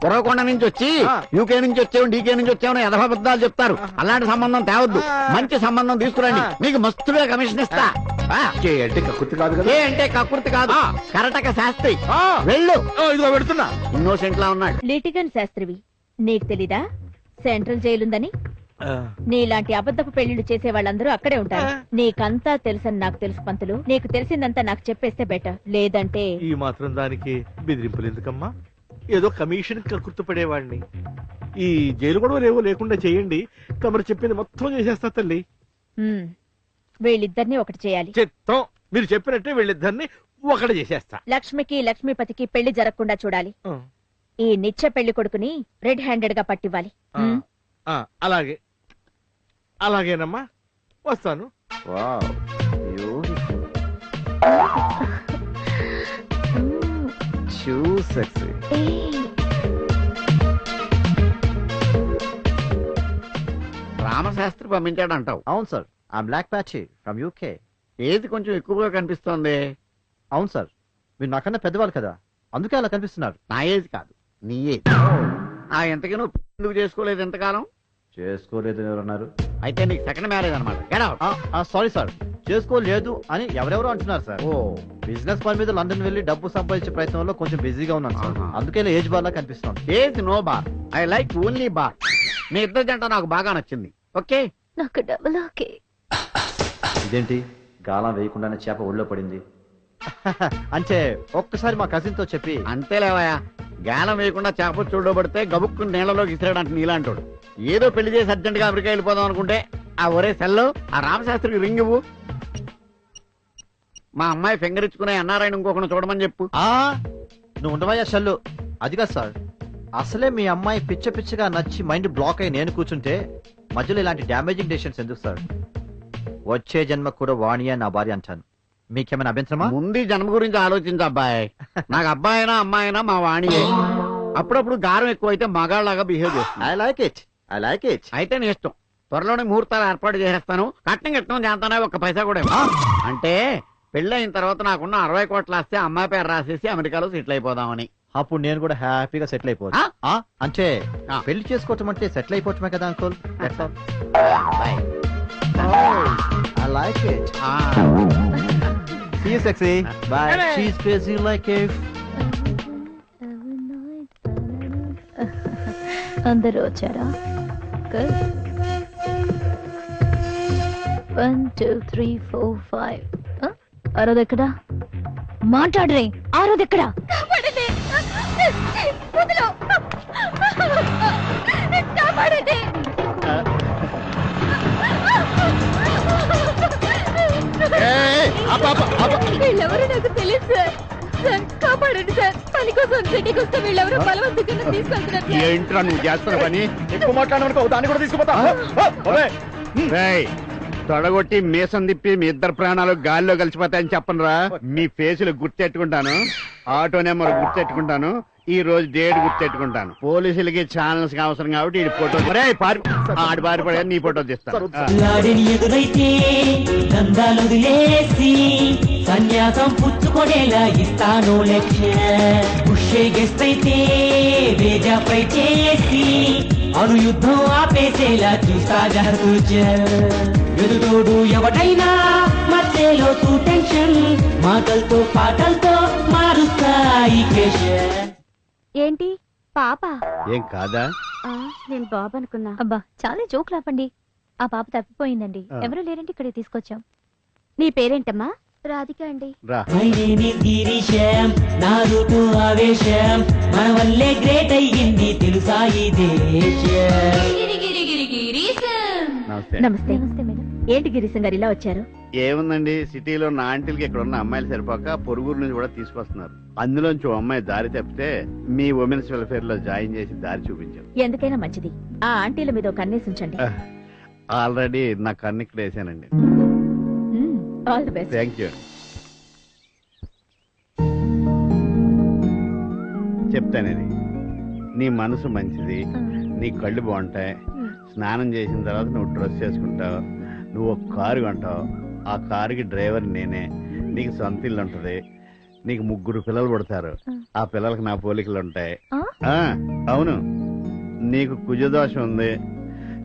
కురవకొండ నుంచి వచ్చి యూకే నుంచి వచ్చావు, డీకే నుంచి వచ్చావు యథాబద్ధాలు చెప్తారు. అలాంటి సంబంధం తేవద్దు, మంచి సంబంధం తీసుకురండి, మీకు మస్తుగా కమిషన్ ఇస్తా.
అంటే కక్కుర్తి కాదు కదా?
అంటే కక్కుర్తి కాదు, కరటక శాస్త్రి. వెళ్ళు.
ఇదిగో పెడుతున్నా.
ఇన్నోసెంట్ లా ఉన్నాడు.
లిటిగన్ శాస్త్రివి, నీకు తెలీదా సెంట్రల్ జైలుందని? నీలాంటి అబద్ధపు పెళ్లిళ్ళు చేసే వాళ్ళందరూ అక్కడే ఉంటారు. నీకంతా తెలుసని నాకు తెలుసు పంతులు. నీకు తెలిసిందంతా నాకు చెప్పేస్తే బెటర్, లేదంటే
ఈ మాత్రం దానికి బెదిరింపులు ఎందుకమ్మా? ఏదో కమిషన్ కక్కుర్తుపడేవాడిని. ఈ జైలు కూడా రేవో లేకుండా చేయండి, తమరు చెప్పింది మొత్తం చేసేస్తా తల్లి.
వీళ్ళిద్దరిని ఒకటి చేయాలి.
చిత్తం, మీరు చెప్పినట్టే వీళ్ళిద్దరిని ఒకటి చేసేస్తా.
లక్ష్మికి లక్ష్మీపతికి పెళ్లి జరగకుండా చూడాలి. ఈ నిత్య పెళ్లి కొడుకుని రెడ్ హ్యాండెడ్ గా పట్టివ్వాలి.
అలాగే అలాగేనమ్మా, వస్తాను.
రామశాస్త్రి పంపించాడు అంటావు?
అవును సార్, ఆ బ్లాక్ ప్యాచ్ ఫ్రమ్ యూకే.
ఏది కొంచెం ఎక్కువగా కనిపిస్తోంది.
అవును సార్, మీరు నాకన్నా పెద్దవాళ్ళు కదా, అందుకే అలా కనిపిస్తున్నారు.
నా ఏజ్ కాదు, నీ ఏజ్. ఎంతకీ నువ్వు ఎందుకు చేసుకోలేదు ఎంతకాలం?
చేసుకోలేదు ఎవరన్నారు?
అయితే నీకు సెకండ్ మ్యారేజ్ అనమాట.
సారీ సార్, చేసుకోలేదు అని ఎవరెవరో అంటున్నారు సార్. బిజినెస్ పని మీద లండన్ వెళ్ళి డబ్బు సంపాదించే ప్రయత్నంలో కొంచెం బిజీగా ఉన్నాను సార్, అందుకే ఏజ్ బార్ లా కనిపిస్తుంది.
Age no bar, I like only bar. మీ ఇద్దరు జంట నాకు బాగా నచ్చింది. ఓకే,
నాకు డబుల్ ఓకే.
ఇదేంటి గాలం వేయకుండానే చేప ఒళ్ళో పడింది? అంటే ఒక్కసారి మా కజిన్ తో చెప్పి.
అంతేలేవయా, గాలం వేయకుండా చేప చూడబడితే గబుక్కుని నీళ్ళలోకి ఇసిరాడంటే నీలాంటోడు. ఏదో పెళ్లి చేసి అర్జెంట్ గా అమెరికా వెళ్ళిపోదాం అనుకుంటే ఒరే సెల్లో ఆ రామశాస్త్రికి రింగ్ ఇవ్వు. మా అమ్మాయి ఫింగర్ ఇచ్చుకునే అన్నారాయణ ఇంకొకటి చూడమని చెప్పు.
నువ్వు ఉండవయ్యా షల్లు. అదిగా సార్, అసలే మీ అమ్మాయి పిచ్చ పిచ్చగా నచ్చి మైండ్ బ్లాక్ అయి నేను కూర్చుంటే మధ్యలో ఇలాంటి డ్యామేజింగ్ డెసిషన్స్ ఎందుకు సార్? వచ్చే జన్మ కూడా వాణియే నా భార్య అంటాను. మీకేమైనా అభ్యంతరమా?
ముందు జన్మ గురించి ఆలోచించు అబ్బాయి. నాకు అబ్బాయి అయినా అమ్మాయి అయినా మా వాణియే. అప్పుడప్పుడు గారం ఎక్కువైతే మగాళ్ళలాగా బిహేవ్ చేస్తుంది.
I like it.
అయితే నీ ఇష్టం. త్వరలోనే ముహూర్తాలు ఏర్పాటు చేసేస్తాను. కట్నం చేస్తానే ఒక్క పైసా కూడా అంటే పెళ్ళైన తర్వాత నాకున్న 60 కోట్ల ఆస్తి అమ్మాయి పేరు రాసేసి అమెరికాలో సెటిల్ అయిపోదామని.
అప్పుడు నేను కూడా హ్యాపీగా సెటిల్ అయిపోతా. అంటే పెళ్లి చేసుకోవటం అంటే సెటిల్ అయిపోవటమే కదా uncle. I like it. See you, sexy. Bye. She's crazy like a...
అందరూ వచ్చారా? Good. 1 2 3 4 5. ఆరోది ఎక్కడా? మాట్లాడరే, ఆరోది ఎక్కడా?
వీళ్ళెవరో నాకు తెలియదు సార్. సార్ కాపాడండి సార్, పని కోసం సిటీకి వస్తే వీళ్ళెవరో బలవంతంగా తీసుకెళ్తున్నారు.
ఏంట్రా నువ్వు చేస్తున్న పని? ఎక్కువ మాట్లాడమనుకో, దాన్ని కూడా తీసుకుపోతా. తొడగొట్టి మీసం తిప్పి మీ ఇద్దరు ప్రాణాలు గాల్లో కలిసిపోతాయని చెప్పనురా. మీ ఫేసులు గుర్తెట్టుకుంటాను, ఆటో నెంబర్ గుర్తెట్టుకుంటాను, ఈ రోజు డేట్ గుర్తెట్టుకుంటాను. పోలీసులకి ఛానల్స్ కి అవసరం కాబట్టి ఈ ఫోటో ఆడి పారిపడే నీ ఫోటో తీస్తాను.
ఎదురైతే దందాలు వదిలేసి సన్యాసం పుచ్చుకొనేలా ఇస్తాను లక్ష్య. పుష్యే గెస్ట్ అయితే వేజాపై చేసి అను యుద్ధం ఆపేసేలా చూస్తాగా ఎదుటోడు ఎవడైనా మధ్యలో తూ టెన్షన్ మాటలతో పాటలతో మారుస్తాయి కేషన్.
ఏంటి పాప?
ఏం కాదా?
నేను బాబు అనుకున్నా. అబ్బా చాలా జోక్ లాపండి. ఆ పాప తప్పిపోయిందండి, ఎవరు లేరంటే ఇక్కడే తీసుకొచ్చాం. నీ పేరేంటమ్మా? రాధిక అండి.
గిరీశం నా రూటు ఆవేశం మన వల్లే గ్రేట్ అయ్యింది తెలుసా ఈ దేశం.
నమస్తే. నమస్తే మేడం. ఏంటి గిరీశం గారు ఇలా వచ్చారు?
ఏముందండి, సిటీలో నా ఆంటీలకి ఇక్కడ ఉన్న అమ్మాయిలు సరిపోక పొరుగురు నుంచి కూడా తీసుకొస్తున్నారు. అందులోంచి ఓ అమ్మాయి దారి తప్పితే మీ ఉమెన్స్ వెల్ఫేర్ లో జాయిన్ చేసి దారి చూపించారు.
ఎందుకైనా మంచిది ఆ ఆంటీల మీద ఒక కన్నేసి ఉంచండి.
ఆల్రెడీ నా కన్ను ఇక్కడ వేసానండి.
All the best.
Thank you. చెప్తానేది, నీ మనసు మంచిది, నీ కళ్ళు బాగుంటాయి, స్నానం చేసిన తర్వాత నువ్వు డ్రెస్ చేసుకుంటావు, నువ్వు ఒక కారు కొంటావు, ఆ కారుకి డ్రైవర్ నేనే, నీకు సొంత ఇల్లు ఉంటుంది, నీకు 3 పిల్లలు పుడతారు, ఆ పిల్లలకి నా పోలికలు ఉంటాయి. అవును, నీకు కుజదోషం ఉంది.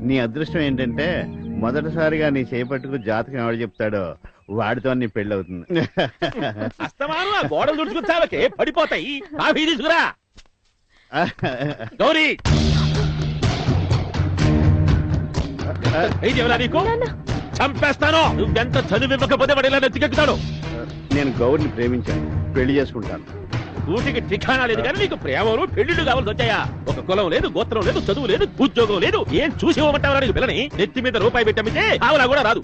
నీ అదృష్టం ఏంటంటే మొదటిసారిగా నీ చేపట్టుకు జాతకం ఎవడు చెప్తాడో వాడితో నీ పెళ్లి అవుతుంది.
అస్తమానం ఆ గోడలు దుడుచుకుంటావకే పడిపోతాయి. కాఫీ తీసుకురా గౌరీ. నీకు చంపేస్తాను. నువ్వెంత చదువు ఇవ్వకపోతే వాడు ఇలా నెత్తికెక్కుతాడు.
నేను గౌరిని ప్రేమించాను, పెళ్లి చేసుకుంటాను.
కూటికి ఠికానా లేదు కానీ నీకు ప్రేమలు పెళ్లిళ్ళు కావాల్సి వచ్చాయా? ఒక కులం లేదు, గోత్రం లేదు, చదువు లేదు, ఉద్యోగం లేదు. ఏం చూసి ఇవ్వమంటావా నీకు పిల్లని? నెత్తి మీద రూపాయి పెట్టమితే ఆవలా కూడా రాదు.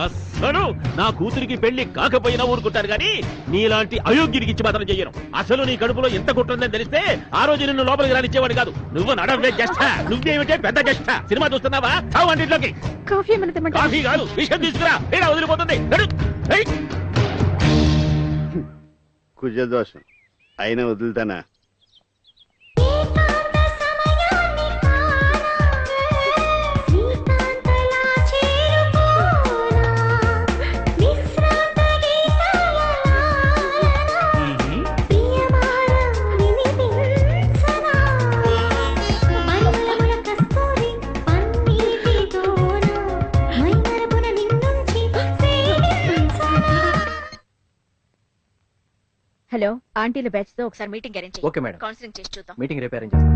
అసలు నా కూతురికి పెళ్లి కాకపోయినా ఊరుకుంటాను గాని నీలాంటి అయోగ్యుడికి ఇచ్చి మాత్రం చెయ్యను. అసలు నీ కడుపులో ఎంత కుట్టుందని తెలిస్తే ఆ రోజు నిన్ను లోపలికి రానిచ్చేవాడు కాదు. నువ్వు నడవే జస్ట్, నువ్వేమిటే పెద్ద జస్ట్. సినిమా చూస్తున్నావా? చావు అంటిలోకి. కాఫీ కాదు, విషయం తీసుకురా. ఏడా వదిలిపోతుంది.
కుజదోషం అయినా వదులుతానా?
హలో, ఆంటీల బ్యాచ్ తో ఒకసారి meeting arrange
okay madam.
Counselling చేసి చూద్దాం.
మీటింగ్ రేపు అరేంజ్ చేస్తాం.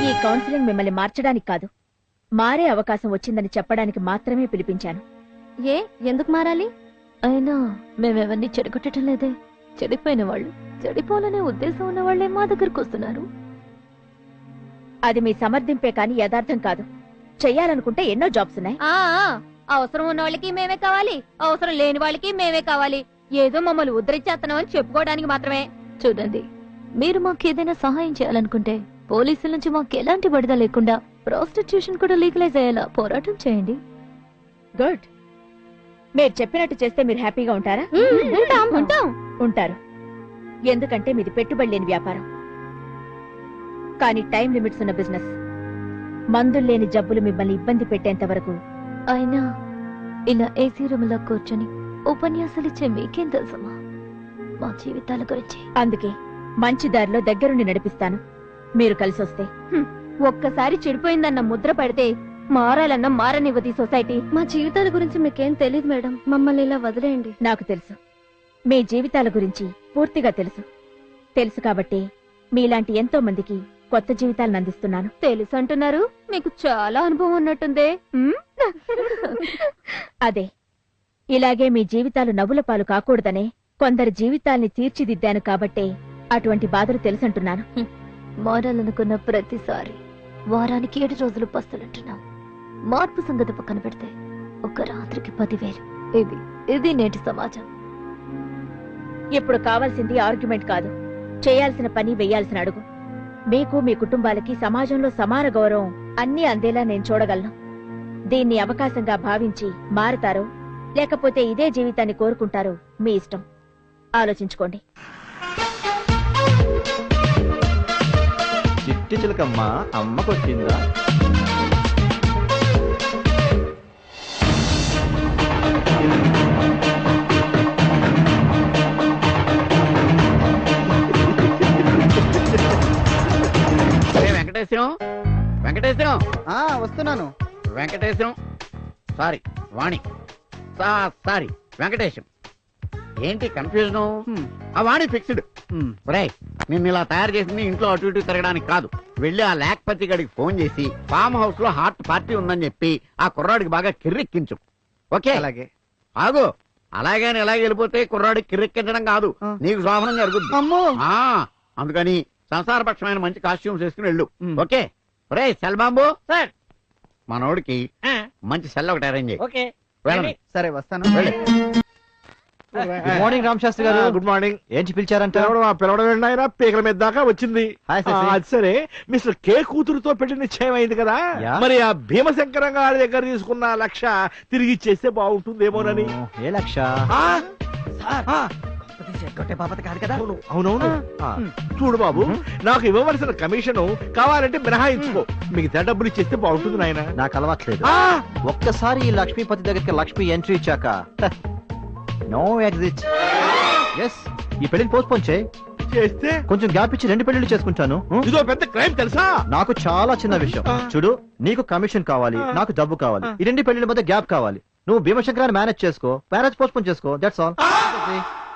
ఈ కౌన్సిలింగ్ మిమ్మల్ని మార్చడానికి కాదు, మారే అవకాశం వచ్చిందని చెప్పడానికి మాత్రమే పిలిపించాను.
ఏ ఎందుకు మారాలి? అయినా మేమెవరిని చెడగొట్టడం లేదే. చెడిపోయిన వాళ్ళు, చెడిపోవాలనే ఉద్దేశం ఉన్న వాళ్ళే మా దగ్గరకు వస్తున్నారు.
అది మీ సమర్థింపే కాని యథార్థం కాదు. చెయ్యాలనుకుంటే ఎన్నో జాబ్స్ ఉన్నాయి.
అవసరం ఉన్న వాళ్ళకి మేమే కావాలి, అవసరం లేని వాళ్ళకి మేమే కావాలి. ఏదో మమ్మల్ని ఉద్ధరించేస్తున్నాం అని చెప్పుకోవడానికి మాత్రమే.
చూడండి, మీరు మాకు ఏదైనా సహాయం చేయాలనుకుంటే పోలీసుల నుంచి మాకు ఎలాంటి బడిద లేకుండా ప్రాస్టిట్యూషన్ కూడా లీగలైజ్ అయ్యేలా పోరాటం చేయండి.
గుడ్. మీరు చెప్పినట్టు చేస్తే మీరు హ్యాపీగా ఉంటారా? ఉంటారు. ఎందుకంటే మీది పెట్టుబడి లేని వ్యాపారం, కానీ టైం లిమిట్స్ ఉన్న బిజినెస్. మందులు లేని జబ్బులు మిమ్మల్ని ఇబ్బంది పెట్టేంత వరకు.
అయినా ఇలా ఏసీ రూమ్లో కూర్చొని ఉపన్యాసాలు ఇచ్చే మీకేం తెలుసమ్మా మా జీవితాల గురించి?
అందుకే మంచి దారిలో దగ్గరుండి నడిపిస్తాను. మీరు కలిసి వస్తే.
ఒక్కసారి చెడిపోయిందన్న ముద్ర పడితే మారాలన్న మారనివ్వది సొసైటీ.
మా జీవితాల గురించి మీకేం తెలియదు మేడం, మమ్మల్ని ఇలా వదిలేయండి.
నాకు తెలుసు, మీ జీవితాల గురించి పూర్తిగా తెలుసు కాబట్టి మీలాంటి ఎంతో మందికి కొత్త జీవితాలను అందిస్తున్నాను.
తెలుసు అంటున్నారు, మీకు చాలా అనుభవం ఉన్నట్టుందే.
అదే, ఇలాగే మీ జీవితాలు నవ్వుల పాలు కాకూడదనే కొందరి జీవితాల్ని తీర్చిదిద్దాను కాబట్టే అటువంటి బాధలు తెలుసంటున్నాను.
మారాలనుకున్న ప్రతిసారి వారానికి 7 రోజులు పస్తులుంటున్నాం. మార్పు సంగతి పక్కన పెడితే ఒక రాత్రికి 10,000. ఇది నేటి సమాజం.
ఇప్పుడు కావాల్సింది ఆర్గ్యుమెంట్ కాదు, చేయాల్సిన పని వెయ్యాల్సిన అడుగు. మీకు, మీ కుటుంబాలకి సమాజంలో సమాన గౌరవం అన్నీ అందేలా నేను చూడగలను. దీన్ని అవకాశంగా భావించి మారుతారో లేకపోతే ఇదే జీవితాన్ని కోరుకుంటారో మీ ఇష్టం. ఆలోచించుకోండి.
చిట్టి చిలకమ్మ అమ్మకొచ్చిందా?
వెంకటేశ్వరం, వెంకటేశ్వరం.
వస్తున్నాను.
వెంకటేశ్వరం, సారీ వాణి, సారీ వెంకటేశం. ఏంటి కన్ఫ్యూజన్? ఆ వాణి ఫిక్స్డ్. నిన్ను ఇలా తయారు చేసింది ఇంట్లో అటు ఇటు తిరగడానికి కాదు. వెళ్ళి ఆ లేఖపతి గడికి ఫోన్ చేసి ఫామ్ హౌస్ లో హార్ట్ పార్టీ ఉందని చెప్పి ఆ కుర్రాడికి బాగా కిర్రెక్కించు. ఓకే? అలాగే. ఆగు. అలాగే ఎలాగ వెళ్ళిపోతే కుర్రాడికి కిర్రెక్కించడం కాదు, నీకు శోభనం జరుగుద్ది. అందుకని సంసారపక్షమైన మంచి కాస్ట్యూమ్స్ వేసుకుని వెళ్ళు. ఓకే? సెల్బాంబు సార్, మనోడికి మంచి సెల్ ఒకటి అరేంజ్ చేయి.
ఓకే
వెళ్ళండి.
సరే వస్తాను.
వెళ్ళి.
గుడ్ మార్నింగ్ రామ్ శాస్త్రి గారు.
Good morning.
ఏంటి పిలిచారంట?
పిలవడం ఏంటి ఆయన? పీకల మీద దాకా వచ్చింది.
హాయ్ శశి.
అది సరే, మిస్టర్ కే కూతురుతో పెళ్లి నిశ్చయం అయింది కదా,
యా.
మరి ఆ భీమశంకరం గారి దగ్గర తీసుకున్న లక్ష తిరిగి ఇచ్చేస్తే బాగుంటుందేమోనని.
ఏ లక్ష? బాపతి కాదు కదా?
అవునవును. చూడు బాబు, నాకు ఇవ్వవలసిన కమిషన్ కావాలంటే మినహాయించుకో, మిగతా డబ్బులు ఇచ్చేస్తే బాగుంటుంది నాయన.
నాకు అలవాట్లేదు. ఒక్కసారి ఈ లక్ష్మీపతి దగ్గరికి లక్ష్మి ఎంట్రీ ఇచ్చాక నో ఎగ్జిట్. ఎస్, ఈ పెళ్లిని పోస్ట్పోన్
చేస్తే
కొంచెం గ్యాప్ ఇచ్చి 2 పెళ్లిళ్ళు చేసుకుంటాను.
ఇదో పెద్ద క్రైమ్ తెలుసా?
నాకు చాలా చిన్న విషయం. చూడు, నీకు కమిషన్ కావాలి, నాకు డబ్బు కావాలి. ఈ 2 పెళ్లిళ్ళ మధ్య గ్యాప్ కావాలి. నువ్వు భీమశంకరాన్ని మేనేజ్ చేసుకో, మ్యారేజ్ పోస్ట్పోన్ చేసుకో. That's all.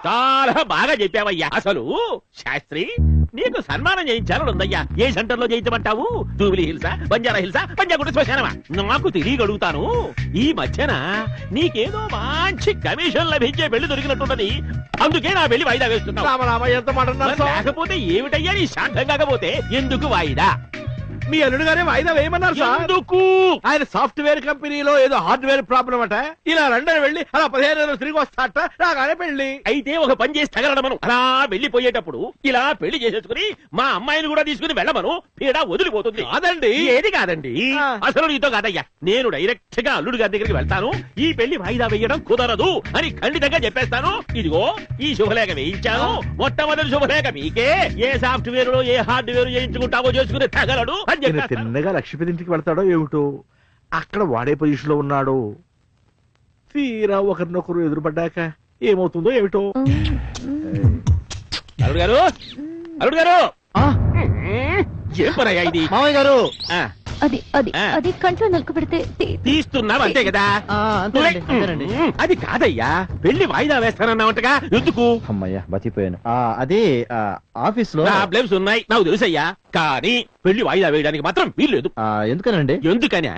చాలా బాగా చెప్పావయ్యా. అసలు శాస్త్రి, నీకు సన్మానం చేయించాలని ఉందయ్యా. ఏ సెంటర్ లో చేయించమంటావు? జూబిలీ హిల్సా, బంజారా హిల్సా, పంజాగుట్ట శ్మశానమా? నాకు తెలియగలుగుతాను. ఈ మధ్యన నీకేదో మంచి కమిషన్ లభించే పెళ్లి దొరికినట్టున్నది, అందుకే నా పెళ్లి వాయిదా వేస్తున్నావు.
రామరామ, ఎంత మాట అన్నారు సార్?
లేకపోతే ఏమిటయ్యా నీ శాంతం కాకపోతే ఎందుకు వాయిదా?
మీ అల్లుడు గారే వాయిదా వేయమన్నారు సార్.
ఎందుకు?
ఆయన సాఫ్ట్వేర్ కంపెనీలో ఏదో హార్డ్వేర్ ప్రాబ్లం అట. ఇలా లండన్ వెళ్ళి అలా 15 రోజులు తిరిగి వస్తాట. రాగానే పెళ్లి.
అయితే ఒక పని చేసి తగలడమను. అలా వెళ్ళిపోయేటప్పుడు ఇలా పెళ్లి చేసేసుకుని మా అమ్మాయిని కూడా తీసుకుని వెళ్ళమను. పీడ వదిలిపోతుంది.
కాదండి.
ఏది కాదండి? అసలు నీతో కాదయ్యా. నేను డైరెక్ట్ గా అల్లుడు గారి దగ్గరికి వెళ్తాను. ఈ పెళ్లి వాయిదా వేయడం కుదరదు అని ఖండితంగా చెప్పేస్తాను. ఇదిగో ఈ శుభలేఖ వేయించాను. మొట్టమొదటి శుభలేఖ మీకే. ఏ సాఫ్ట్వేర్ లో ఏ హార్డ్వేర్ చేయించుకుంటావో చేసుకుని తగలడు.
తిన్నగా లక్ష్మీపతి ఇంటికి వెళ్తాడో ఏమిటో, అక్కడ వాడే పొజిషన్ లో ఉన్నాడు. తీరా ఒకరినొకరు ఎదురుపడ్డాక ఏమవుతుందో ఏమిటో.
అల్లుడు గారు, అల్లుడు గారు, ఏం పనయ్యా ఇది?
మామయ్య గారు,
అది అది అది కంట్లో నలుకు పెడితే
తీస్తున్నావు అంతే కదా? అది కాదయ్యా, పెళ్లి వాయిదా వేస్తానన్నావంటగా, ఎందుకు?
అమ్మయ్యా బతిపోయాను. అది ఆఫీస్ లో
ప్రాబ్లమ్స్ ఉన్నాయి నాకు తెలుసయ్యా, కానీ పెళ్లి వాయిదా వేయడానికి మాత్రం వీల్లేదు.
ఎందుకనండి?
ఎందుకని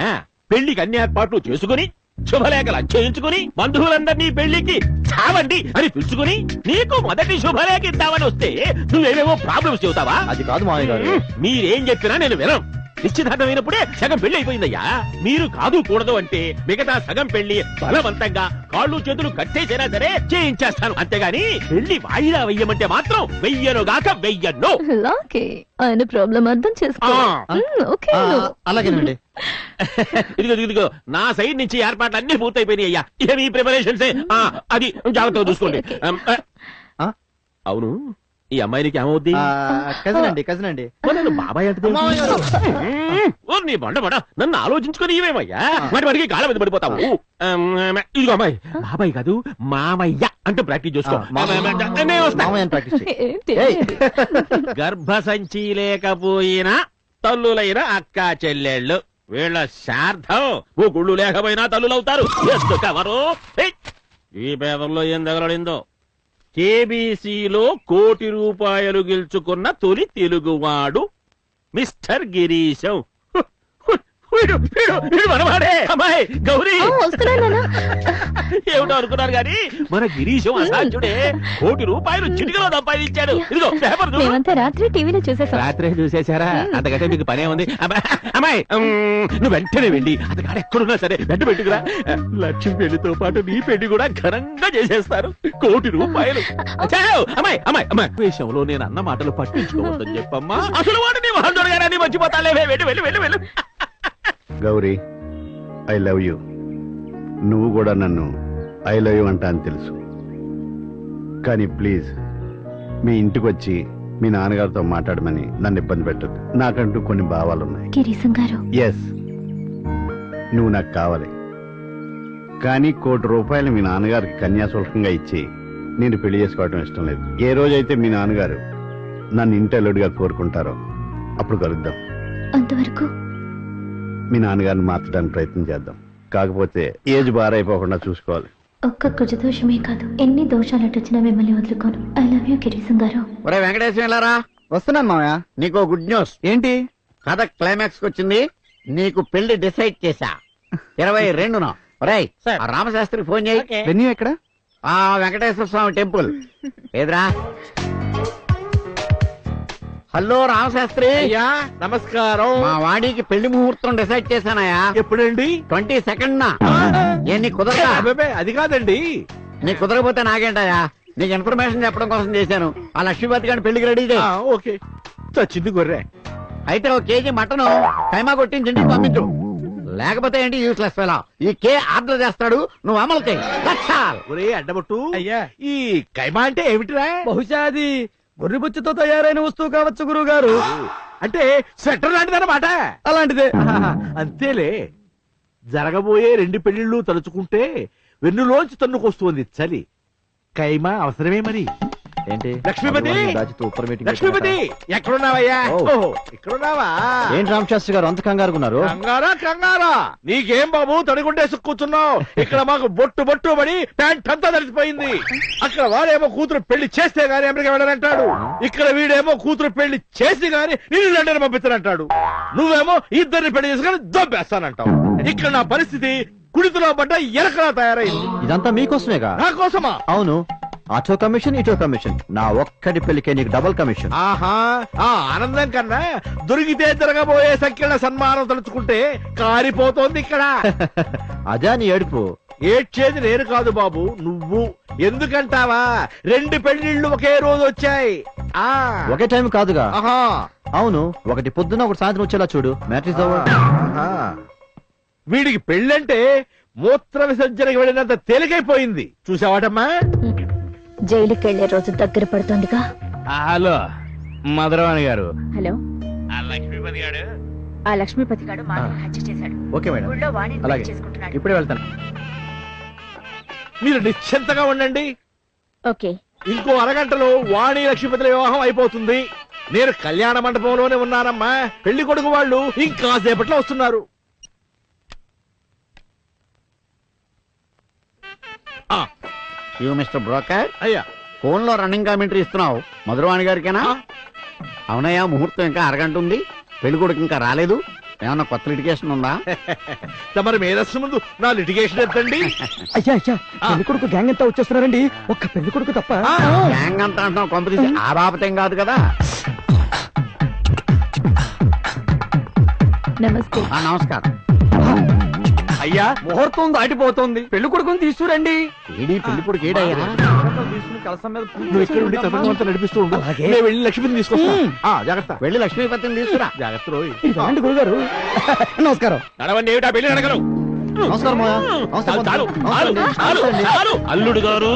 పెళ్లికి అన్ని ఏర్పాట్లు చేసుకుని శుభలేఖలు చేయించుకుని బంధువులందరినీ పెళ్లికి చావండి అని పిలుచుకుని నీకు మొదటి శుభలేఖ ఇద్దామని వస్తే నువ్వేమేమో ప్రాబ్లమ్స్ చెబుతావా?
అది కాదు మామయ్య గారు.
మీరేం చెప్పినా నేను వినం. నిశ్చితార్థమైనప్పుడే సగం పెళ్లి అయిపోయిందయ్యా. మీరు కాదు కూడదు అంటే మిగతా సగం పెళ్లి బలవంతంగా కాళ్ళు చేతులు కట్టేసైనా సరే చేయించేస్తాను. అంతేగాని పెళ్లి వాయిదా వెయ్యమంటే మాత్రం వెయ్యనుగాక వెయ్యను.
ఆయన ప్రాబ్లం అర్థం చేసుకో.
అలాగేనండి.
ఇదిగో నా సైడ్ నుంచి ఏర్పాట్లు అన్ని పూర్తయిపోయినాయి అయ్యా. ఇక మీ ప్రిపరేషన్స్ అది జాగ్రత్తగా చూసుకోండి. అవును, ఈ అమ్మాయికి ఏమవుద్ది?
కజిన్ అండి.
బాబాయ్ అంటే నీ బండబడ నన్ను ఆలోచించుకుని ఇవేమయ్యా, వాటికి గాళ్ళ మీద పడిపోతావు. ఇదిగో అమ్మాయి, బాబాయ్ కాదు మామయ్య అంటే ప్రాక్టీస్ చేసుకో. గర్భసంచి లేకపోయినా తల్లులైన అక్క చెల్లెళ్ళు వీళ్ళ శార్థం ఓ గుళ్ళు లేకపోయినా తల్లులవుతారు. ఎందుకవరు? ఈ పేపర్లో ఏం తగలడిందో. కేబీసీలో ₹1,00,00,000 గెలుచుకున్న తొలి తెలుగువాడు మిస్టర్ గిరీశం. మనవాడే అమ్మాయి గౌరీ. ఏమిటో అనుకున్నారు గాని మన గిరీశం అసాధ్యుడే. ₹1,00,00,000 చిటికలో సంపాదించాడు. ఇదిగో పేపర్
రాత్రి టీవీలో చూసేసా.
రాత్రి చూసేశారా? అంతకంటే మీకు పనే ఉంది. అమ్మాయి నువ్వు వెంటనే వెళ్ళి అతగాడు ఎక్కడున్నా సరే వెంట పెట్టుకురా. లక్ష్మి పెళ్లితో పాటు నీ పెళ్లి కూడా ఘనంగా చేసేస్తారు. ₹1,00,00,000. అమ్మాయి అమ్మాయి అమ్మాయి విషయంలో నేను అన్న మాటలు పట్టించుకోవద్దని చెప్పమ్మా. అసలు వాడు నీ మహంతుడుగానే మర్చిపోతాలే. వెళ్ళి వెళ్ళి వెళ్ళి వెళ్ళు.
Gauri, I love you. నువ్వు కూడా నన్ను ఐ లవ్ యూ అంటా అని తెలుసు. కానీ ప్లీజ్ మీ ఇంటికి వచ్చి మీ నాన్నగారితో మాట్లాడమని నన్ను ఇబ్బంది పెట్టద్దు. నాకంటూ కొన్ని భావాలున్నాయి.
గిరీశం గారు,
ఎస్, నువ్వు నాకు కావాలి. కానీ ₹1,00,00,000 మీ నాన్నగారికి కన్యాశుల్కంగా ఇచ్చి నేను పెళ్లి చేసుకోవడం ఇష్టం లేదు. ఏ రోజైతే మీ నాన్నగారు నన్ను ఇంటల్లుడిగా కోరుకుంటారో అప్పుడు కలుద్దాం.
అంతవరకు
మీ నాన్నగారిని మార్చడానికి ప్రయత్నం చేద్దాం. కాకపోతే ఏజ్ బారైపోకుండా చూసుకోవాలి.
ఒక్క కుజదోషమే కాదు, ఎన్ని దోషాలు వచ్చినా మిమ్మల్ని వదులుకోను. ఐ లవ్ యూ గిరీశం గారు.
ఒరే వెంకటేశ్వర వెళ్ళారా?
వస్తున్నాను మామయ్య.
నీకు గుడ్ న్యూస్.
ఏంటి?
కథ క్లైమాక్స్ వచ్చింది. నీకు పెళ్లి డిసైడ్ చేశా. 22న. ఒరేయ్, రామశాస్త్రికి ఫోన్ చేయి.
వెన్యూ ఎక్కడ?
వెంకటేశ్వర స్వామి టెంపుల్. ఏదిరా? హలో రామశాస్త్రి.
అయ్యా నమస్కారం.
మా వాడికి పెళ్లి ముహూర్తం డిసైడ్ చేశానయ్యా.
ఎప్పుడండి?
22nd. నీ కుదరదా?
అది కాదండి.
నీ కుదరకపోతే నాకేంటయ్యా, నీకు ఇన్ఫర్మేషన్ చెప్పడం కోసం చేశాను. ఆ లక్ష్మీపతి గారిని పెళ్లికి రెడీ చేయి.
ఓకే. చచ్చింది గొర్రె.
అయితే 1 kg మటన్ కైమా కొట్టించి ఇంటికి పంపించు. లేకపోతే ఏంటి యూస్లెస్ ఫెలో. ఈ కే ఆర్డర్ చేస్తాడు, నువ్వు అమలు చేయి.
ఒరే అడ్డబొట్టు, అయ్యా ఈ కైమా అంటే ఏమిటిరా?
బహుశా అది గొర్రెబుచ్చుతో తయారైన వస్తువు కావచ్చు గురువు గారు.
అంటే స్వెటర్ లాంటిదన్నమాట.
అలాంటిదే.
అంతేలే. జరగబోయే 2 పెళ్లిళ్ళు తలుచుకుంటే వెన్నులోంచి తన్నుకొస్తుంది చలి. కైమా అవసరమే మరి.
ఏంటి
లక్ష్మీపతి, లక్ష్మీపతి ఎక్కడున్నావయ్యా? ఇక్కడున్నావా?
ఏంటి రామశాస్త్రి గారు అంత కంగారుకున్నారు?
కంగారా నీకేం బాబు, తడిగుండేసి కూర్చున్నావు. ఇక్కడ మాకు బొట్టు పడి ప్యాంట్ అంతా తడిసిపోయింది. అక్కడ వాడేమో కూతురు పెళ్లి చేస్తే గానీ అమెరికా వెళ్ళాలంటాడు. ఇక్కడ వీడేమో కూతురు పెళ్లి చేసి గానీ నేను లండన్ పంపిస్తానంటాడు. నువ్వేమో ఇద్దరిని పెళ్లి చేసుకుని దొబ్బేస్తానంటావు. ఇక్కడ నా పరిస్థితి కుడితులో పడ్డ ఎరకలా తయారైంది.
ఇదంతా మీకోసమేగా?
నా కోసమా?
అవును. అటో కమిషన్ ఇటో కమిషన్, నా ఒక్కడి పెళ్లికే నీకు డబుల్ కమిషన్.
ఆహా, ఆ ఆనందం కన్నా దొరికితే జరగబోయే సంఖ్యల సన్మానం తలుచుకుంటే కారిపోతోంది ఇక్కడ.
అదే నీ ఏడుపు.
ఏడ్చేది నేను కాదు బాబు, నువ్వు. ఎందుకంటావా? 2 పెళ్లిళ్ళు ఒకే రోజు వచ్చాయి.
ఒకే టైం కాదుగా.
ఆహా,
అవును. ఒకటి పొద్దున ఒకటి సాయంత్రం వచ్చేలా చూడు. మ్యాట్రిక్స్
వీడికి పెళ్ళంటే మూత్ర విసర్జనకి వెళ్ళినంత తేలికైపోయింది. చూసావాటమ్మా?
జైలుకి వెళ్లే రోజు దగ్గర పడుతోందిగా.
హలో మధురవాణి గారు.
హలో.
లక్ష్మీపతి గారు.
ఆ లక్ష్మీపతి గారు వాణిని హత్య చేశాడు.
ఓకే మేడం,
ఊళ్ళో వాణిని
అలాగే
చేసుకుంటున్నాడు.
ఇప్పుడే వెళ్తాను.
మీరు నిశ్చింతగా ఉండండి.
ఓకే.
ఇంకో అరగంటలో వాణి లక్ష్మీపతుల వివాహం అయిపోతుంది. నేను కళ్యాణ మండపంలోనే ఉన్నానమ్మా. పెళ్లి కొడుకు వాళ్ళు ఇంకా సేపట్లో వస్తున్నారు.
You mister broker.
అయ్యా,
ఫోన్ లో రన్నింగ్ కామెంటరీ ఇస్తున్నావు మధురవాణి గారికేనా? అవునయ్యా, ముహూర్తం ఇంకా అరగంట ఉంది. పెళ్లి కొడుకు ఇంకా రాలేదు. ఏమన్నా కొత్త లిటిగేషన్ ఉందా?
తమరి మేధస్సు ముందు నా లిటిగేషన్ ఎత్తండి.
అయ్యా పెళ్లి కొడుకు గ్యాంగ్ అంతా వచ్చేస్తున్నారండి. ఒక్క పెళ్లి కొడుకు తప్ప.
గ్యాంగ్ అంతా అంటున్నావు, కొంపదీసి ఆ బాపతేం కాదు కదా.
నమస్తే.
నమస్కారం.
అయ్యా ముహూర్తం దాటిపోతుంది, పెళ్లి కొడుకుని తీసుకురండి.
ఏడీ పెళ్లి కొడుకు ఏడయ్యా?
నువ్వు ఇక్కడ ఉండి తతంగం నడిపిస్తూ ఉండు. నేను వెళ్ళి లక్ష్మీపతిని తీసుకొస్తా. జాగ్రత్త.
వెళ్ళి లక్ష్మీపతిని తీసుకురా.
జాగ్రత్త.
గురుగారు నమస్కారం.
నడవండి. ఏమిటా పెళ్లి నడగరు?
నమస్కారం.
అల్లుడు గారు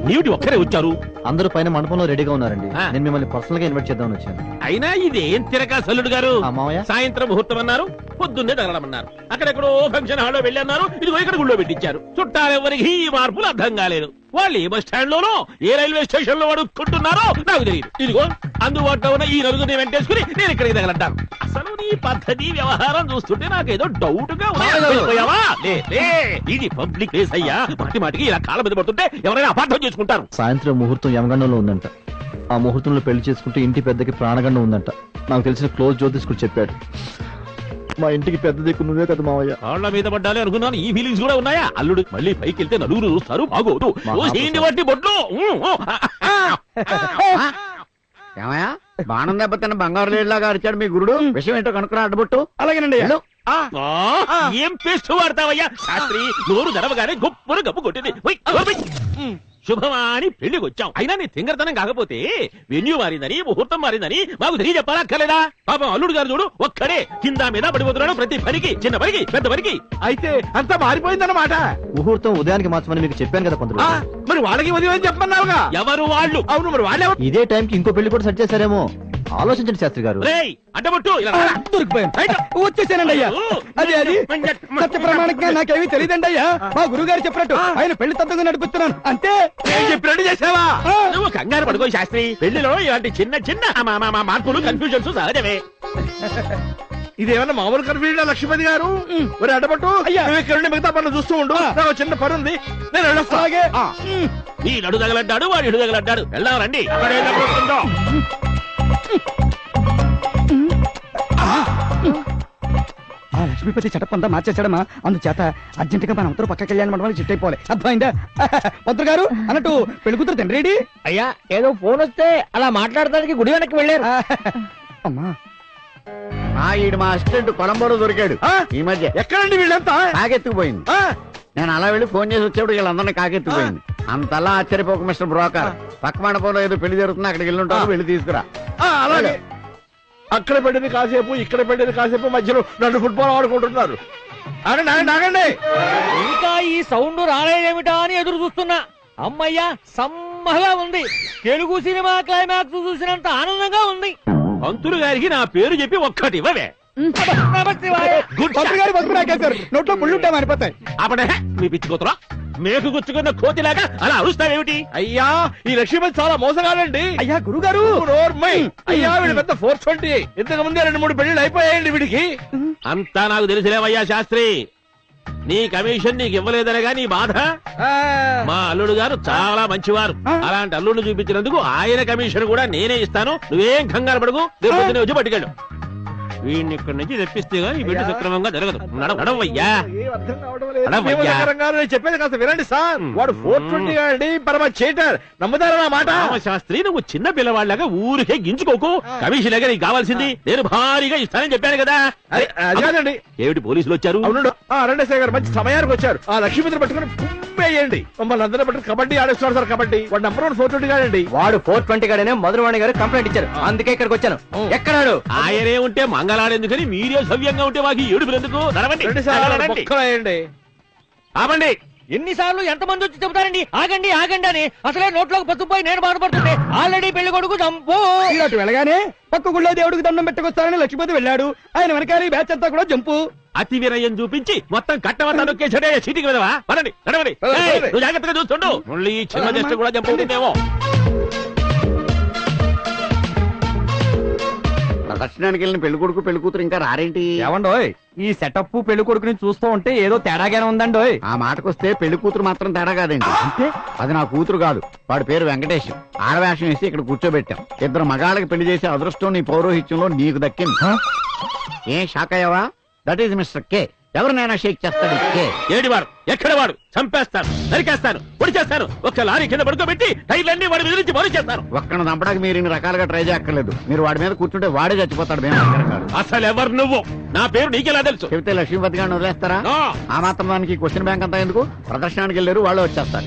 నీటి ఒక్కరే వచ్చారు.
అందరూ పైన మండపంలో రెడీగా ఉన్నారండి. నేను మిమ్మల్ని పర్సనల్ గా ఇన్వైట్ చేద్దామని వచ్చాను.
అయినా ఇదేం తిరగా అల్లుడు గారు?
మామయ్య,
సాయంత్రం ముహూర్తం అన్నారు, పొద్దున్నే తగలమన్నారు. అక్కడెక్కడో ఫంక్షన్ హాల్లో వెళ్ళన్నారు, ఇదిగో ఇక్కడ గుళ్ళో పెట్టించారు. చుట్టాలెవరికి ఈ మార్పులు అర్థం కాలేదు. వాళ్ళు ఏ బస్ స్టాండ్ లోనో ఏ రైల్వే స్టేషన్ లో అడుక్కుంటున్నారో నాకు తెలియదు. ఇదిగో అందుబాటులో ఉన్న ఈ నలుగురిని వెంటేసుకుని నేను ఇక్కడికి తగలంటాను. అసలు నీ పద్ధతి వ్యవహారం చూస్తుంటే నాకేదో డౌట్ గా ఇది పబ్లిక్ ప్లేస్ అయ్యా. మాటి మాటికి ఇలా కాళ్ళ మీద పడుతుంటే ఎవరైనా అపార్థం చేసుకుంటారు.
సాయంత్రం ముహూర్తం యమగండంలో ఉందంట. ఆ ముహూర్తంలో పెళ్లి చేసుకుంటే ఇంటి పెద్దకి ప్రాణగండం ఉందంట. నాకు తెలిసిన క్లోజ్ జ్యోతిష్కుడు చెప్పాడు. మా ఇంటికి పెద్ద దిక్కు నువ్వే కదా మావయ్య.
కాళ్ళ మీద పడ్డాలి అనుకున్నాను. ఈ ఫీలింగ్స్ కూడా ఉన్నాయా? అల్లుడు మళ్ళీ పైకి వెళ్తే నలుగురు చూస్తారు, బాగోదు. బట్టి బొట్లు.
ఏమయ్యా, బాణం దెబ్బతిన్న బంగారు లేలాగా అరిచాడు మీ గురుడు. విషయం ఏంటో కనుక్కున్నా అడ్డుబొట్టు.
అలాగేనండి.
ఏం పేస్ట్ వాడతావయ్యా? శాస్త్రి నోరు తెరవగానే గొప్పను గప్పు కొట్టింది. శుభమాని పెళ్లికి వచ్చాం. అయినా నీ తింగరతనం కాకపోతే వెన్యూ మారిందని ముహూర్తం మారిందని మాకు తెలియ చెప్పాలక్కర్లేదా? పాపం అల్లుడు గారు చూడు ఒక్కడే కింద మీద పడిపోతున్నాడు. ప్రతి పనికి, చిన్న పనికి, పెద్ద పనికి.
అయితే అంతా మారిపోయిందన్నమాట.
ముహూర్తం ఉదయానికి మార్చమని మీకు చెప్పాను కదా పంతులు.
మరి వాళ్ళకి ఉదయం చెప్పమన్నావుగా.
ఎవరు వాళ్ళు?
అవును, మరి వాళ్ళే.
ఇదే టైంకి ఇంకో పెళ్లి కూడా సెట్ చేశారేమో. ఆలోచించండి శాస్త్రి గారు.
అడ్డబొట్టు
వచ్చేసానండి అయ్యా. అది సత్య ప్రమాణంగా నాకేమీ తెలియదండి అయ్యా. మా గురువు గారు చెప్పినట్టు ఆయన పెళ్లి తత్వంగా నడిపిస్తున్నాను అంతే.
చెప్పినట్టు చేసావా? నువ్వు కంగారు పడుకో శాస్త్రి. పెళ్లిలో ఇలాంటి చిన్న చిన్న మార్పులు, కన్ఫ్యూజన్స్ సహజమే.
ఇదేమన్నా మామూలు కన్ఫ్యూజన్ లక్ష్మీపతి గారు? మరి అడ్డబట్టు ఇక్కడ నుండి మిగతా పనులు చూస్తూ ఉండు. నాకు చిన్న పని ఉంది, నేను వెళ్ళొస్తా.
ఈ నడు తగలడ్డాడు, వాడు ఇడు తగలడ్డాడు. వెళ్దాం రండి.
ఆ లక్ష్మీపతి చెటప్ అంతా మార్చేసాడమ్మా. అందుచేత అర్జెంట్ గా మనం అందరూ పక్క కళ్యాణ మండపానికి షిఫ్ట్ అయిపోవాలి. అర్థమైందా? మంత్రి గారు అన్నట్టు పెళ్లి కూతురు తండ్రి రెడీ?
అయ్యా ఏదో ఫోన్ వస్తే అలా మాట్లాడడానికి గుడి వెనక్కి వెళ్ళారు.
అమ్మా
ఈడు మా అసిస్టెంట్ కొలంబోలో దొరికాడు ఈ మధ్య.
ఎక్కడండి వీళ్ళంతా?
కాకెత్తుకుపోయింది. నేను అలా వెళ్ళి ఫోన్ చేసి వచ్చేప్పుడు వీళ్ళందరినీ కాకెత్తుకుపోయింది. అంతలా ఆశ్చర్యపోక మిస్టర్ బ్రోకర్. పక్క మండపంలో ఏదో పెళ్లి జరుగుతుంది, అక్కడికి వెళ్ళి ఉంటారు, వెళ్ళి తీసుకురా.
అలాగే. అక్కడ పెట్టింది కాసేపు, ఇక్కడ పెట్టింది కాసేపు, మధ్యలో నన్ను ఫుట్బాల్ ఆడుకుంటున్నారు. ఆగండి.
ఇంకా ఈ సౌండ్ రాలేదేమిటా అని ఎదురు చూస్తున్నా. అమ్మయ్యా సమ్మగా ఉంది. తెలుగు సినిమా క్లైమాక్స్ చూసినంత ఆనందంగా ఉంది.
పంతులు గారికి నా పేరు చెప్పి ఒక్కటి ఇవ్వవే.
నోట్లో పుళ్ళుంటే మారిపోతాయి.
అప్పుడే మీ పిచ్చి కూతురా మేకు గుచ్చుకున్న కోతిలాగా అలా అరుస్తావేమిటి?
అయ్యా ఈ లక్ష్మీపతి చాలా మోసగాడండి.
అయ్యా గురుగారు.
అయ్యా వీడి పెద్ద 420. ఇంతకు ముందే 2-3 పెళ్లిళ్ళు అయిపోయాయండి వీడికి.
అంతా నాకు తెలిసిలేవయ్యా శాస్త్రి. నీ కమిషన్ నీకు ఇవ్వలేదనగా నీ బాధ. మా అల్లుడు గారు చాలా మంచివారు. అలాంటి అల్లుడిని చూపించినందుకు ఆయన కమిషన్ కూడా నేనే ఇస్తాను. నువ్వేం కంగారు పడుకు. రేపు పొద్దున్నే వచ్చి పట్టుకెళ్ళు. వీడిని ఇక్కడి నుంచి తెప్పిస్తే గానీ వీడి సక్రమంగా జరగదు. నడవయ్యా.
చెప్పేది కాస్త వినండి సార్. వాడు 420 అండి, పరమ చేటర్. నమ్ముతారా నా మాట?
శాస్త్రి నువ్వు చిన్న పిల్లవాళ్ళగా ఊరికే గించుకోకు. కమిషన్ లాగా నీకు కావాల్సింది నేను భారీగా ఇస్తానని చెప్పాను కదా.
అదేనండి.
ఏమిటి పోలీసులు వచ్చారు?
అవును రెండేసారి గారు మంచి సమయానికి వచ్చారు. ఆ లక్ష్మీపతిని పట్టుకుని పుమ్మేయండి. మమ్మల్ని అందరూ పట్టుకుని కబడ్డీ ఆడేస్తున్నారు సార్. కబడ్డీ వాడు నంబర్ 1 420 గాడండి.
వాడు 420 గాడనే మధురవాణి గారు కంప్లైంట్ ఇచ్చారు. అందుకే ఇక్కడికి వచ్చాను. ఎక్కడాడు?
ఆయనే ఉంటే మంగళాడెందుకని మీరే సవ్యంగా ఉంటే మాకు ఏడుపులు ఎందుకు? నడవండి.
ఆపండి. ఎన్నిసార్లు ఎంతమంది వచ్చి చెబుతారండి ఆగండి ఆగండి అని. అసలే నోట్లోకి పట్టుకుపోయి నేను బాధపడుతుంటే ఆల్రెడీ పెళ్లి కొడుకు జంపు.
ఇలాంటి వెళ్ళగానే పక్క గుళ్ళో దేవుడికి దండం పెట్టుకొస్తారని లక్ష్మీపతి వెళ్ళాడు. ఆయన వెనకాల బ్యాచ్ అంతా కూడా జంపు.
అతి వినయం చూపించి మొత్తం కట్టమంతా నొక్కేసాడే చీటికి విధవా. పదండి నడవండి. నువ్వు జాగ్రత్తగా చూస్తుండు. మళ్ళీ ఈ చిన్న జస్ట్ కూడా జంపు ఉంటుందేమో.
దర్శనానికి వెళ్ళిన పెళ్లి కొడుకు పెళ్లి కూతురు ఇంకా రారేంటి?
ఏమండోయ్ ఈ సెటప్ పెళ్లి కొడుకుని చూస్తూ ఉంటే ఏదో తేడాగానే ఉందండోయ్.
ఆ మాటకొస్తే పెళ్లి కూతురు మాత్రం తేడా కాదండి. అంటే అది నా కూతురు కాదు. వాడి పేరు వెంకటేష్. ఆడవేషం వేసి ఇక్కడ కూర్చోబెట్టాం. 2 మగాళ్ళకి పెళ్లి చేసే అదృష్టం నీ పౌరోహిత్యంలో నీకు దక్కింది. ఏం షాక్ అయ్యావా? దట్ ఈస్ మిస్టర్ కే. ఎవరినైనా షేక్ చేస్తాడు కే.
ఏడివాడు ఎక్కడ వాడు? చంపేస్తాను, నరికేస్తాను, పొడి చేస్తాను. ఒక్క లారీ కింద పడుకోబెట్టి టైర్లన్నీ వాడి మీద నుంచి పొడి చేస్తాను.
ఒక్కను చంపడానికి మీరు ఇన్ని రకాలుగా ట్రై చేయక్కర్లేదు. మీరు వాడి మీద కూర్చుంటే వాడే చచ్చిపోతాడు. మేము
అసలు ఎవరు నువ్వు? నా పేరు నీకెలా తెలుసు?
చెబితే లక్ష్మీపతి గారిని వదిలేస్తారా? ఆ మాత్రం దానికి క్వశ్చన్ బ్యాంక్ అంతా ఎందుకు? ప్రదర్శనానికి వెళ్ళారు, వాళ్ళు వచ్చేస్తారు.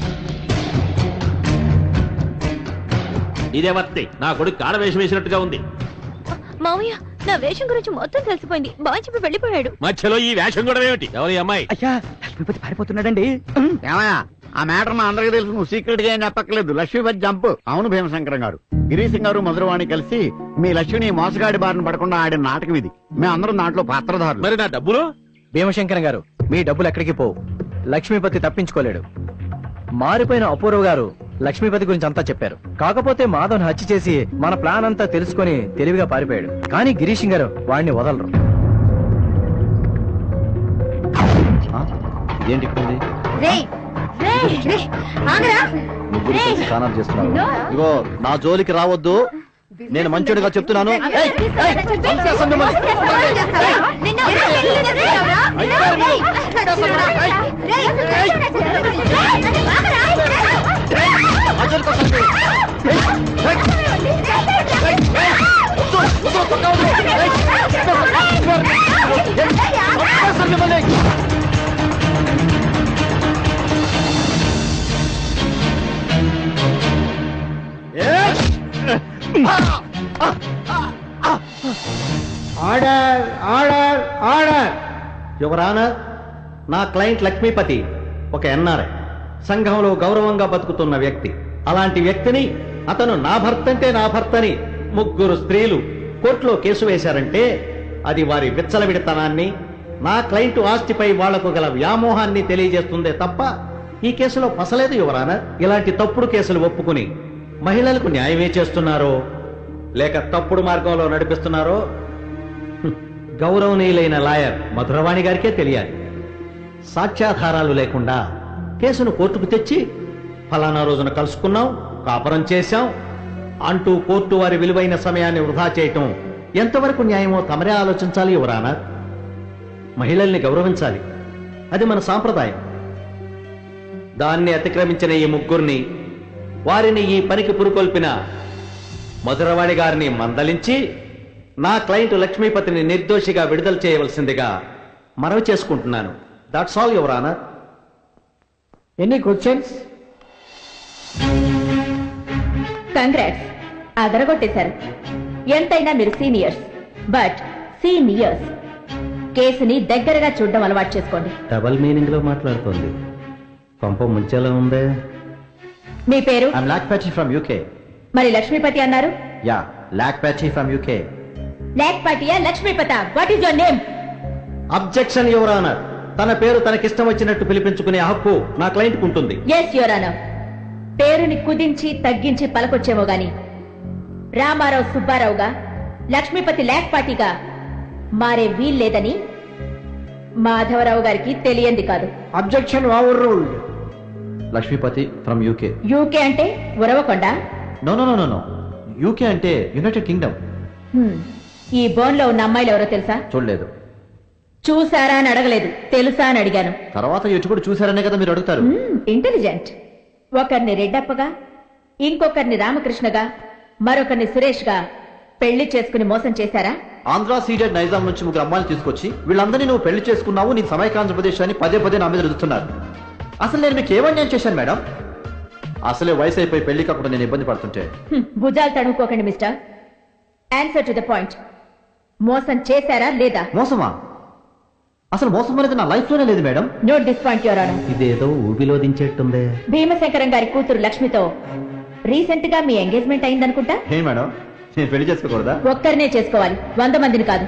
ఇదే వర్తి నా కొడుకు ఆడవేషం వేసినట్టుగా ఉంది.
మామయ్య నా వేషం గురించి మొత్తం తెలిసిపోయింది. బాగా చెప్పి వెళ్ళిపోయాడు.
మధ్యలో ఈ వేషం కూడా ఏమిటి? ఎవరి అమ్మాయి?
అయ్యా లక్ష్మీపతి పారిపోతున్నాడండి.
ఏమయ్యా ఆ మ్యాటర్ మా అందరికీ తెలుసు. నువ్వు సీక్రెట్ గా ఏం చెప్పక్కర్లేదు. లక్ష్మీపతి జంప్. అవును భీమశంకరం గారు, గిరీశం గారు, మధురవాణి కలిసి మీ లక్ష్మిని మోసగాడి బారిన పడకుండా ఆడిన నాటకం ఇది. మేమందరం దాంట్లో పాత్రధారులు.
మరి నా డబ్బులు?
భీమశంకరం గారు మీ డబ్బులు ఎక్కడికి పోవు. లక్ష్మీపతి తప్పించుకోలేడు. మారిపోయిన అపూర్వ గారు లక్ష్మీపతి గురించి అంతా చెప్పారు. కాకపోతే మాధవ్ని హత్య చేసి మన ప్లాన్ అంతా తెలుసుకొని తెలివిగా పారిపోయాడు. కానీ గిరీష్ గారు వాడిని వదలరు.
ఏంటి స్నానాలు చేస్తున్నారు? ఇగో నా జోలికి రావద్దు. నేను మంచోడిగా చెప్తున్నాను.
Order order order.
Your honour, నా క్లయింట్ లక్ష్మీపతి ఒక ఎన్ఆర్ఐ, సంఘంలో గౌరవంగా బతుకుతున్న వ్యక్తి. అలాంటి వ్యక్తిని అతను నా భర్త అంటే నా భర్తని 3 స్త్రీలు కోర్టులో కేసు వేశారంటే అది వారి విచ్చలవిడితనాన్ని, నా క్లయింట్ ఆస్తిపై వాళ్లకు గల వ్యామోహాన్ని తెలియజేస్తుందే తప్ప ఈ కేసులో పసలేదు యువర్ ఆనర్. ఇలాంటి తప్పుడు కేసులు ఒప్పుకుని మహిళలకు న్యాయమే చేస్తున్నారో లేక తప్పుడు మార్గంలో నడిపిస్తున్నారో గౌరవనీయులైన లాయర్ మధురవాణి గారికే తెలియాలి. సాక్ష్యాధారాలు లేకుండా కేసును కోర్టుకు తెచ్చి ఫలానా రోజున కలుసుకున్నాం, కాపురం చేశాం అంటూ కోర్టు వారి విలువైన సమయాన్ని వృధా చేయటం ఎంతవరకు న్యాయమో తమరే ఆలోచించాలి యువర్ ఆనర్. మహిళల్ని గౌరవించాలి. అది మన సాంప్రదాయం. దాన్ని అతిక్రమించిన ఈ ముగ్గురిని, వారిని ఈ పనికి పురుకొల్పిన మధురవాణి గారిని మందలించి నా క్లయింట్ లక్ష్మీపతిని నిర్దోషిగా విడుదల చేయవలసిందిగా మనవి చేసుకుంటున్నాను. That's all your honour.
Any questions?
Congrats, అదరగొట్టేశారు. ఎంతైనా మీరు సీనియర్స్, బట్ సీనియర్స్. కేసుని దగ్గరగా చూడడం అలవాటు చేసుకోండి.
డబల్ మీనింగ్ లో మాట్లాడుతోంది. పంప ముంచేలా ఉందే.
మీ పేరు?
I'm Lakpati from UK.
మరి లక్ష్మీపతి అన్నారు?
Yeah, Lakpati from UK.
లాక్పాటియా లక్ష్మీపత? What is your name?
Objection your honour. తన పేరు తనకిష్టం వచ్చినట్టు పిలిపించుకునే హక్కు నా క్లయింట్ ఉంటుంది.
Yes your honour. పేరుని కుదించి తగ్గించి పలకొచ్చేమో గాని రామారావు సుబ్బారావుగా, లక్ష్మీపతి లాక్పాటిగా మారే వీల్లేదని మాధవరావు గారికి తెలియంది కాదు.
Objection overruled.
Lakshmipati from UK.
UK అంటే Uravakonda?
No no no no, UK అంటే యునైటెడ్ కింగ్డమ్.
ఈ బోన్ లో ఉన్న అమ్మాయిలు ఎవరో తెలుసా?
చూడలేదు.
చూసారా అని అడగలేదు, తెలుసా అని అడిగాను.
తర్వాత ఎటు కూడా చూసారనే కదా మీరు అడుగుతారు.
ఇంటెలిజెంట్. ఒకరిని రెడ్డప్పగా, ఇంకొకరిని రామకృష్ణగా, మరొకరిని సురేష్ గా పెళ్లి చేసుకుని మోసం చేశారా?
ఆంధ్ర సీడెడ్ నైజాం నుంచి 3 అమ్మాయిలు తీసుకొచ్చి వీళ్ళందరినీ నువ్వు పెళ్లి చేసుకున్నావు, నీ సమైకాంధ్రప్రదేశ్ అని పదే పదే నా మీద రుదుతున్నారు. అసలు నేను మీకు ఏమన్యాయం చేశాను మేడం? అసలే వయసు అయిపోయి పెళ్లి కాకుండా నేను ఇబ్బంది పడుతుంటే.
భుజాలు తడుముకోకండి mister. Answer to the point. మోసం చేశారా లేదా?
మోసమా? అసలు మోసం అనేది నా లైఫ్ లోనే లేదు madam.
Note this point your honour.
ఇదేదో ఊబిలో దించేట్టుందే.
భీమశంకరం గారి కూతురు లక్ష్మితో రీసెంట్ గా మీ ఎంగేజ్మెంట్ అయిందనుకుంటా.
ఏ మేడం, నేను పెళ్లి చేసుకోకూడదా?
ఒక్కరినే చేసుకోవాలి, 100 మందిని కాదు.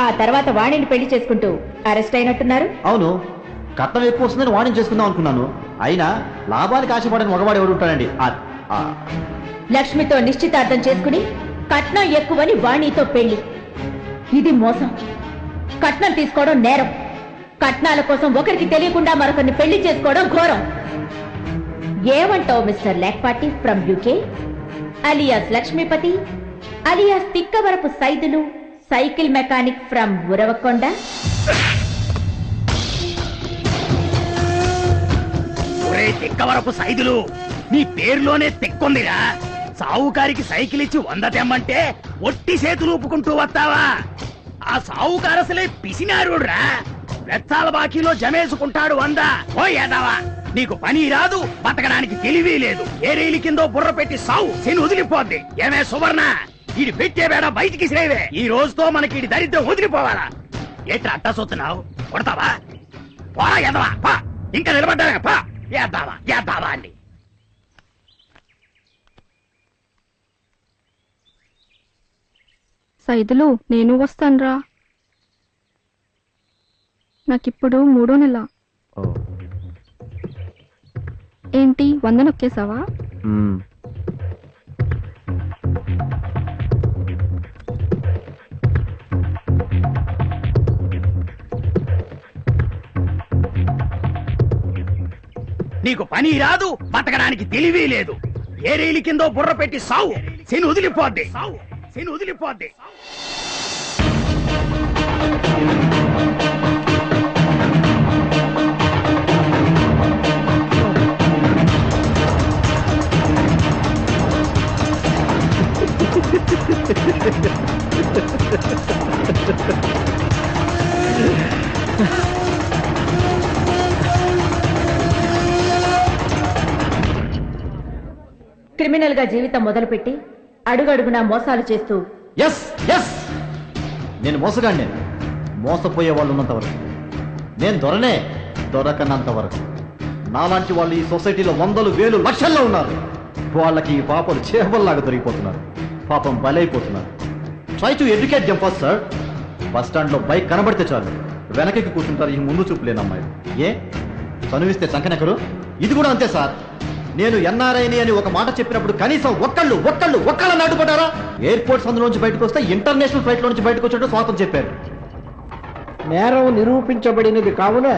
ఆ తర్వాత వాణిని పెళ్లి చేసుకుంటూ అరెస్ట్ అయినట్టున్నారు.
అవును, కట్నం ఎక్కువ వస్తుందని వాణిని చేసుకుందాం అనుకున్నాను. అయినా లాభానికి ఆశపడని మగవాడు ఎవడు ఉంటాడండి?
లక్ష్మితో నిశ్చితార్థం చేసుకుని కట్నం ఎక్కువని వాణితో పెళ్లి. ఇది మోసం. కట్నం తీసుకోవడం నేరం. కట్నాల కోసం ఒకరికి తెలియకుండా మరొకరిని పెళ్లి చేసుకోవడం ఘోరం. ఏమంటావు mister Lakpati from UK, alias Lakshmipati, alias Tikkavarapu Saidulu, cycle mechanic from Uravakonda?
Tikkavarapu Saidulu, నీ పేరులోనే తెక్కొందిరా. సావుకారికి సైకిల్ ఇచ్చి 100 తెమ్మంటే ఒట్టి చేతులు ఊపుకుంటూ వస్తావా? ఆ సావుకారు అసలే పిసినారుడ్రా. వెచ్చాల బాకీలో జమేసుకుంటాడు 100. ఓ ఏదావా, నీకు పని రాదు, బతకడానికి తెలివి లేదు. ఏ రైలు కిందో బుర్ర పెట్టి సావు, శని వదిలిపోద్ది. ఏమే సువర్ణ, ఇది పెట్టే బేడ బయటికి శ్రేవే. ఈ రోజుతో మనకి ఇది దరిద్రం వదిలిపోవాలా? ఎట్లా అట్టా చూస్తున్నావు? కొడతావా? పోరా ఎదవా, పా. ఇంకా నిలబడ్డావే, పా. ఏద్దావా అండి.
సైదులు, నేను వస్తానురా. నాకిప్పుడు 3వ నెల. ఏంటి 100 నొక్కేసావా?
నీకు పని రాదు, బతకడానికి తెలివి లేదు. ఏ రైలు కిందో బుర్ర పెట్టి సావు, శని వదిలిపోద్ది. శని వదిలిపోద్ది.
క్రిమినల్ గా జీవితం మొదలుపెట్టి అడుగడుగునా మోసాలు చేస్తూ.
ఎస్ ఎస్, నేను మోసగాడిని. మోసపోయే వాళ్ళు ఉన్నంత వరకు నేను దొరనే, దొరకనంత వరకు. నాలాంటి వాళ్ళు ఈ సొసైటీలో 100,000, 1,000, లక్షల్లో ఉన్నారు. వాళ్ళకి ఈ పాపలు చేపల్లాగా దొరికిపోతున్నారు. పాపం బలైపోతున్నారు. Try to educate them first sir. Bus stand లో బైక్ కనబడితే చాలు వెనకకి కూర్చుంటారు ఈ ముందు చూపు లేని అమ్మాయిలు. ఏ చనువిస్తే చంకనెక్కరు? ఇది కూడా అంతే సార్. నేను ఎన్ఆర్ఐని అని ఒక మాట చెప్పినప్పుడు కనీసం ఒక్కళ్ళ నాటుపడ్డారా? ఎయిర్పోర్ట్స్ అందులోంచి బయటకు వస్తే ఇంటర్నేషనల్ ఫ్లైట్ లో నుంచి బయటకు వచ్చినట్టు స్వాగతం చెప్పారు.
నేరం నిరూపించబడినది కావున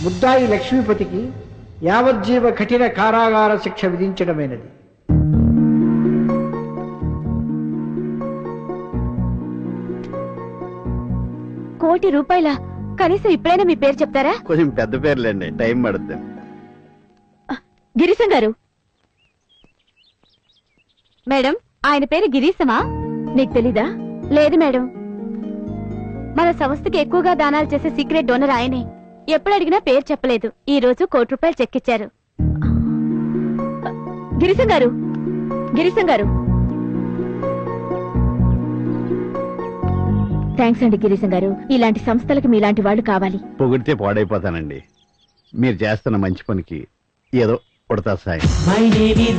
ముద్దాయి లక్ష్మీపతికి యావజ్జీవ కఠిన కారాగార శిక్ష విధించడమైనది.
₹1 కనీసం ఇప్పుడైనా మీ పేరు చెప్తారా?
కొంచెం పెద్ద పేర్లేండి, టైం పడుతుంది.
గిరీశం గారు. మేడం, ఆయన పేరు గిరీశమా? నీకు తెలీదా? లేదు మేడం, మన సంస్థకి ఎక్కువగా దానాలు చేసే సీక్రెట్ డోనర్ ఆయనే. ఎప్పుడు అడిగినా పేరు చెప్పలేదు. ఈ రోజు ₹1 చెక్ ఇచ్చారు. గిరీశం గారు, గిరీశం గారు. థ్యాంక్స్ అండి గిరీశం గారు. ఇలాంటి సంస్థలకు మీలాంటి వాళ్ళు కావాలి.
పొగిడితే పాడైపోతానండి. మీరు చేస్తున్న మంచి పనికి ఏదో ఉడతా సాయం.
My name is